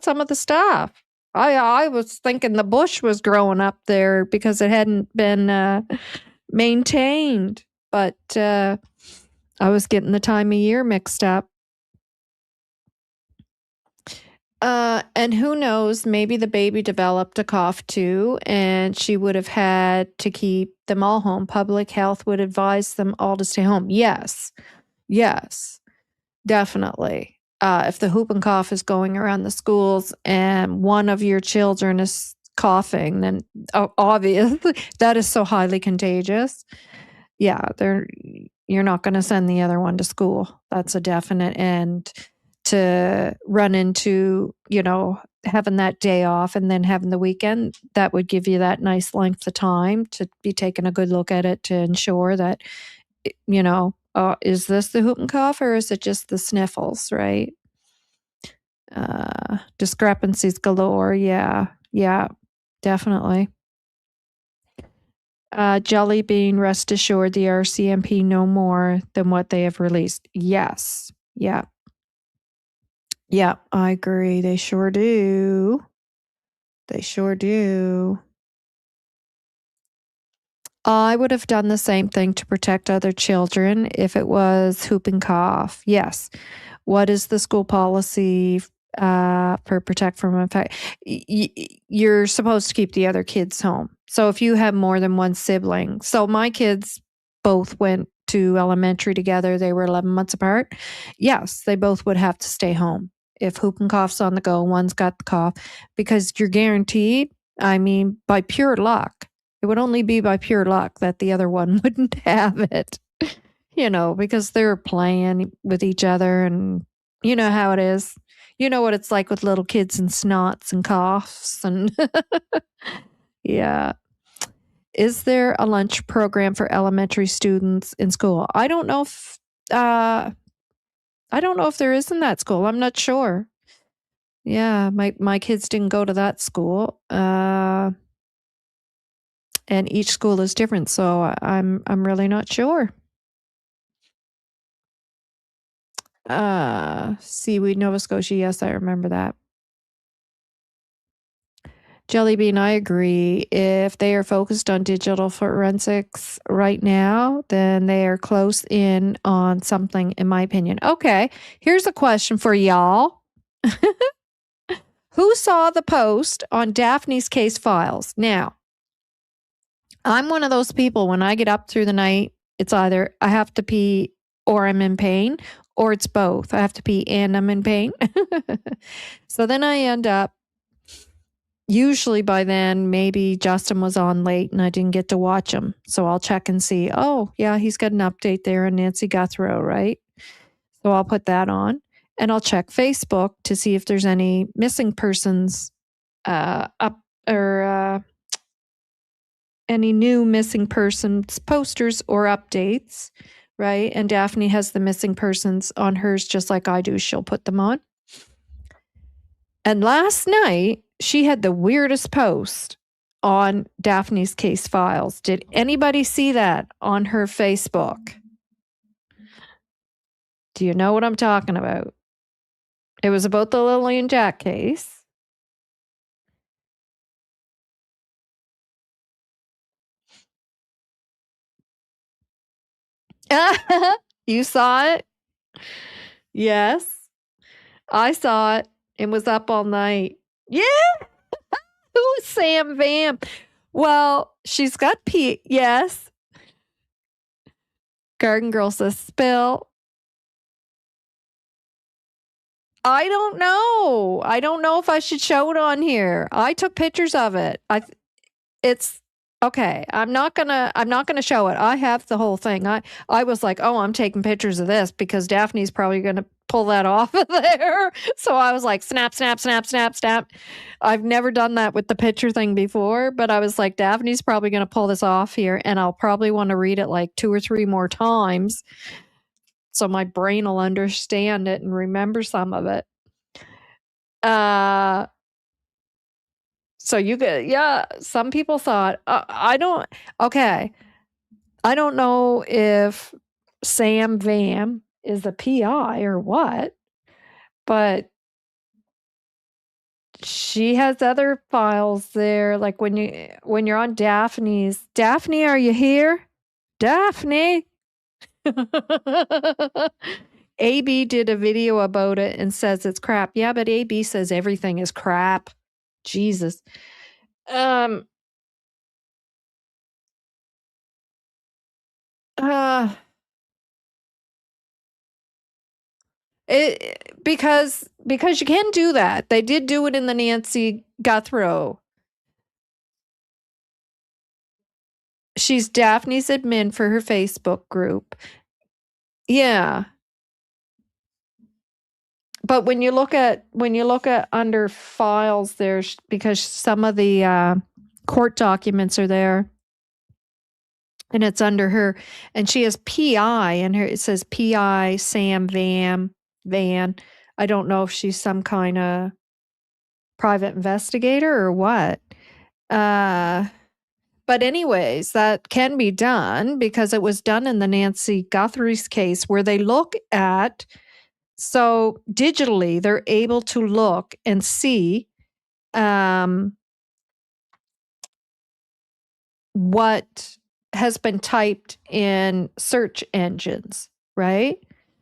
some of the stuff. I was thinking the bush was growing up there because it hadn't been maintained, but I was getting the time of year mixed up. And who knows, maybe the baby developed a cough too, and she would have had to keep them all home. Public health would advise them all to stay home. Yes, definitely. If the whooping cough is going around the schools and one of your children is coughing, then obviously that is so highly contagious. Yeah, you're not going to send the other one to school. That's a definite. And to run into, having that day off and then having the weekend, that would give you that nice length of time to be taking a good look at it to ensure that, is this the whooping cough or is it just the sniffles, right? Discrepancies galore. Yeah, definitely. Jelly Bean, rest assured the RCMP know more than what they have released. Yes. Yeah. Yeah, I agree. They sure do. I would have done the same thing to protect other children if it was whooping cough. Yes. What is the school policy for protect from infection? You're supposed to keep the other kids home. So if you have more than one sibling, so my kids both went to elementary together, they were 11 months apart. Yes, they both would have to stay home. If whooping cough's on the go, one's got the cough, because you're guaranteed, I mean, by pure luck, it would only be by pure luck that the other one wouldn't have it, because they're playing with each other, and you know how it is. You know what it's like with little kids and snots and coughs and yeah. Is there a lunch program for elementary students in school? I don't know if there is in that school. I'm not sure. Yeah, my kids didn't go to that school. And each school is different, so I'm really not sure. Seaweed, Nova Scotia. Yes, I remember that. Jellybean, I agree. If they are focused on digital forensics right now, then they are close in on something, in my opinion. Okay, here's a question for y'all. Who saw the post on Daphne's case files? Now, I'm one of those people, when I get up through the night, it's either I have to pee or I'm in pain, or it's both. I have to pee and I'm in pain. So then I end up, usually by then, maybe Justin was on late and I didn't get to watch him. So I'll check and see, oh, yeah, he's got an update there on Nancy Guthrow, right? So I'll put that on, and I'll check Facebook to see if there's any missing persons up, or any new missing persons posters or updates, right? And Daphne has the missing persons on hers just like I do. She'll put them on. And last night, she had the weirdest post on Daphne's case files. Did anybody see that on her Facebook? Do you know what I'm talking about? It was about the Lilly&Jack case. You saw it? Yes. I saw it. It was up all night. Yeah. Who is Sam Vam? Well, she's got Pete. Yes. Garden Girl says spill. I don't know. I don't know if I should show it on here. I took pictures of it. It's okay. I'm not gonna show it. I have the whole thing. I was like, oh, I'm taking pictures of this because Daphne's probably gonna pull that off of there. So I was like, snap, snap, snap, snap, snap. I've never done that with the picture thing before, but I was like, Daphne's probably gonna pull this off here, and I'll probably want to read it like 2 or 3 more times, so my brain will understand it and remember some of it. So you get, yeah, some people thought, I don't know if Sam Vam is a PI or what, but she has other files there. Like when you're on Daphne's, Daphne, are you here? Daphne. AB did a video about it and says it's crap. Yeah, but AB says everything is crap. Jesus. Because you can do that. They did do it in the Nancy Guthrow. She's Daphne's admin for her Facebook group. Yeah. But when you look at under files, there's, because some of the court documents are there, and it's under her, and she has PI, and it says PI Sam Van. I don't know if she's some kind of private investigator or what. But anyways, that can be done because it was done in the Nancy Guthrow's case, where they look at, so digitally, they're able to look and see what has been typed in search engines, right?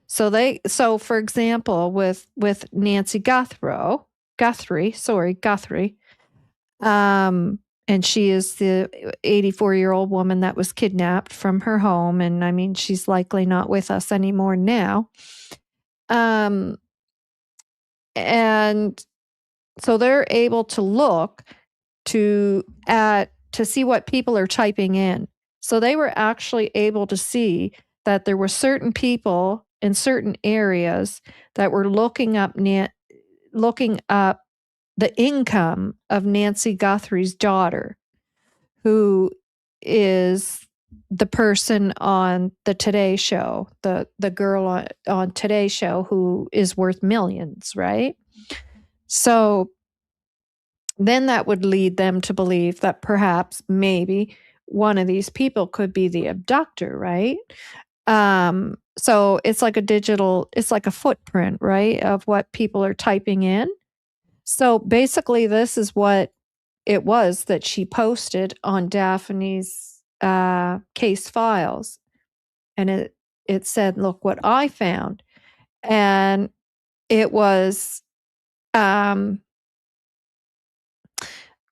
So for example, with Nancy Guthrie, and she is the 84-year-old woman that was kidnapped from her home, and I mean, she's likely not with us anymore now. And so they're able to look to see what people are typing in. So they were actually able to see that there were certain people in certain areas that were looking up the income of Nancy Guthrie's daughter, who is the person on the Today Show, the girl on Today Show who is worth millions, right? So then that would lead them to believe that perhaps maybe one of these people could be the abductor, right? So it's like it's like a footprint, right, of what people are typing in. So basically, this is what it was that she posted on Daphne's case files. And it said, look what I found. And it was, I'll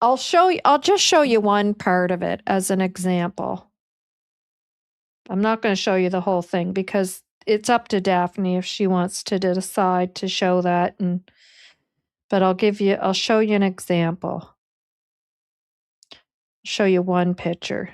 just show you one part of it as an example. I'm not going to show you the whole thing because it's up to Daphne if she wants to decide to show that. But I'll show you an example. Show you one picture.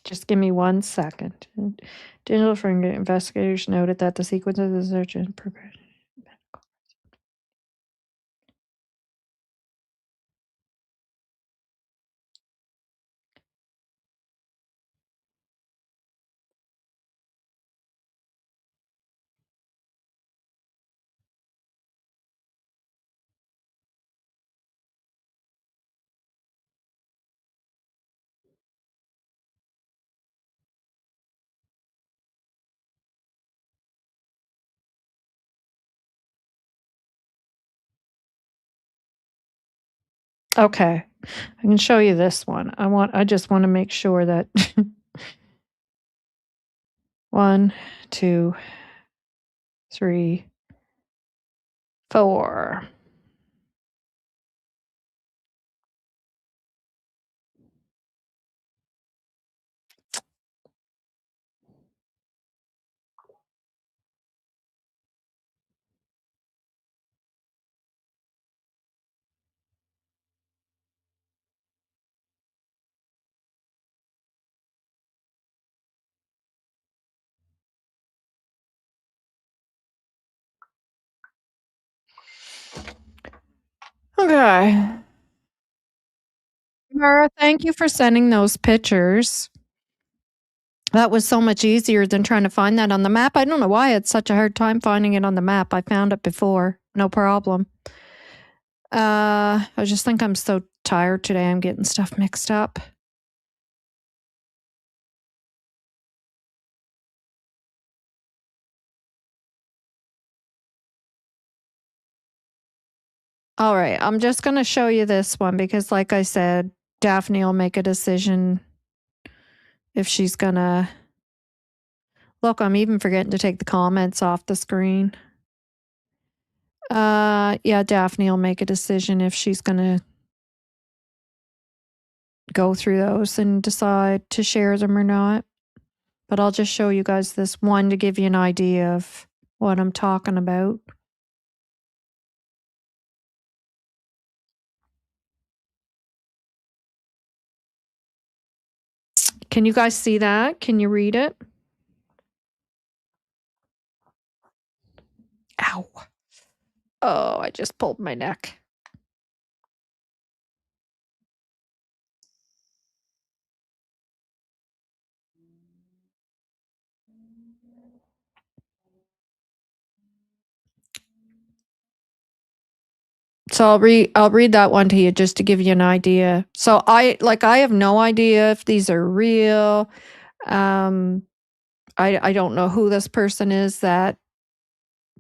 Just give me 1 second. Digital fingerprint investigators noted that the sequence of the search and progression. Okay, I can show you this one. I just want to make sure that 1, 2, 3, 4. Okay. Mara, thank you for sending those pictures. That was so much easier than trying to find that on the map. I don't know why I had such a hard time finding it on the map. I found it before, no problem. I just think I'm so tired today. I'm getting stuff mixed up. All right, I'm just going to show you this one because, like I said, Daphne will make a decision if she's going to. Look, I'm even forgetting to take the comments off the screen. Yeah, Daphne will make a decision if she's going to go through those and decide to share them or not. But I'll just show you guys this one to give you an idea of what I'm talking about. Can you guys see that? Can you read it? Ow. Oh, I just pulled my neck. So I'll read that one to you just to give you an idea. So I have no idea if these are real. I don't know who this person is that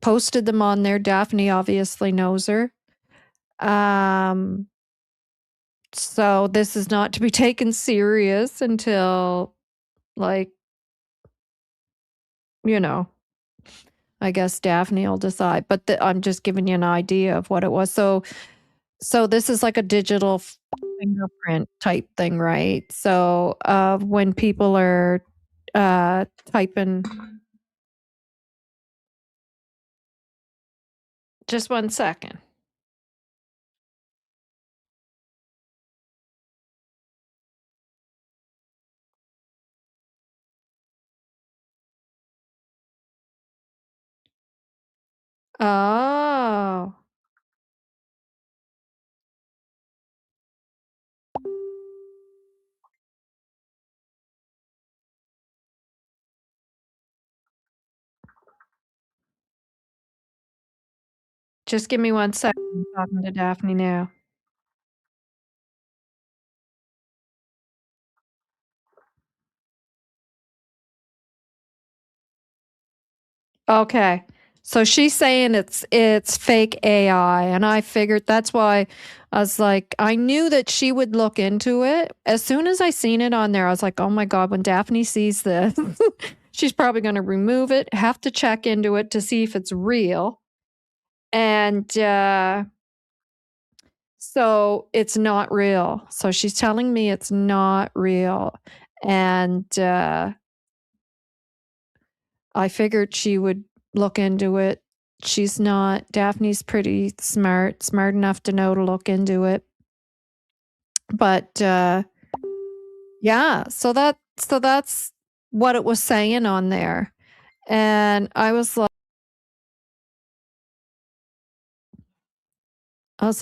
posted them on there. Daphne obviously knows her. So this is not to be taken serious until, like, you know, I guess Daphne will decide. But I'm just giving you an idea of what it was. So this is like a digital fingerprint type thing, right? So when people are typing, just 1 second. Oh, just give me 1 second. I'm talking to Daphne now. Okay. So she's saying it's fake AI, and I figured that's why I was like, I knew that she would look into it. As soon as I seen it on there, I was like, oh my God, when Daphne sees this, she's probably going to remove it, have to check into it to see if it's real. And so it's not real. So she's telling me it's not real. And I figured she would look into it. She's not. Daphne's pretty smart enough to know to look into it. But yeah, so that's what it was saying on there. And I was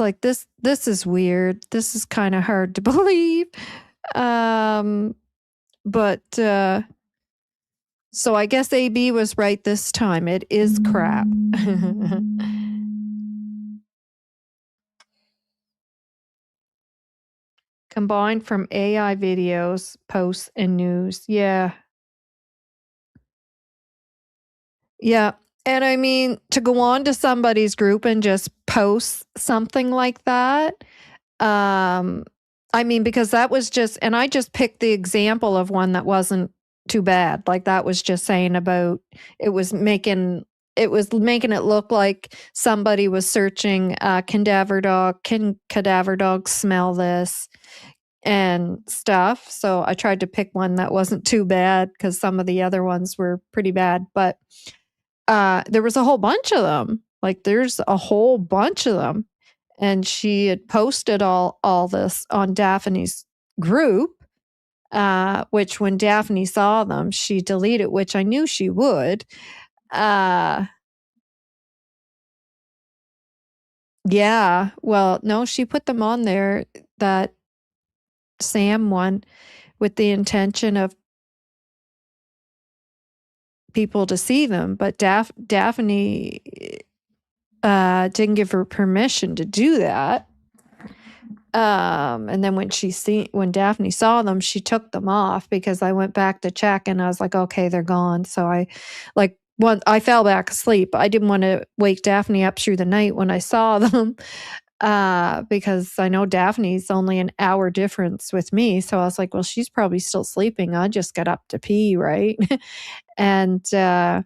like, this is weird. This is kind of hard to believe. But so I guess AB was right this time. It is crap. Combined from AI videos, posts, and news. Yeah. Yeah. And I mean, to go on to somebody's group and just post something like that, um, I mean, because that was just, and I just picked the example of one that wasn't too bad. Like that was just saying about, it was making, it was making it look like somebody was searching cadaver dog, can cadaver dogs smell this and stuff. So I tried to pick one that wasn't too bad because some of the other ones were pretty bad. But there was a whole bunch of them. Like there's a whole bunch of them. And she had posted all this on Daphne's group, which when Daphne saw them, she deleted, which I knew she would. Yeah. Well, no, she put them on there, that Sam one, with the intention of people to see them, but Daphne didn't give her permission to do that. And then when Daphne saw them, she took them off because I went back to check and I was like, okay, they're gone. So I fell back asleep. I didn't want to wake Daphne up through the night when I saw them. Because I know Daphne's only an hour difference with me. So I was like, well, she's probably still sleeping. I just got up to pee, right? and so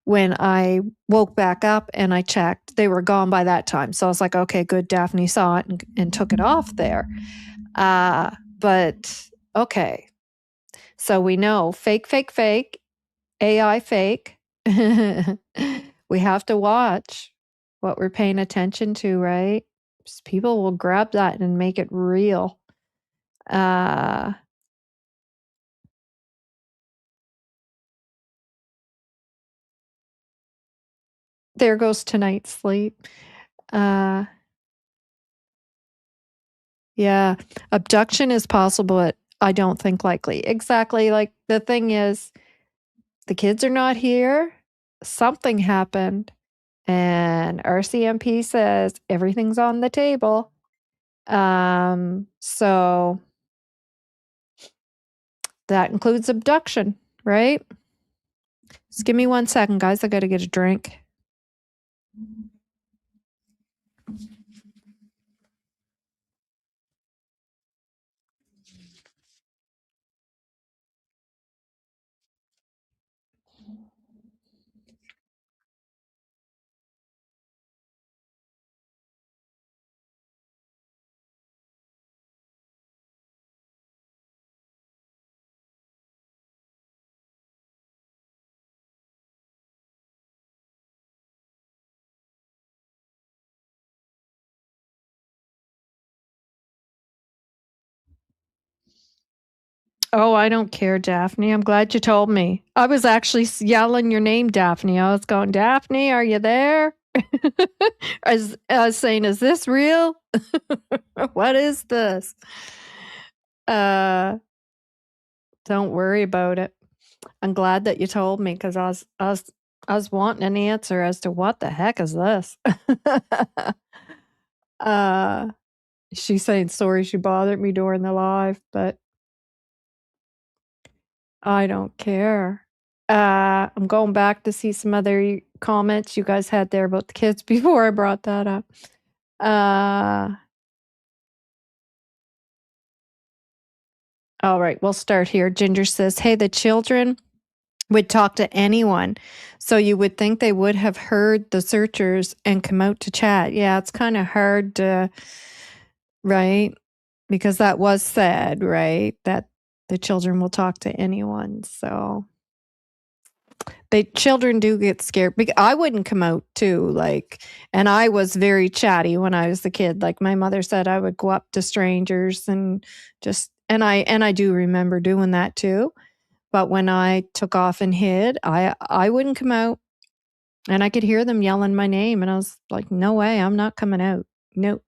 when I woke back up and I checked, they were gone by that time. So I was like, okay, good. Daphne saw it and took it off there. But okay. So we know fake, fake, fake, AI fake. We have to watch what we're paying attention to, right? People will grab that and make it real. There goes tonight's sleep. Yeah. Abduction is possible, but I don't think likely. Exactly. Like the thing is, the kids are not here. Something happened. And RCMP says everything's on the table. So that includes abduction, right? Just give me 1 second, guys. I gotta get a drink. Oh, I don't care, Daphne. I'm glad you told me. I was actually yelling your name, Daphne. I was going, Daphne, are you there? I was saying, is this real? What is this? Uh, don't worry about it. I'm glad that you told me because I was wanting an answer as to what the heck is this. uh, she's saying sorry she bothered me during the live, but I don't care. I'm going back to see some other comments you guys had there about the kids before I brought that up. All right, we'll start here. Ginger says, hey, the children would talk to anyone. So you would think they would have heard the searchers and come out to chat. Yeah, it's kind of hard to, right? Because that was said, right? That the children will talk to anyone. So children do get scared. I wouldn't come out too, like, and I was very chatty when I was a kid. Like my mother said, I would go up to strangers and just, and I do remember doing that too. But when I took off and hid, I wouldn't come out, and I could hear them yelling my name, and I was like, no way, I'm not coming out. Nope.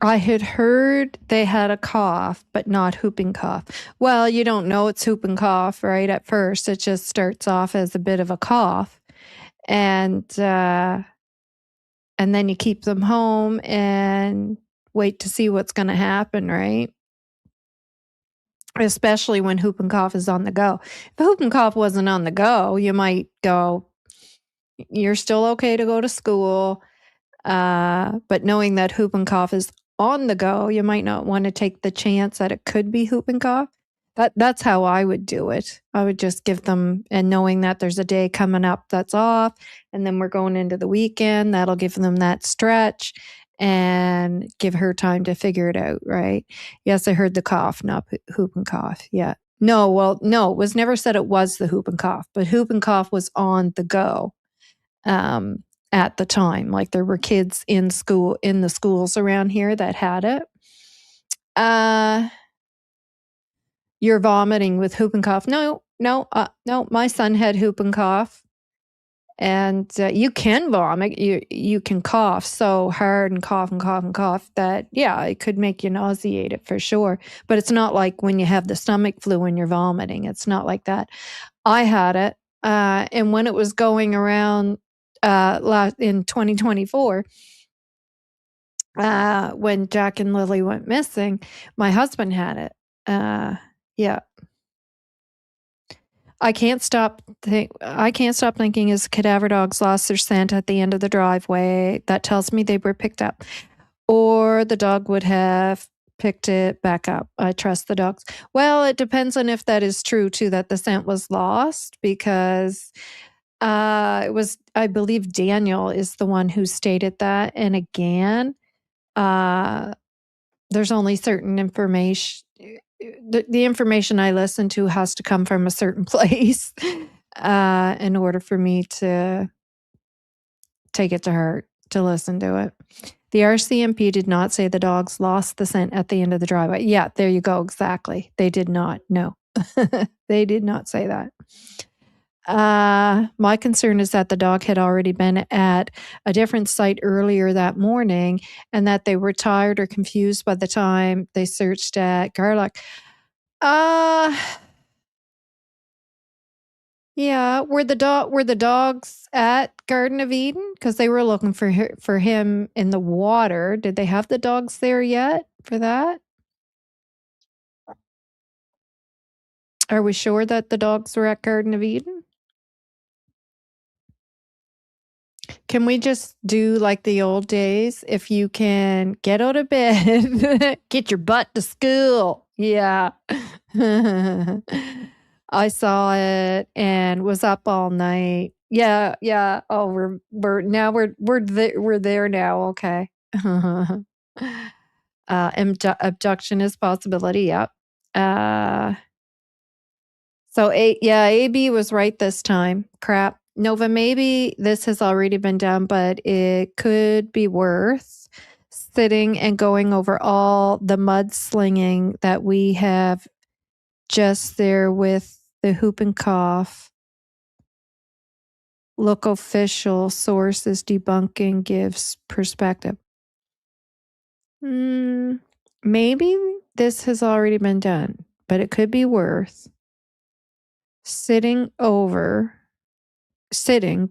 I had heard they had a cough, but not whooping cough. Well, you don't know it's whooping cough, right? At first, it just starts off as a bit of a cough, and then you keep them home and wait to see what's going to happen, right? Especially when whooping cough is on the go. If whooping cough wasn't on the go, you might go, you're still okay to go to school. But knowing that whooping cough is on the go, you might not want to take the chance that it could be whooping cough. That's how I would do it. I would just give them, and knowing that there's a day coming up that's off, and then we're going into the weekend, that'll give them that stretch and give her time to figure it out, right? Yes, I heard the cough, not whooping cough. Yeah. No, it was never said it was the whooping cough, but whooping cough was on the go. At the time, like there were kids in the schools around here that had it. You're vomiting with whooping cough. No, my son had whooping cough, and you can vomit. You can cough so hard and cough and cough and cough that, yeah, it could make you nauseated for sure. But it's not like when you have the stomach flu and you're vomiting. It's not like that. I had it, and when it was going around in 2024, when Jack and Lily went missing, my husband had it. Yeah. I can't stop thinking, is cadaver dogs lost their scent at the end of the driveway. That tells me they were picked up, or the dog would have picked it back up. I trust the dogs. Well, it depends on if that is true too, that the scent was lost, because it was, I believe Daniel is the one who stated that. And again, there's only certain information. The information I listen to has to come from a certain place in order for me to take it to heart, to listen to it. The RCMP did not say the dogs lost the scent at the end of the driveway. Yeah, there you go. Exactly. They did not. No, they did not say that. My concern is that the dog had already been at a different site earlier that morning, and that they were tired or confused by the time they searched at Garlock. Yeah, were the dogs at Garden of Eden? Because they were looking for him in the water. Did they have the dogs there yet for that? Are we sure that the dogs were at Garden of Eden? Can we just do like the old days? If you can get out of bed, get your butt to school. Yeah. I saw it and was up all night. Yeah, yeah. Oh, we're there now. Okay. Abduction is possibility. Yep. So AB was right this time. Crap. Nova, maybe this has already been done, but it could be worth sitting and going over all the mudslinging that we have just there with the whoop and cough. Local official sources debunking gives perspective. Maybe this has already been done, but it could be worth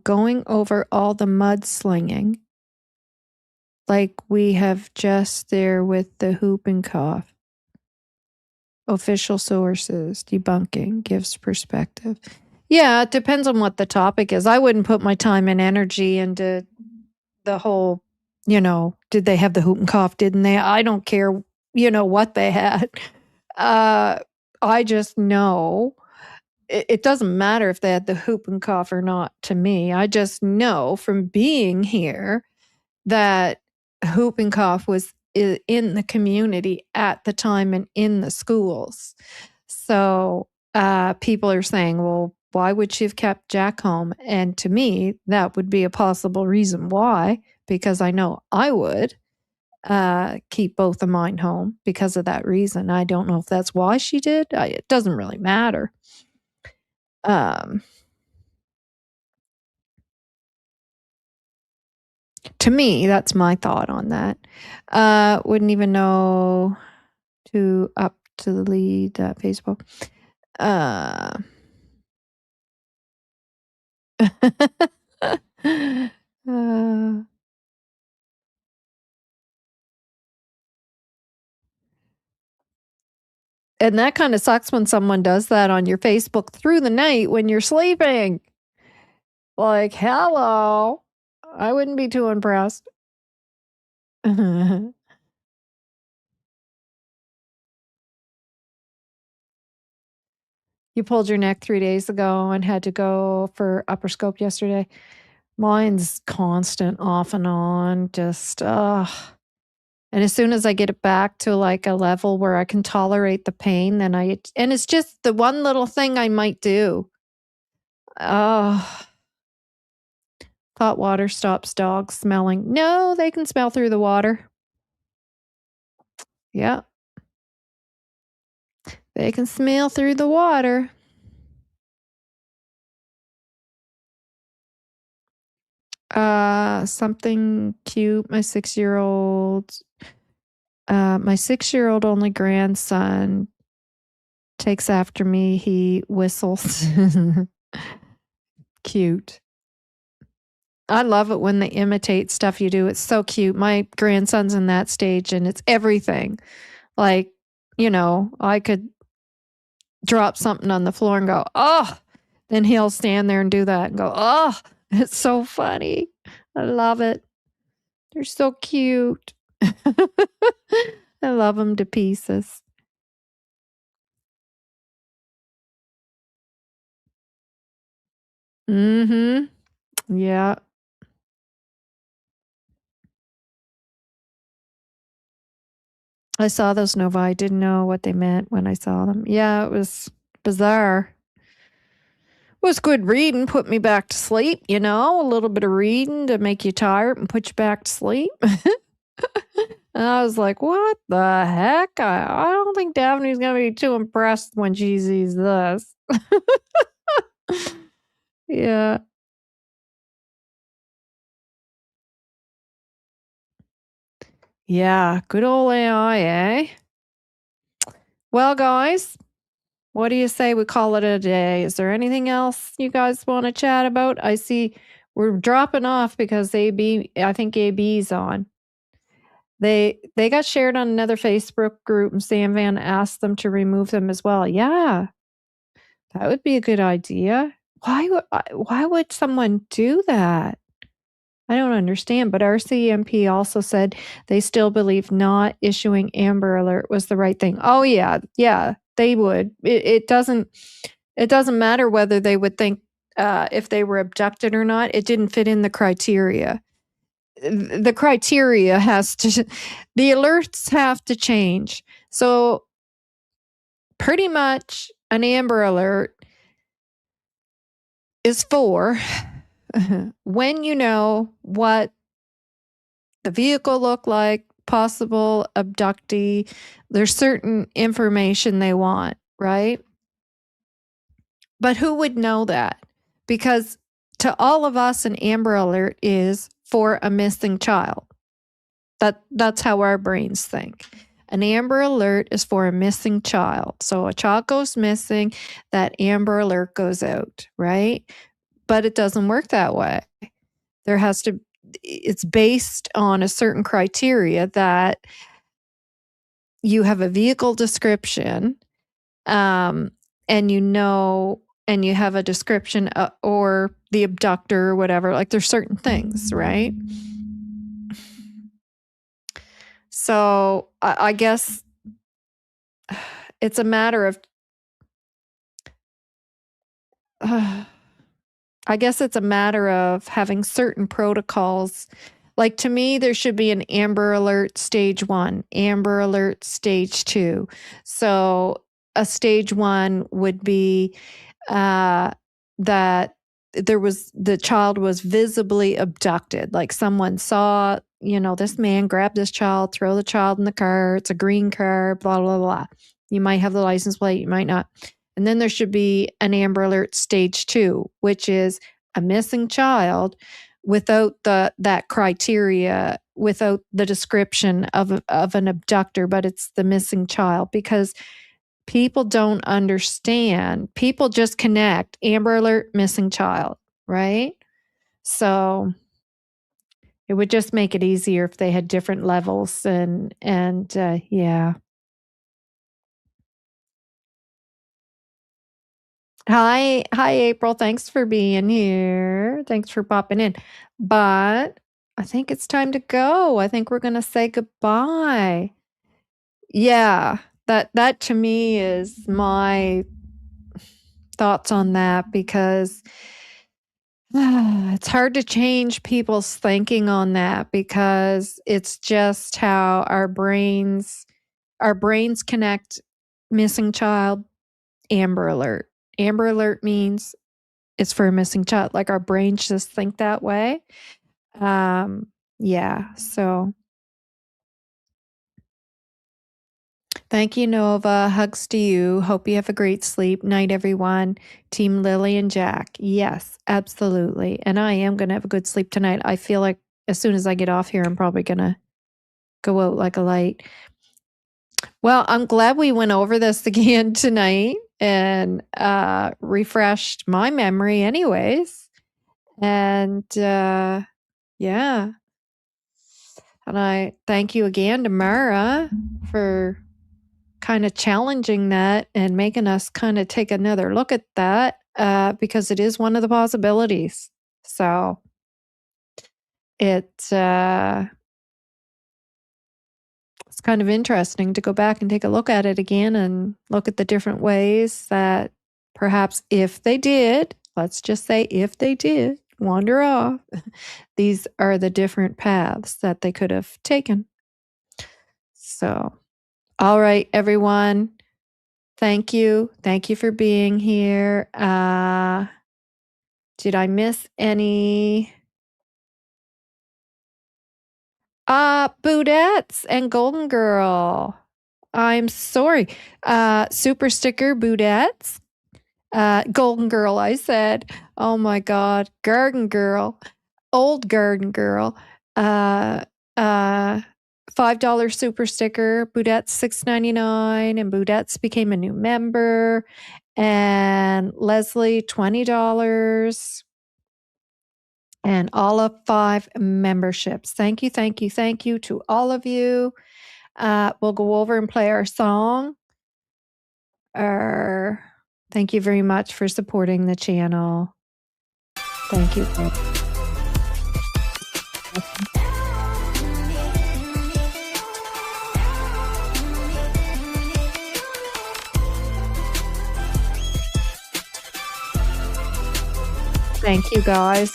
going over all the mudslinging like we have just there with the whoop and cough. Official sources debunking gives perspective. Yeah, it depends on what the topic is. I wouldn't put my time and energy into the whole, did they have the whoop and cough? Didn't they? I don't care, what they had. I just know it doesn't matter if they had the whoop and cough or not to me. I just know from being here that whoop and cough was in the community at the time and in the schools. So people are saying, well, why would she have kept Jack home? And to me, that would be a possible reason why, because I know I would keep both of mine home because of that reason. I don't know if that's why she did. It doesn't really matter. To me, that's my thought on that. Wouldn't even know to up to the lead Facebook. Uh, and that kind of sucks when someone does that on your Facebook through the night when you're sleeping. Like, hello. I wouldn't be too impressed. You pulled your neck 3 days ago and had to go for upper scope yesterday. Mine's constant off and on, just, ugh. And as soon as I get it back to like a level where I can tolerate the pain, then and it's just the one little thing I might do. Oh, hot water stops dogs smelling. No, they can smell through the water. Yeah. They can smell through the water. Something cute. My 6-year-old only grandson takes after me. He whistles. Cute. I love it when they imitate stuff you do. It's so cute. My grandson's in that stage and it's everything. Like, I could drop something on the floor and go, oh, then he'll stand there and do that and go, oh, it's so funny. I love it. They're so cute. I love them to pieces. Mm-hmm. Yeah. I saw those Novah. I didn't know what they meant when I saw them. Yeah, it was bizarre. It was good reading, put me back to sleep, a little bit of reading to make you tired and put you back to sleep. And I was like, what the heck? I don't think Daphne's going to be too impressed when she sees this. Yeah. Yeah. Good old AI, eh? Well, guys, What do you say we call it a day? Is there anything else you guys want to chat about? I see we're dropping off because I think AB's on. They got shared on another Facebook group and Sam Van asked them to remove them as well. Yeah, that would be a good idea. Why would someone do that? I don't understand, but RCMP also said they still believe not issuing Amber Alert was the right thing. Oh yeah, they would. It doesn't matter whether they would think if they were abducted or not. It didn't fit in the criteria. The criteria has to, the alerts have to change. So pretty much an Amber Alert is for when you know what the vehicle looked like, possible abductee, there's certain information they want, right? But who would know that? Because to all of us, an Amber Alert is for a missing child. That's how our brains think. An Amber Alert is for a missing child. So a child goes missing, that Amber Alert goes out, right? But it doesn't work that way. It's based on a certain criteria that you have a vehicle description, and and you have a description or the abductor or whatever. Like there's certain things, right? So I guess it's a matter of I guess it's a matter of having certain protocols. Like to me, there should be an Amber Alert stage 1, Amber Alert stage 2. So a stage 1 would be that the child was visibly abducted. Like someone saw, this man grab this child, throw the child in the car. It's a green car, blah, blah, blah. You might have the license plate, you might not. And then there should be an Amber Alert stage 2, which is a missing child without that criteria, without the description of an abductor, but it's the missing child, because people don't understand. People just connect Amber Alert, missing child, right? So it would just make it easier if they had different levels and yeah. Hi, April. Thanks for being here. Thanks for popping in. But I think it's time to go. I think we're going to say goodbye. Yeah, that to me is my thoughts on that, because it's hard to change people's thinking on that, because it's just how our brains connect missing child, Amber Alert. Amber Alert means it's for a missing child. Like our brains just think that way. Yeah. So thank you, Novah. Hugs to you. Hope you have a great sleep. Night, everyone. Team Lily and Jack. Yes, absolutely. And I am going to have a good sleep tonight. I feel like as soon as I get off here, I'm probably going to go out like a light. Well, I'm glad we went over this again tonight and refreshed my memory anyways. And yeah. And I thank you again to Mara for kind of challenging that and making us kind of take another look at that, because it is one of the possibilities. So it's kind of interesting to go back and take a look at it again and look at the different ways that perhaps if they did, let's just say if they did wander off, these are the different paths that they could have taken. So, all right, everyone. Thank you. Thank you for being here. Did I miss any? Boudettes and Golden Girl. I'm sorry. Super sticker Boudettes. Golden Girl, I said. Oh my God. Garden Girl. Old Garden Girl. $5 super sticker. Boudette's $6.99, and Boudette's became a new member. And Leslie, $20. And all of 5 memberships. Thank you, thank you, thank you to all of you. We'll go over and play our song. Thank you very much for supporting the channel. Thank you. Thank you, guys.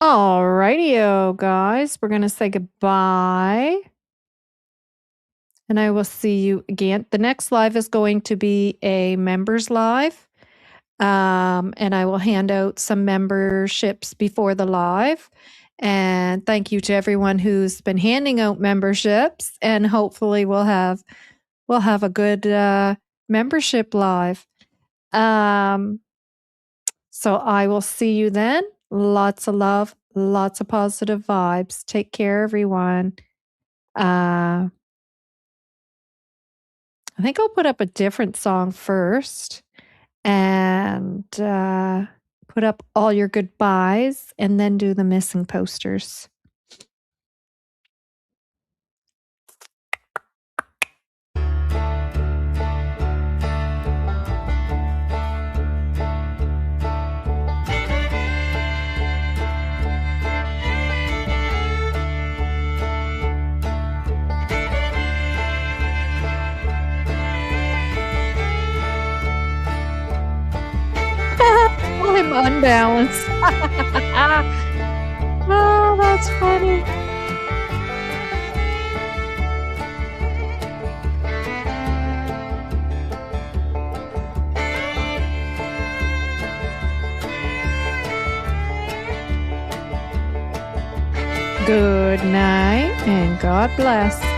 Alrighty-o, guys. We're going to say goodbye. And I will see you again. The next live is going to be a members live. And I will hand out some memberships before the live. And thank you to everyone who's been handing out memberships. And hopefully we'll have a good membership live. So I will see you then. Lots of love, lots of positive vibes. Take care, everyone. I think I'll put up a different song first and put up all your goodbyes and then do the missing posters. I'm unbalanced. Oh, that's funny. Good night and God bless.